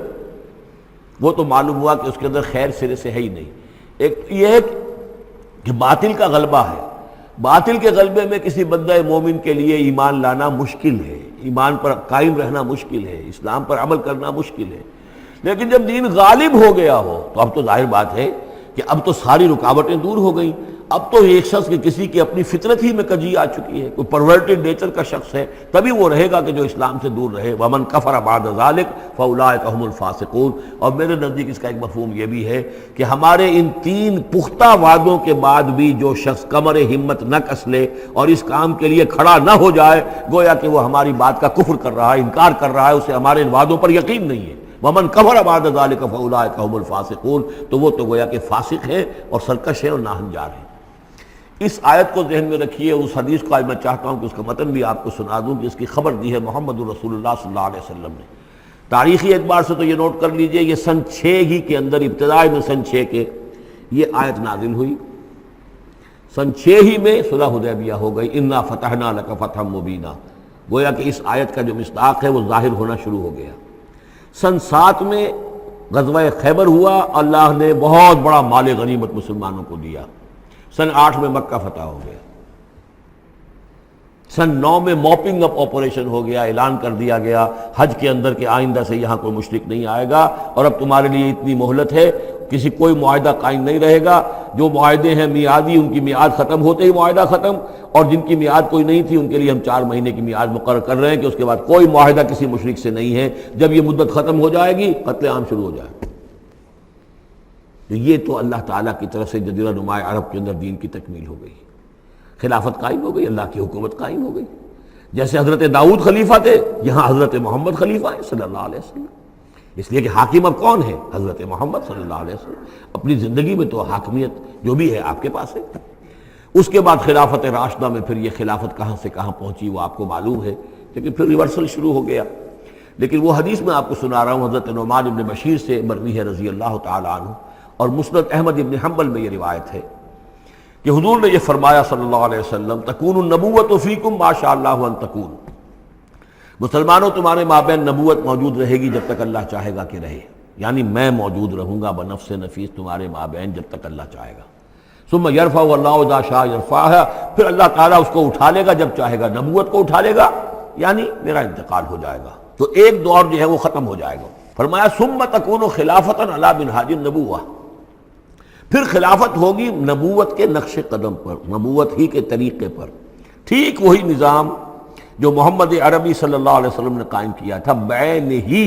[SPEAKER 1] وہ تو معلوم ہوا کہ اس کے اندر خیر سرے سے ہے ہی نہیں۔ ایک یہ ہے کہ باطل کا غلبہ ہے، باطل کے غلبے میں کسی بندہ مومن کے لیے ایمان لانا مشکل ہے، ایمان پر قائم رہنا مشکل ہے، اسلام پر عمل کرنا مشکل ہے۔ لیکن جب دین غالب ہو گیا ہو تو اب تو ظاہر بات ہے کہ اب تو ساری رکاوٹیں دور ہو گئیں۔ اب تو ایک شخص کی کسی کی اپنی فطرت ہی میں کجی آ چکی ہے، کوئی پرورٹڈ نیچر کا شخص ہے تبھی وہ رہے گا کہ جو اسلام سے دور رہے۔ ومن کفر بعد ذلک فاولئک هم الفاسقون، اور میرے نزدیک اس کا ایک مفہوم یہ بھی ہے کہ ہمارے ان تین پختہ وعدوں کے بعد بھی جو شخص کمر ہمت نہ کس لے اور اس کام کے لیے کھڑا نہ ہو جائے، گویا کہ وہ ہماری بات کا کفر کر رہا ہے، انکار کر رہا ہے، اسے ہمارے ان وعدوں پر یقین نہیں ہے۔ ومن کفر بعد ذلک فاولئک هم الفاسقون، تو وہ تو گویا کہ فاسق ہیں اور سرکش ہیں اور ناہنجار ہیں۔ اس آیت کو ذہن میں رکھیے، اس حدیث کو آج میں چاہتا ہوں کہ اس کا متن بھی آپ کو سنا دوں کہ اس کی خبر دی ہے محمد رسول اللہ صلی اللہ علیہ وسلم نے۔ تاریخی اعتبار سے تو یہ نوٹ کر لیجئے، یہ سن 6 ہی کے اندر، ابتدائی میں سن 6 کے یہ آیت نازل ہوئی۔ سن 6 ہی میں صلح حدیبیہ ہو گئی، انا فتحنا لک فتحا مبینا، گویا کہ اس آیت کا جو مصداق ہے وہ ظاہر ہونا شروع ہو گیا۔ سن 7 میں غزوہ خیبر ہوا، اللہ نے بہت بڑا مال غنیمت مسلمانوں کو دیا۔ سن 8 میں مکہ فتح ہو گیا۔ سن 9 میں موپنگ اپ آپریشن ہو گیا، اعلان کر دیا گیا حج کے اندر کہ آئندہ سے یہاں کوئی مشرک نہیں آئے گا، اور اب تمہارے لیے اتنی مہلت ہے، کسی کوئی معاہدہ قائم نہیں رہے گا، جو معاہدے ہیں میعادی ان کی میعاد ختم ہوتے ہی معاہدہ ختم، اور جن کی میعاد کوئی نہیں تھی ان کے لیے ہم 4 مہینے کی میعاد مقرر کر رہے ہیں کہ اس کے بعد کوئی معاہدہ کسی مشرک سے نہیں ہے، جب یہ مدت ختم ہو جائے گی قتل عام شروع ہو جائے گا۔ یہ تو اللہ تعالیٰ کی طرف سے جزیرہ نماء عرب کے اندر دین کی تکمیل ہو گئی، خلافت قائم ہو گئی، اللہ کی حکومت قائم ہو گئی۔ جیسے حضرت داؤد خلیفہ تھے، یہاں حضرت محمد خلیفہ ہیں صلی اللہ علیہ وسلم، اس لیے کہ حاکم اب کون ہے؟ حضرت محمد صلی اللہ علیہ وسلم۔ اپنی زندگی میں تو حاکمیت جو بھی ہے آپ کے پاس ہے۔ اس کے بعد خلافت راشدہ میں پھر یہ خلافت کہاں سے کہاں پہنچی وہ آپ کو معلوم ہے، لیکن پھر ریورسل شروع ہو گیا۔ لیکن وہ حدیث میں آپ کو سنا رہا ہوں، حضرت نعمان بن بشیر سے مروی ہے رضی اللہ تعالیٰ عنہ، اور مسند احمد بن حنبل میں یہ روایت ہے کہ حضور نے یہ فرمایا صلی اللہ علیہ وسلم، تکون النبوۃ فیکم ما شاء اللہ ان تکون، مسلمانوں تمہارے مابین نبوت موجود رہے گی جب تک اللہ چاہے گا کہ رہے، یعنی میں موجود رہوں گا بنفس نفیس تمہارے مابین جب تک اللہ چاہے گا۔ ثم یرفع اللہ اذا شاء یرفعها، پھر اللہ تعالیٰ اس کو اٹھا لے گا جب چاہے گا، نبوت کو اٹھا لے گا، یعنی میرا انتقال ہو جائے گا تو ایک دور جو ہے وہ ختم ہو جائے گا۔ فرمایا ثم تکون خلافۃ علی منہاج النبوہ، پھر خلافت ہوگی نبوت کے نقش قدم پر، نبوت ہی کے طریقے پر، ٹھیک وہی نظام جو محمد عربی صلی اللہ علیہ وسلم نے قائم کیا تھا، بین ہی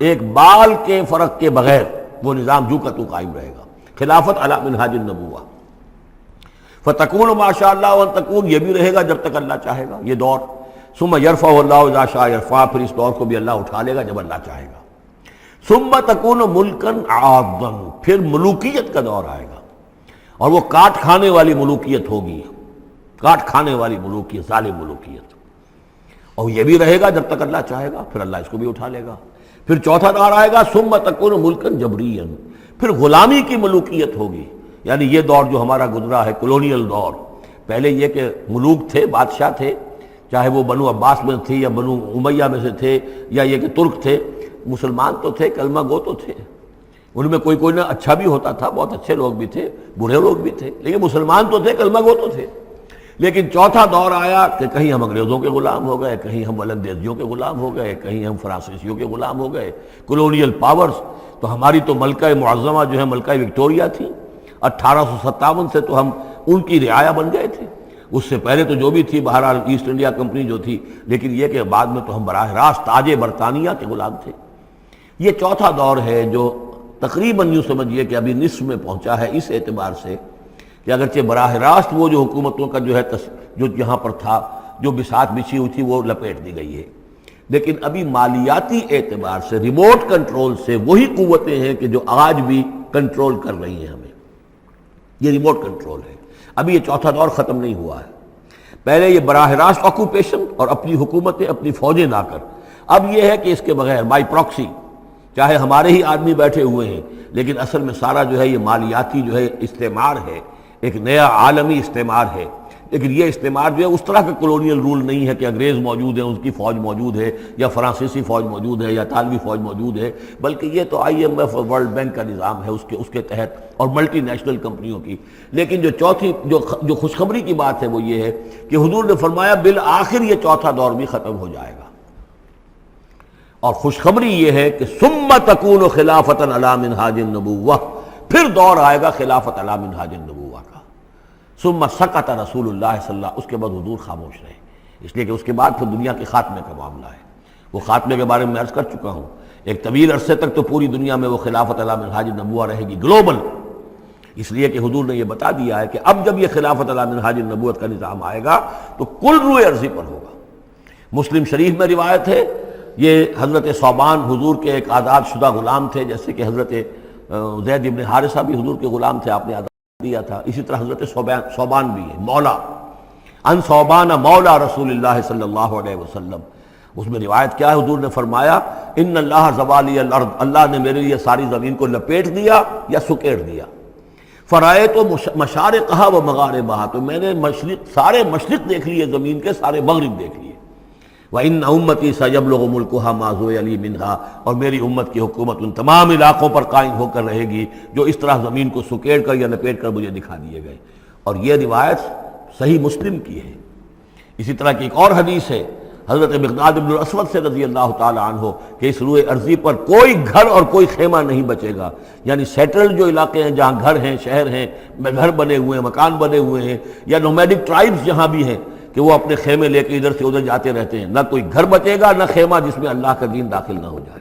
[SPEAKER 1] ایک بال کے فرق کے بغیر وہ نظام جو کا تو قائم رہے گا، خلافت علی منہاج النبوہ۔ فتکون ما شاء اللہ وان تکون، یہ بھی رہے گا جب تک اللہ چاہے گا یہ دور۔ ثم یرفع اللہ اذا شاء یرفع، پھر اس دور کو بھی اللہ اٹھا لے گا جب اللہ چاہے گا۔ ثم تکون ملکن عاضا، پھر ملوکیت کا دور آئے گا، اور وہ کاٹ کھانے والی ملوکیت ہوگی، کاٹ کھانے والی ملوکیت، ظالم ملوکیت، اور یہ بھی رہے گا جب تک اللہ چاہے گا، پھر اللہ اس کو بھی اٹھا لے گا۔ پھر چوتھا دور آئے گا ثم تکون ملکا جبریا، پھر غلامی کی ملوکیت ہوگی، یعنی یہ دور جو ہمارا گزرا ہے کولونیل دور، پہلے یہ کہ ملوک تھے، بادشاہ تھے، چاہے وہ بنو عباس میں تھے یا بنو امیہ میں سے تھے، یا یہ کہ ترک تھے، مسلمان تو تھے، کلمہ گو تو تھے، ان میں کوئی کوئی نہ اچھا بھی ہوتا تھا، بہت اچھے لوگ بھی تھے، برے لوگ بھی تھے، لیکن مسلمان تو تھے، کلمہ گو تو تھے۔ لیکن چوتھا دور آیا کہ کہیں ہم انگریزوں کے غلام ہو گئے، کہیں ہم ولندیزیوں کے غلام ہو گئے، کہیں ہم فرانسیسیوں کے غلام ہو گئے، کولونیل پاورز۔ تو ہماری تو ملکہ معظمہ جو ہے ملکہ وکٹوریہ تھی، 1857 سے تو ہم ان کی رعایا بن گئے تھے، اس سے پہلے تو جو بھی تھی بہرحال ایسٹ انڈیا کمپنی جو تھی، لیکن یہ کہ بعد میں تو ہم براہ راست تاج برطانیہ کے غلام تھے۔ یہ چوتھا دور ہے جو تقریباً یوں سمجھیے کہ ابھی نصف میں پہنچا ہے، اس اعتبار سے کہ اگرچہ براہ راست وہ جو حکومتوں کا جو ہے جو یہاں پر تھا، جو بساط بچھی ہوئی تھی، وہ لپیٹ دی گئی ہے، لیکن ابھی مالیاتی اعتبار سے ریموٹ کنٹرول سے وہی قوتیں ہیں کہ جو آج بھی کنٹرول کر رہی ہیں ہمیں، یہ ریموٹ کنٹرول ہے۔ ابھی یہ چوتھا دور ختم نہیں ہوا ہے، پہلے یہ براہ راست آکوپیشن اور اپنی حکومتیں، اپنی فوجیں لا کر، اب یہ ہے کہ اس کے بغیر بائی پراکسی، چاہے ہمارے ہی آدمی بیٹھے ہوئے ہیں، لیکن اصل میں سارا جو ہے یہ مالیاتی جو ہے استعمار ہے، ایک نیا عالمی استعمار ہے۔ لیکن یہ استعمار جو ہے اس طرح کا کولونیل رول نہیں ہے کہ انگریز موجود ہیں، ان کی فوج موجود ہے، یا فرانسیسی فوج موجود ہے، یا اطالوی فوج موجود ہے، بلکہ یہ تو IMF اور ورلڈ بینک کا نظام ہے اس کے تحت، اور ملٹی نیشنل کمپنیوں کی۔ لیکن جو چوتھی جو خوشخبری کی بات ہے وہ یہ ہے کہ حضور نے فرمایا بالآخر یہ چوتھا دور بھی ختم ہو جائے گا، اور خوشخبری یہ ہے کہ ثم تکون خلافۃ علی منہاج النبوہ، پھر دور آئے گا خلافت علی منہاج النبوہ کا۔ ثم سکت رسول اللہ صلی اللہ، اس کے بعد حضور خاموش رہے، اس لیے کہ اس کے بعد پھر دنیا کے خاتمے کا معاملہ ہے۔ وہ خاتمے کے بارے میں عرض کر چکا ہوں، ایک طویل عرصے تک تو پوری دنیا میں وہ خلافت علی منہاج النبوہ رہے گی، گلوبل، اس لیے کہ حضور نے یہ بتا دیا ہے کہ اب جب یہ خلافت علی منہاج النبوت کا نظام آئے گا تو کل روئے ارضی پر ہوگا۔ مسلم شریف میں روایت ہے، یہ حضرت ثوبان حضور کے ایک آزاد شدہ غلام تھے، جیسے کہ حضرت زید ابن حارثہ بھی حضور کے غلام تھے، آپ نے آزاد دیا تھا، اسی طرح حضرت ثوبان بھی ہے، مولا ان ثوبان مولا رسول اللہ صلی اللہ علیہ وسلم۔ اس میں روایت کیا ہے، حضور نے فرمایا ان اللہ زوالی الارض، اللہ نے میرے لیے ساری زمین کو لپیٹ دیا یا سکیڑ دیا، فرائے تو مشارقہا و مغاربہا، تو میں نے سارے مشرق دیکھ لیے زمین کے، سارے مغرب دیکھ لیے، وَإِنَّ أُمَّتِي سَيَبْلُغُ مُلْكُهَا مَا زُوِيَ لِي مِنْهَا، اور میری امت کی حکومت ان تمام علاقوں پر قائم ہو کر رہے گی جو اس طرح زمین کو سکیڑ کر یا لپیٹ کر مجھے دکھا دیے گئے۔ اور یہ روایت صحیح مسلم کی ہے۔ اسی طرح کی ایک اور حدیث ہے حضرت مقداد بن الاسود سے رضی اللہ تعالی عنہ کہ اس روئے ارضی پر کوئی گھر اور کوئی خیمہ نہیں بچے گا، یعنی سیٹلڈ جو علاقے ہیں جہاں گھر ہیں، شہر ہیں، گھر بنے ہوئے ہیں، مکان بنے ہوئے ہیں، یا نومیڈک ٹرائبز جہاں بھی ہیں کہ وہ اپنے خیمے لے کے ادھر سے ادھر جاتے رہتے ہیں، نہ کوئی گھر بچے گا نہ خیمہ جس میں اللہ کا دین داخل نہ ہو جائے۔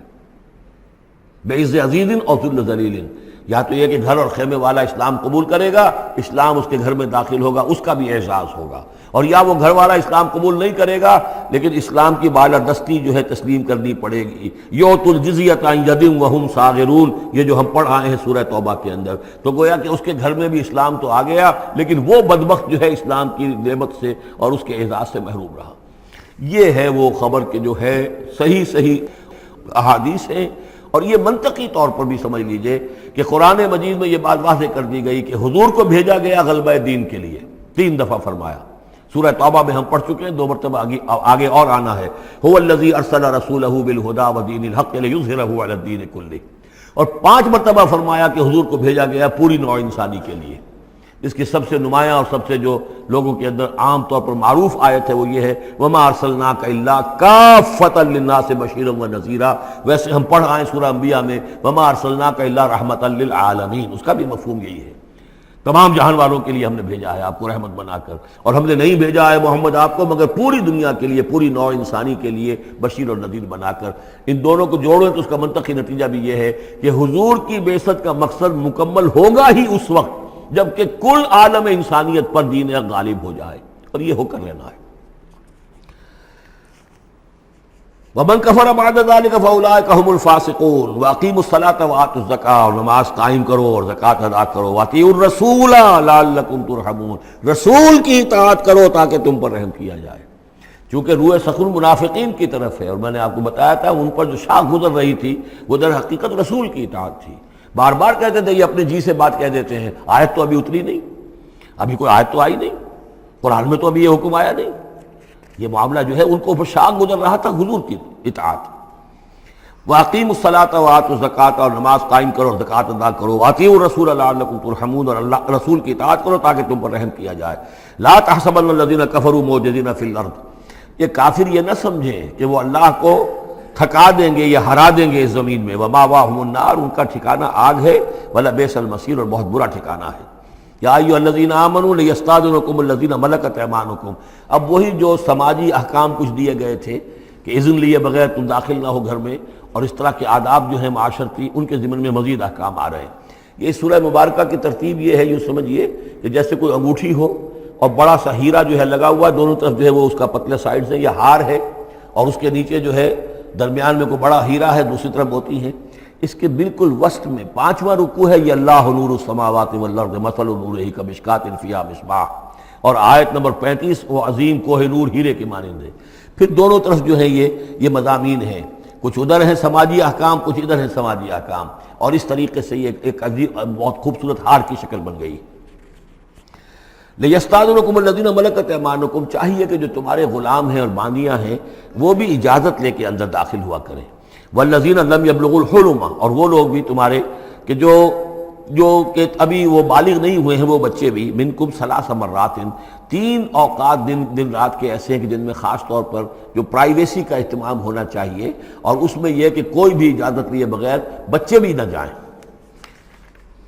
[SPEAKER 1] بعز عزیز اور ذل ذلیل، یا تو یہ کہ گھر اور خیمے والا اسلام قبول کرے گا، اسلام اس کے گھر میں داخل ہوگا، اس کا بھی اعزاز ہوگا، اور یا وہ گھر والا اسلام قبول نہیں کرے گا لیکن اسلام کی بالادستی جو ہے تسلیم کرنی پڑے گی۔ یؤت الجزیۃ عن ید وہم صاغرون، یہ جو ہم پڑھ آئے ہیں سورہ توبہ کے اندر، تو گویا کہ اس کے گھر میں بھی اسلام تو آ گیا لیکن وہ بدبخت جو ہے اسلام کی نعمت سے اور اس کے اعزاز سے محروم رہا۔ یہ ہے وہ خبر کہ جو ہے صحیح احادیث ہیں، اور یہ منطقی طور پر بھی سمجھ لیجئے کہ قرآن مجید میں یہ بات واضح کر دی گئی کہ حضور کو بھیجا گیا غلبہ دین کے لیے، 3 دفعہ فرمایا۔ سورہ توبہ میں ہم پڑھ چکے ہیں، 2 مرتبہ آگے اور آنا ہے، هو الذی ارسل رسولہ بالہدی ودین الحق لیظہرہ علی الدین کلہ، اور 5 مرتبہ فرمایا کہ حضور کو بھیجا گیا پوری نوع انسانی کے لیے۔ اس کی سب سے نمایاں اور سب سے جو لوگوں کے اندر عام طور پر معروف آیت ہے وہ یہ ہے وَمَا أَرْسَلْنَاكَ إِلَّا كَافَّةً لِلنَّاسِ بَشِيرًا وَنَذِيرًا۔ ویسے ہم پڑھ آئے سورہ انبیاء میں وَمَا أَرْسَلْنَاكَ إِلَّا رَحْمَةً لِلْعَالَمِينَ، اس کا بھی مفہوم یہی ہے، تمام جہان والوں کے لیے ہم نے بھیجا ہے آپ کو رحمت بنا کر، اور ہم نے نہیں بھیجا ہے محمد آپ کو مگر پوری دنیا کے لیے، پوری نوع انسانی کے لیے بشیر اور نذیر بنا کر۔ ان دونوں کو جوڑیں تو اس کا منطقی نتیجہ بھی یہ ہے کہ حضور کی بعثت کا مقصد مکمل ہوگا ہی اس وقت جبکہ کل عالم انسانیت پر دین حق غالب ہو جائے، اور یہ ہو کر لینا ہے۔ ومن کفر بعد ذلک فاولئک هم الفاسقون واقیموا الصلاۃ وآتوا الزکاۃ، اور نماز قائم کرو اور زکوٰۃ ادا کرو، واطیعوا الرسول لعلکم ترحمون، رسول کی اطاعت کرو تاکہ تم پر رحم کیا جائے۔ چونکہ روح سخن منافقین کی طرف ہے، اور میں نے آپ کو بتایا تھا ان پر جو شاخ گزر رہی تھی وہ در حقیقت رسول کی اطاعت تھی۔ بار بار کہتے تھے یہ اپنے جی سے بات کہہ دیتے ہیں، آیت تو ابھی اتری نہیں، ابھی کوئی آیت تو آئی نہیں، قرآن میں تو ابھی یہ حکم آیا نہیں۔ یہ معاملہ جو ہے ان کو شاخ گزر رہا تھا حضور کی اطاعت۔ وَأَقِیمُوا الصَّلَاةَ وَآتُوا الزَّکَاةَ، اور نماز قائم کرو اور زکوٰۃ ادا کرو، وَأَطِیعُوا الرَّسُولَ لَعَلَّکُمْ تُرْحَمُونَ، اور اللہ رسول کی اطاعت کرو تاکہ تم پر رحم کیا جائے۔ لَا تَحْسَبَنَّ الَّذِينَ كَفَرُوا مُعْجِزِينَ فِي الْأَرْضِ، یہ کافر یہ نہ سمجھیں کہ وہ اللہ کو تھکا دیں گے یا ہرا دیں گے اس زمین میں۔ وَمَأْوَاهُمُ النَّارُ، ان کا ٹھکانہ آگ ہے، وَلَبِئْسَ الْمَصِيرُ، اور بہت برا ٹھکانہ ہے۔ یا ایھا الذین آمنوا لیستأذنکم الذین ملکت ایمانکم، اب وہی جو سماجی احکام کچھ دیے گئے تھے کہ اذن لیے بغیر تم داخل نہ ہو گھر میں، اور اس طرح کے آداب جو ہیں معاشرتی، ان کے ضمن میں مزید احکام آ رہے ہیں۔ یہ سورہ مبارکہ کی ترتیب یہ ہے، یوں سمجھیے کہ جیسے کوئی انگوٹھی ہو اور بڑا سا ہیرا جو ہے لگا ہوا ہے دونوں طرف، جو ہے وہ اس کا پتلے سائڈ سے، یہ ہار ہے، اور اس کے نیچے جو ہے درمیان میں کوئی بڑا ہیرا ہے، دوسری طرف موتی ہے۔ اس کے بالکل وسط میں 5واں رکوع ہے، یہ اللہ نور السماوات والارض مثل نورہ کمشکاۃ فیہا مصباح، اور آیت نمبر 35 وہ عظیم کوہ نور ہیرے کے مانند ہے۔ پھر دونوں طرف جو ہے یہ مضامین ہیں، کچھ ادھر ہیں سماجی احکام، کچھ ادھر ہیں سماجی احکام، اور اس طریقے سے یہ ایک عظیم بہت خوبصورت ہار کی شکل بن گئی۔ لیستأذنکم الذین ملکت ایمانکم، چاہیے کہ جو تمہارے غلام ہیں اور باندیاں ہیں وہ بھی اجازت لے کے اندر داخل ہوا کریں۔ والذین لم یبلغوا الحلم، اور وہ لوگ بھی تمہارے کہ جو کہ ابھی وہ بالغ نہیں ہوئے ہیں، وہ بچے بھی، منکم ثلاث مرات، 3 اوقات دن رات کے ایسے ہیں کہ جن میں خاص طور پر جو پرائیویسی کا اہتمام ہونا چاہیے، اور اس میں یہ کہ کوئی بھی اجازت لیے بغیر بچے بھی نہ جائیں۔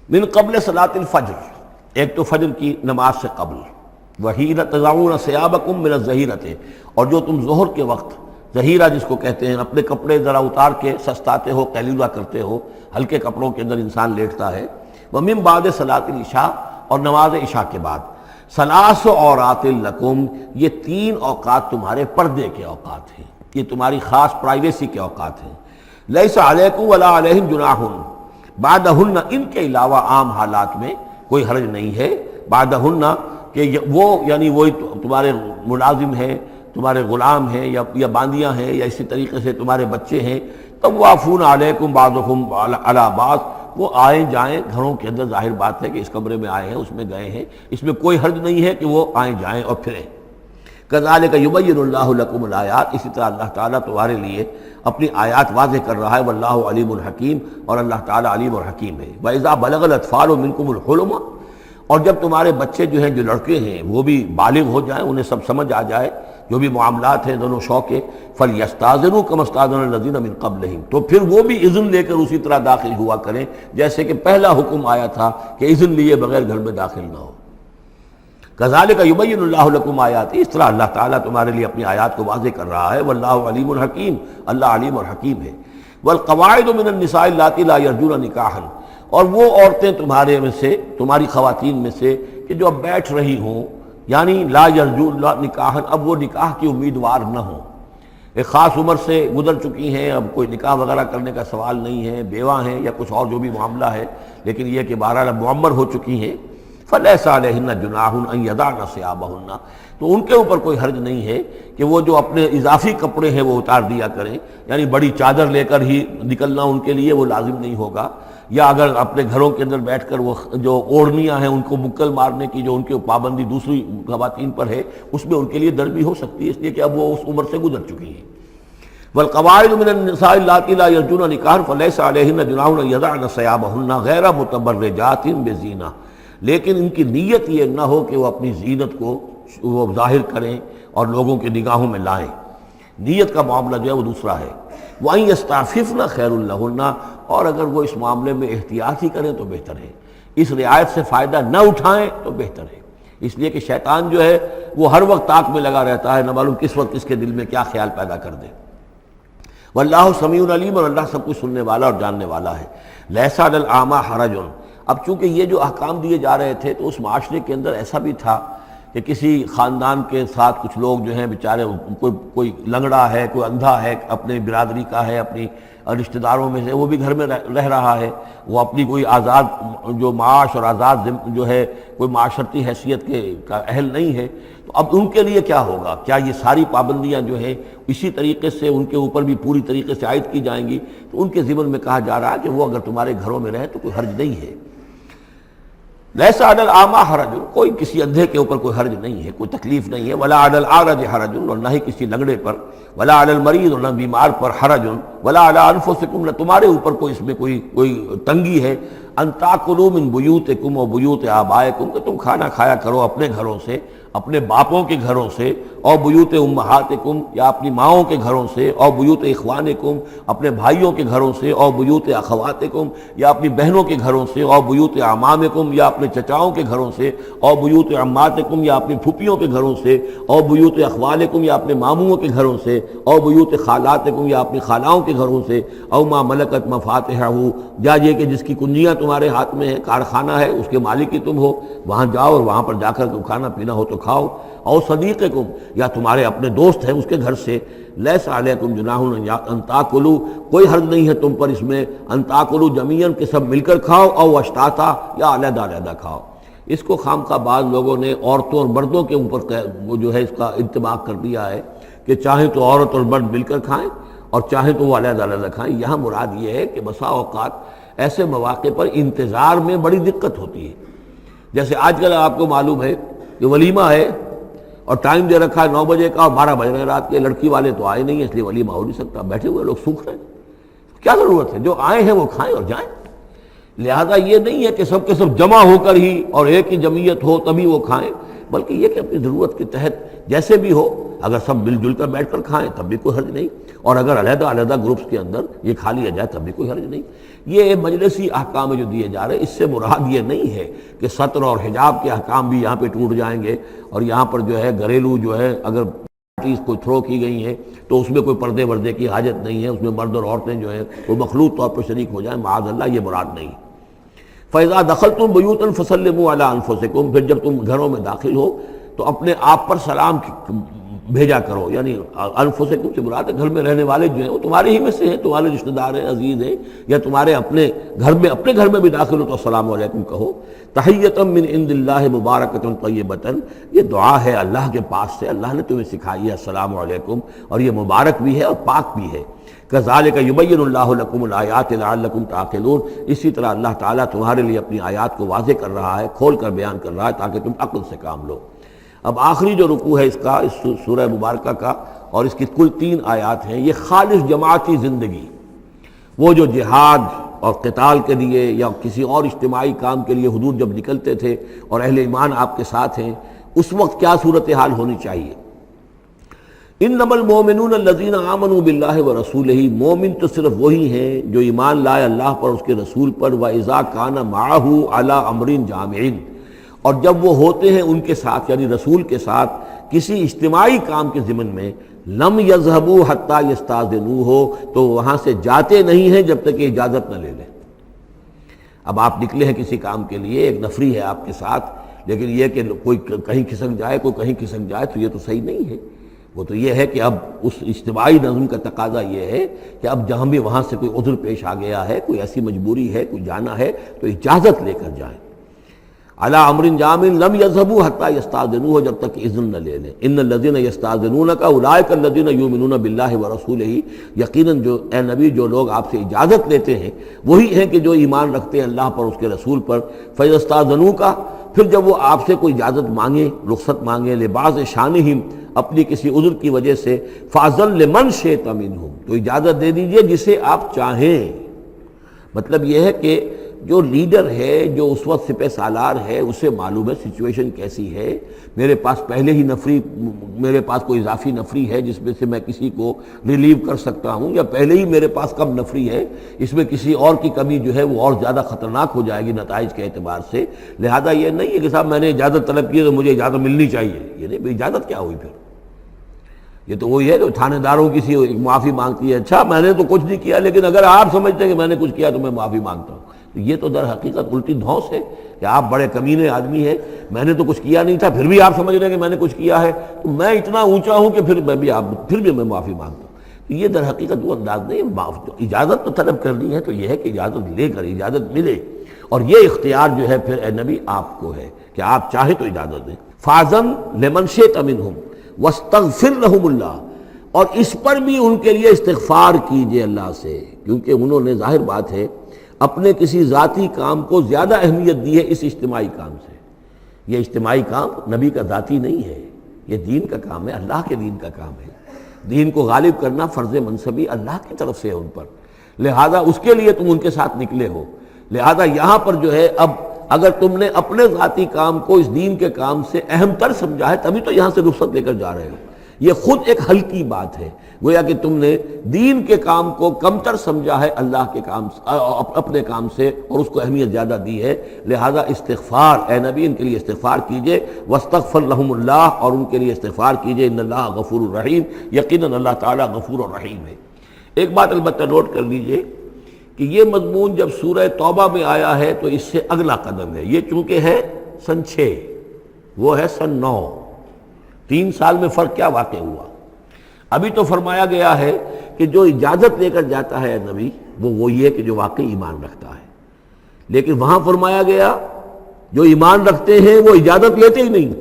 [SPEAKER 1] من قبل صلاۃ الفجر، ایک تو فجر کی نماز سے قبل، وحین تضعون ثیابکم من الظہیرۃ، اور جو تم ظہر کے وقت، ظہیرہ جس کو کہتے ہیں، اپنے کپڑے ذرا اتار کے سستاتے ہو، قیلولہ کرتے ہو، ہلکے کپڑوں کے اندر انسان لیٹتا ہے۔ ومن بعد صلاۃ العشاء، اور نماز عشاء کے بعد۔ ثلاث عورات لکم، یہ 3 اوقات تمہارے پردے کے اوقات ہیں، یہ تمہاری خاص پرائیویسی کے اوقات ہیں۔ لیس علیکم ولا علیہم جناح بعدہن، ان کے علاوہ عام حالات میں کوئی حرج نہیں ہے، بعدہن کہ وہ یعنی وہی تمہارے ملازم ہیں، تمہارے غلام ہیں یا باندیاں ہیں، یا اسی طریقے سے تمہارے بچے ہیں، طوافون علیکم بعضکم علی بعض، وہ آئیں جائیں گھروں کے اندر، ظاہر بات ہے کہ اس کمرے میں آئے ہیں، اس میں گئے ہیں، اس میں کوئی حرج نہیں ہے کہ وہ آئیں جائیں اور پھریں۔ کذالک یبین اللہ لکم الآیات، اسی طرح اللہ تعالیٰ تمہارے لیے اپنی آیات واضح کر رہا ہے، واللہ علیم الحکیم، اور اللہ تعالیٰ علیم اور حکیم ہے۔ وَإِذَا بَلَغَ الْأَطْفَالُ مِنْكُمُ الْحُلُمَ، اور جب تمہارے بچے جو ہیں، جو لڑکے ہیں، وہ بھی بالغ ہو جائیں، انہیں سب سمجھ آ جائے، جو بھی معاملات ہیں دونوں شوق کے، فَلْيَسْتَأْذِنُوا كَمَا اسْتَأْذَنَ الَّذِينَ مِنْ قَبْلِهِمْ، تو پھر وہ بھی اذن لے کر اسی طرح داخل ہوا کریں جیسے کہ پہلا حکم آیا تھا کہ اذن لیے بغیر گھر میں داخل نہ ہو۔ کذالک یبین اللہ لکم آیاتہ، اس طرح اللہ تعالیٰ تمہارے لیے اپنی آیات کو واضح کر رہا ہے، واللہ علیم الحکیم، اللہ علیم اور حکیم ہے۔ والقواعد من النساء اللاتی لا یرجون نکاحا، اور وہ عورتیں تمہارے میں سے، تمہاری خواتین میں سے کہ جو اب بیٹھ رہی ہوں، یعنی لا یرجون نکاحا، اب وہ نکاح کی امیدوار نہ ہوں، ایک خاص عمر سے گزر چکی ہیں، اب کوئی نکاح وغیرہ کرنے کا سوال نہیں ہے، بیوہ ہیں یا کچھ اور جو بھی معاملہ ہے، لیکن یہ کہ بہرحال اب معمر ہو چکی ہیں، فَلَيْسَ عَلَيْهِنَّ جُنَاحٌ أَن يَضَعْنَ ثِيَابَهُنَّ، تو ان کے اوپر کوئی حرج نہیں ہے کہ وہ جو اپنے اضافی کپڑے ہیں وہ اتار دیا کریں، یعنی بڑی چادر لے کر ہی نکلنا ان کے لیے وہ لازم نہیں ہوگا، یا اگر اپنے گھروں کے اندر بیٹھ کر وہ جو اوڑھنیاں ہیں ان کو مکل مارنے کی جو ان کی پابندی دوسری خواتین پر ہے، اس میں ان کے لیے در بھی ہو سکتی ہے، اس لیے کہ اب وہ اس عمر سے گزر چکی ہیں۔ والقواعد من النساء اللاتی لا یرجون نکاحا فلیس علیہن جناح ان یضعن ثیابہن غیر متبرجات بزینہ، لیکن ان کی نیت یہ نہ ہو کہ وہ اپنی زینت کو وہ ظاہر کریں اور لوگوں کی نگاہوں میں لائیں، نیت کا معاملہ جو ہے وہ دوسرا ہے۔ وَأَن يَسْتَعْفِفْنَ خَيْرٌ لَهُنَّ، اور اگر وہ اس معاملے میں احتیاط ہی کریں تو بہتر ہے، اس رعایت سے فائدہ نہ اٹھائیں تو بہتر ہے، اس لیے کہ شیطان جو ہے وہ ہر وقت طاق میں لگا رہتا ہے، نہ معلوم کس وقت اس کے دل میں کیا خیال پیدا کر دے۔ واللہ سمیع علیم، اور اللہ سب کچھ سننے والا اور جاننے والا ہے۔ لیس علی الاعمی حرج، اب چونکہ یہ جو احکام دیے جا رہے تھے تو اس معاشرے کے اندر ایسا بھی تھا کہ کسی خاندان کے ساتھ کچھ لوگ جو ہیں بیچارے، کوئی لنگڑا ہے، کوئی اندھا ہے، اپنے برادری کا ہے، اپنی رشتہ داروں میں سے، وہ بھی گھر میں رہ رہا ہے، وہ اپنی کوئی آزاد جو معاش اور آزاد جو ہے کوئی معاشرتی حیثیت کا اہل نہیں ہے، تو اب ان کے لیے کیا ہوگا؟ کیا یہ ساری پابندیاں جو ہیں اسی طریقے سے ان کے اوپر بھی پوری طریقے سے عائد کی جائیں گی؟ تو ان کے ضمن میں کہا جا رہا ہے کہ وہ اگر تمہارے گھروں میں رہے تو کوئی حرج نہیں ہے۔ لیس علی الاعمی حرج، کوئی کسی اندھے کے اوپر کوئی حرج نہیں ہے، کوئی تکلیف نہیں ہے، ولا علی الاعرج حرج، اور نہ ہی کسی لنگڑے پر، ولا علی المریض، اور نہ بیمار پر حرج، ولا علی انفسکم، نہ تمہارے اوپر کوئی اس میں کوئی تنگی ہے، ان تاکلوا من بیوتکم و بیوت آبائکم، کہ تم کھانا کھایا کرو اپنے گھروں سے، اپنے باپوں کے گھروں سے، اور بیوت امہاتکم، یا اپنی ماؤں کے گھروں سے، اور بیوت اخوانکم، اپنے بھائیوں کے گھروں سے، اور بیوت اخواتکم، یا اپنی بہنوں کے گھروں سے، اور بیوت اعمامکم، یا اپنے چچاؤں کے گھروں سے، اور بیوت عماتکم، یا اپنی پھوپھیوں کے گھروں سے، اور بیوت اخوالکم، یا اپنے ماموں کے گھروں سے، اور بیوت خالاتکم، یا اپنی خالاؤں کے گھروں سے، او ما ملکت مفاتحہ، یا یہ کہ جس کی کنجیاں تمہارے ہاتھ میں ہے، کارخانہ ہے، اس کے مالک ہی تم ہو، وہاں جاؤ اور وہاں پر جا کر کھانا پینا ہو تو کھاؤ، اور صدیقکم، یا تمہارے اپنے دوست ہیں اس کے گھر سے، لیس علیکم جناح ان تاکلوا، کوئی حرج نہیں ہے تم پر اس میں، ان تاکلوا جمیعا، کہ سب مل کر کھاؤ، او اشتاتا، یا علیحدہ علیحدہ کھاؤ۔ اس کو خامخواہ بعض لوگوں نے عورتوں اور مردوں کے اوپر وہ جو ہے اس کا انطباق کر دیا ہے کہ چاہیں تو عورت اور مرد مل کر کھائیں اور چاہیں تو وہ علیحدہ علیحدہ کھائیں۔ یہاں مراد یہ ہے کہ بسا اوقات ایسے مواقع پر انتظار میں بڑی دقت ہوتی ہے، جیسے آج کل آپ کو معلوم ہے کہ ولیمہ ہے اور ٹائم دے رکھا ہے 9 بجے کا اور 12 بج رہے ہیں رات کے، لڑکی والے تو آئے نہیں ہیں اس لیے ولیمہ ہو نہیں سکتا، بیٹھے ہوئے لوگ سوکھ رہے ہیں، کیا ضرورت ہے؟ جو آئے ہیں وہ کھائیں اور جائیں۔ لہذا یہ نہیں ہے کہ سب کے سب جمع ہو کر ہی اور ایک ہی جمعیت ہو تبھی وہ کھائیں، بلکہ یہ کہ اپنی ضرورت کے تحت جیسے بھی ہو، اگر سب مل جل کر بیٹھ کر کھائیں تب بھی کوئی حرج نہیں، اور اگر علیحدہ علیحدہ گروپس کے اندر یہ کھا لیا جائے تب بھی کوئی حرج نہیں۔ یہ مجلسی احکام جو دیے جا رہے ہیں اس سے مراد یہ نہیں ہے کہ سطر اور حجاب کے احکام بھی یہاں پہ ٹوٹ جائیں گے، اور یہاں پر جو ہے گھریلو جو ہے اگر پارٹیز کوئی تھرو کی گئی ہیں تو اس میں کوئی پردے وردے کی حاجت نہیں ہے، اس میں مرد اور عورتیں جو ہیں وہ مخلوط طور پر شریک ہو جائیں، معاذ اللہ، یہ مراد نہیں۔ فَإِذَا دَخَلْتُمْ بُيُوتًا فَسَلِّمُوا عَلَىٰ أَنفُسِكُمْ، پھر جب تم گھروں میں داخل ہو تو اپنے آپ پر سلام بھیجا کرو، یعنی انفسکم سے مراد ہے گھر میں رہنے والے جو ہیں وہ تمہارے ہی میں سے ہیں، تمہارے رشتہ دار ہیں، عزیز ہیں، یا تمہارے اپنے گھر میں بھی داخل ہو تو السلام علیکم کہو۔ تحیۃ من عند اللہ مبارکۃ طیبۃ، یہ دعا ہے اللہ کے پاس سے، اللہ نے تمہیں سکھائی ہے السلام علیکم، اور یہ مبارک بھی ہے اور پاک بھی ہے۔ کذالک یبین اللہ لکم الآیات لعلکم تعقلون، اسی طرح اللہ تعالیٰ تمہارے لیے اپنی آیات کو واضح کر رہا ہے، کھول کر بیان کر رہا ہے تاکہ تم عقل سے کام لو۔ اب آخری جو رکوع ہے اس کا، اس سورہ مبارکہ کا، اور اس کی کل 3 آیات ہیں، یہ خالص جماعتی زندگی، وہ جو جہاد اور قتال کے لیے یا کسی اور اجتماعی کام کے لیے حضور جب نکلتے تھے اور اہل ایمان آپ کے ساتھ ہیں، اس وقت کیا صورتحال ہونی چاہیے۔ انما المؤمنون الذین آمنوا باللہ ورسولہ، مومن تو صرف وہی ہیں جو ایمان لائے اللہ پر، اس کے رسول پر، وَإِذَا كَانَ مَعَهُ عَلَىٰ أَمْرٍ جَامِعٍ، اور جب وہ ہوتے ہیں ان کے ساتھ یعنی رسول کے ساتھ کسی اجتماعی کام کے ضمن میں، لم يذهبوا حتى يستأذنوه، تو وہاں سے جاتے نہیں ہیں جب تک کہ اجازت نہ لے لیں۔ اب آپ نکلے ہیں کسی کام کے لیے، ایک نفری ہے آپ کے ساتھ، لیکن یہ کہ کوئی کہیں کھسک جائے کوئی کہیں کھسک جائے تو یہ تو صحیح نہیں ہے۔ وہ تو یہ ہے کہ اب اس اجتماعی نظم کا تقاضا یہ ہے کہ اب جہاں بھی وہاں سے کوئی عذر پیش آ گیا ہے، کوئی ایسی مجبوری ہے، کوئی جانا ہے تو اجازت لے کر جائیں۔ علی امر جامع لم یذهبوا حتى یستاذنوه، جب تک اذن نہ لے لیں۔ ان الذین یستاذنونک اولئک الذین یؤمنون باللہ ورسولہ، یقیناً جو اے نبی جو لوگ آپ سے اجازت لیتے ہیں وہی ہیں کہ جو ایمان رکھتے ہیں اللہ پر، اس کے رسول پر۔ فاذا استاذنوک، پھر جب وہ آپ سے کوئی اجازت مانگیں، رخصت مانگیں، لبعض شانہم، اپنی کسی عذر کی وجہ سے، فاذن لمن شئت منہم، تو اجازت دے دیجئے جسے آپ چاہیں۔ مطلب یہ ہے کہ جو لیڈر ہے، جو اس وقت سپہ سالار ہے، اسے معلوم ہے سچویشن کیسی ہے، میرے پاس پہلے ہی نفری، میرے پاس کوئی اضافی نفری ہے جس میں سے میں کسی کو ریلیو کر سکتا ہوں، یا پہلے ہی میرے پاس کم نفری ہے، اس میں کسی اور کی کمی جو ہے وہ اور زیادہ خطرناک ہو جائے گی نتائج کے اعتبار سے۔ لہذا یہ نہیں ہے کہ صاحب میں نے اجازت طلب کی تو مجھے اجازت ملنی چاہیے، یہ نہیں، اجازت کیا ہوئی پھر؟ یہ تو وہی ہے جو تھانے داروں کی سی معافی مانگتی ہے، اچھا میں نے تو کچھ نہیں کیا لیکن اگر آپ سمجھتے ہیں کہ میں نے کچھ کیا تو میں معافی مانگتا ہوں، یہ تو در حقیقت الٹی دھونس ہے کہ آپ بڑے کمینے آدمی ہیں، میں نے تو کچھ کیا نہیں تھا پھر بھی آپ سمجھ رہے ہیں کہ میں نے کچھ کیا ہے، تو میں اتنا اونچا ہوں کہ پھر میں معافی مانگتا ہوں۔ یہ در حقیقت وہ انداز نہیں، اجازت تو طلب کرنی ہے تو یہ ہے کہ اجازت لے کر اجازت ملے، اور یہ اختیار جو ہے پھر اے نبی آپ کو ہے کہ آپ چاہیں تو اجازت دیں۔ فَأْذَن لِمَنْ شِئْتَ مِنْهُمْ وَاسْتَغْفِرْ لَهُمُ اللَّهُ، اور اس پر بھی ان کے لیے استغفار کیجئے اللہ سے، کیونکہ انہوں نے ظاہر بات ہے اپنے کسی ذاتی کام کو زیادہ اہمیت دی ہے اس اجتماعی کام سے۔ یہ اجتماعی کام نبی کا ذاتی نہیں ہے، یہ دین کا کام ہے، اللہ کے دین کا کام ہے۔ دین کو غالب کرنا فرض منصبی اللہ کی طرف سے ہے ان پر، لہذا اس کے لیے تم ان کے ساتھ نکلے ہو۔ لہذا یہاں پر جو ہے اب اگر تم نے اپنے ذاتی کام کو اس دین کے کام سے اہم تر سمجھا ہے تبھی تو یہاں سے رخصت لے کر جا رہے ہو، یہ خود ایک ہلکی بات ہے، گویا کہ تم نے دین کے کام کو کم تر سمجھا ہے اللہ کے کام اپنے کام سے، اور اس کو اہمیت زیادہ دی ہے۔ لہذا استغفار اے نبی ان کے لیے استغفار کیجئے، واستغفر لهم اللہ، اور ان کے لیے استغفار کیجئے، ان اللہ غفور الرحیم، یقیناً اللہ تعالیٰ غفور الرحیم ہے۔ ایک بات البتہ نوٹ کر لیجئے کہ یہ مضمون جب سورہ توبہ میں آیا ہے تو اس سے اگلا قدم ہے، یہ چونکہ ہے سن 6، وہ ہے سن 9، 3 سال میں فرق کیا واقع ہوا؟ ابھی تو فرمایا گیا ہے کہ جو اجازت لے کر جاتا ہے نبی وہ یہ کہ جو واقعی ایمان رکھتا ہے، لیکن وہاں فرمایا گیا جو ایمان رکھتے ہیں وہ اجازت لیتے ہی نہیں۔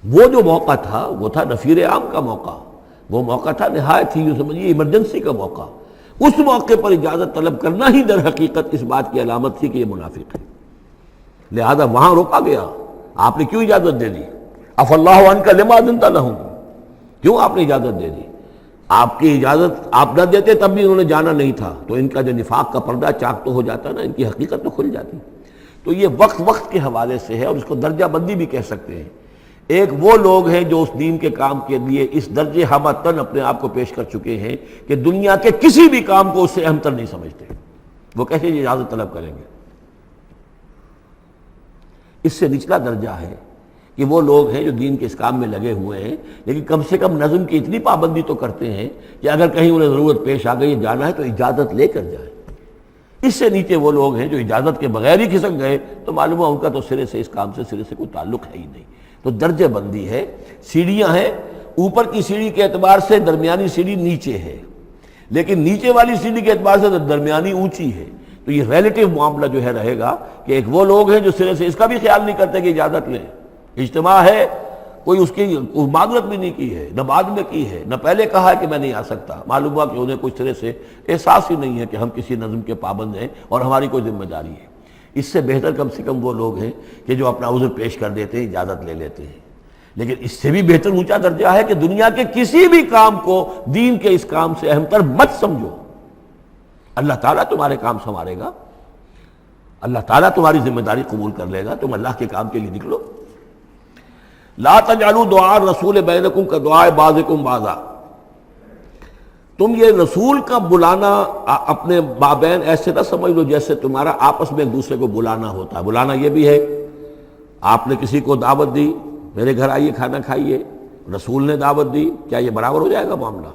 [SPEAKER 1] وہ جو موقع تھا وہ تھا نفیر عام کا موقع، وہ موقع تھا نہایت ہی یوں سمجھیے ایمرجنسی کا موقع، اس موقع پر اجازت طلب کرنا ہی در حقیقت اس بات کی علامت تھی کہ یہ منافق ہے، لہذا وہاں روکا گیا۔ آپ نے کیوں اجازت دے دی؟ عفی اللہ عنک لما اذنت لہم، کیوں آپ نے اجازت دے دی؟ آپ کی اجازت آپ نہ دیتے تب بھی انہوں نے جانا نہیں تھا، تو ان کا جو نفاق کا پردہ چاک تو ہو جاتا نا، ان کی حقیقت تو کھل جاتی۔ تو یہ وقت کے حوالے سے ہے، اور اس کو درجہ بندی بھی کہہ سکتے ہیں۔ ایک وہ لوگ ہیں جو اس دین کے کام کے لیے اس درجے ہمتن اپنے آپ کو پیش کر چکے ہیں کہ دنیا کے کسی بھی کام کو اس سے اہم تر نہیں سمجھتے، وہ کیسے اجازت طلب کریں گے؟ اس سے نچلا درجہ ہے کہ وہ لوگ ہیں جو دین کے اس کام میں لگے ہوئے ہیں، لیکن کم سے کم نظم کی اتنی پابندی تو کرتے ہیں کہ اگر کہیں انہیں ضرورت پیش آ گئی جانا ہے تو اجازت لے کر جائیں۔ اس سے نیچے وہ لوگ ہیں جو اجازت کے بغیر ہی کھسک گئے تو معلوم ہے ان کا تو سرے سے اس کام سے سرے سے کوئی تعلق ہے ہی نہیں۔ تو درجہ بندی ہے، سیڑھیاں ہیں، اوپر کی سیڑھی کے اعتبار سے درمیانی سیڑھی نیچے ہے، لیکن نیچے والی سیڑھی کے اعتبار سے درمیانی اونچی ہے۔ تو یہ ریلیٹیو معاملہ جو ہے رہے گا کہ ایک وہ لوگ ہیں جو سرے سے اس کا بھی خیال نہیں کرتے کہ اجازت لیں، اجتماع ہے، کوئی اس کی معذرت بھی نہیں کی ہے، نہ بعد میں کی ہے، نہ پہلے کہا ہے کہ میں نہیں آ سکتا، معلوم ہوا کہ انہیں کچھ طرح سے احساس ہی نہیں ہے کہ ہم کسی نظم کے پابند ہیں اور ہماری کوئی ذمہ داری ہے۔ اس سے بہتر کم سے کم وہ لوگ ہیں کہ جو اپنا عذر پیش کر دیتے ہیں، اجازت لے لیتے ہیں۔ لیکن اس سے بھی بہتر اونچا درجہ ہے کہ دنیا کے کسی بھی کام کو دین کے اس کام سے اہم تر مت سمجھو، اللہ تعالیٰ تمہارے کام سنوارے گا، اللہ تعالیٰ تمہاری ذمہ داری قبول کر لے گا، تم اللہ کے کام کے لیے نکلو۔ لا تجعلوا دعاء الرسول بینکم کدعاء بعضکم بعضا، تم یہ رسول کا بلانا اپنے مابین ایسے نہ سمجھ لو جیسے تمہارا آپس میں ایک دوسرے کو بلانا ہوتا ہے۔ بلانا یہ بھی ہے، آپ نے کسی کو دعوت دی، میرے گھر آئیے کھانا کھائیے، رسول نے دعوت دی، کیا یہ برابر ہو جائے گا معاملہ؟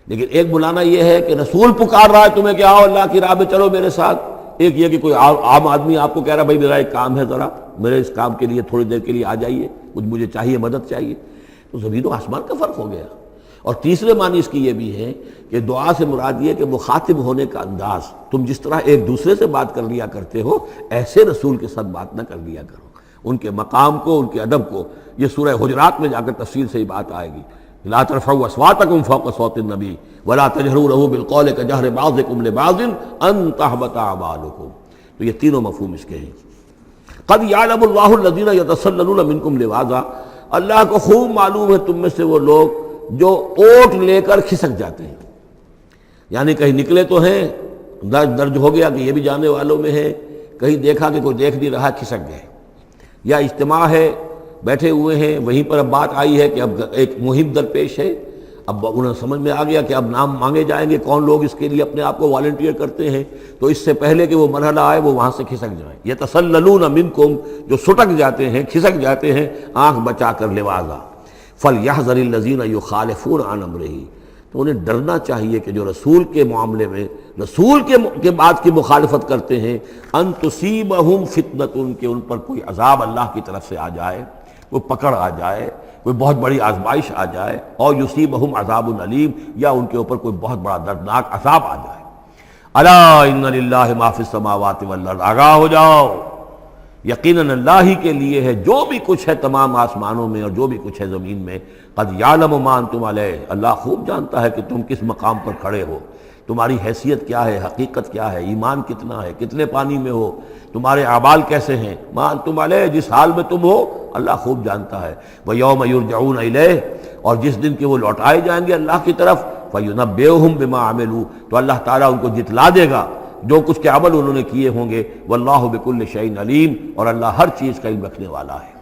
[SPEAKER 1] لیکن ایک بلانا یہ ہے کہ رسول پکار رہا ہے تمہیں کہ آؤ اللہ کی راہ میں چلو میرے ساتھ، ایک یہ کہ کوئی عام آدمی آپ کو کہہ رہا ہے بھائی میرا ایک کام ہے، ذرا میرے اس کام کے لیے تھوڑی دیر کے لیے آ جائیے، کچھ مجھے چاہیے، مدد چاہیے۔ تو زمین و آسمان کا فرق ہو گیا۔ اور تیسرے معنی اس کی یہ بھی ہے کہ دعا سے مراد یہ کہ مخاطب ہونے کا انداز، تم جس طرح ایک دوسرے سے بات کر لیا کرتے ہو ایسے رسول کے ساتھ بات نہ کر لیا کرو، ان کے مقام کو، ان کے ادب کو۔ یہ سورہ حجرات میں جا کر تفصیل سے ہی بات آئے گی۔ لا ترفعوا اصواتکم فوق صوت النبی ولا تجہروا له بالقول کجہر بعضکم لبعض ان تحبط اعمالکم۔ تو یہ تینوں مفہوم اس کے ہیں۔ قد یعلم اللہ الذین یتسللون منکم لواذا، اللہ کو خوب معلوم ہے تم میں سے وہ لوگ جو اوٹ لے کر کھسک جاتے ہیں، یعنی کہیں نکلے تو ہیں، درج ہو گیا کہ یہ بھی جانے والوں میں ہے، کہیں دیکھا کہ کوئی دیکھ نہیں رہا کھسک گئے، یا اجتماع ہے بیٹھے ہوئے ہیں وہیں پر اب بات آئی ہے کہ اب ایک مہم درپیش ہے، اب انہیں سمجھ میں آ گیا کہ اب نام مانگے جائیں گے، کون لوگ اس کے لیے اپنے آپ کو والنٹیئر کرتے ہیں، تو اس سے پہلے کہ وہ مرحلہ آئے وہ وہاں سے کھسک جائیں۔ یتسللون منکم، جو سٹک جاتے ہیں، کھسک جاتے ہیں آنکھ بچا کر لواذا۔ فَلْيَحْذَرِ الَّذِينَ يُخَالِفُونَ عَنْ أَمْرِهِ، تو انہیں ڈرنا چاہیے کہ جو رسول کے معاملے میں رسول کے بات کی مخالفت کرتے ہیں، ان تصیبہم فتنۃ، کہ ان پر کوئی عذاب اللہ کی طرف سے آ جائے، کوئی پکڑ آ جائے، کوئی بہت بڑی آزمائش آ جائے، اور یصیبہم عذاب علیم، یا ان کے اوپر کوئی بہت بڑا دردناک عذاب آ جائے۔ الا ان للہ ما فی السماوات والارض، آگاہ ہو جاؤ، یقیناً اللہ ہی کے لیے ہے جو بھی کچھ ہے تمام آسمانوں میں اور جو بھی کچھ ہے زمین میں۔ قد یعلم ما انتم علیہ، اللہ خوب جانتا ہے کہ تم کس مقام پر کھڑے ہو، تمہاری حیثیت کیا ہے، حقیقت کیا ہے، ایمان کتنا ہے، کتنے پانی میں ہو، تمہارے اعمال کیسے ہیں، ما انتم علیہ، جس حال میں تم ہو اللہ خوب جانتا ہے۔ وَيَوْمَ يُرْجَعُونَ إِلَيْهِ، اور جس دن کہ وہ لوٹائے جائیں گے اللہ کی طرف، فَيُنَبِّئُهُم بِمَا عَمِلُوا، تو اللہ تعالیٰ ان کو جتلا دے گا جو کچھ کے عمل انہوں نے کیے ہوں گے۔ واللہ بکل شیء علیم، اور اللہ ہر چیز کا علم رکھنے والا ہے۔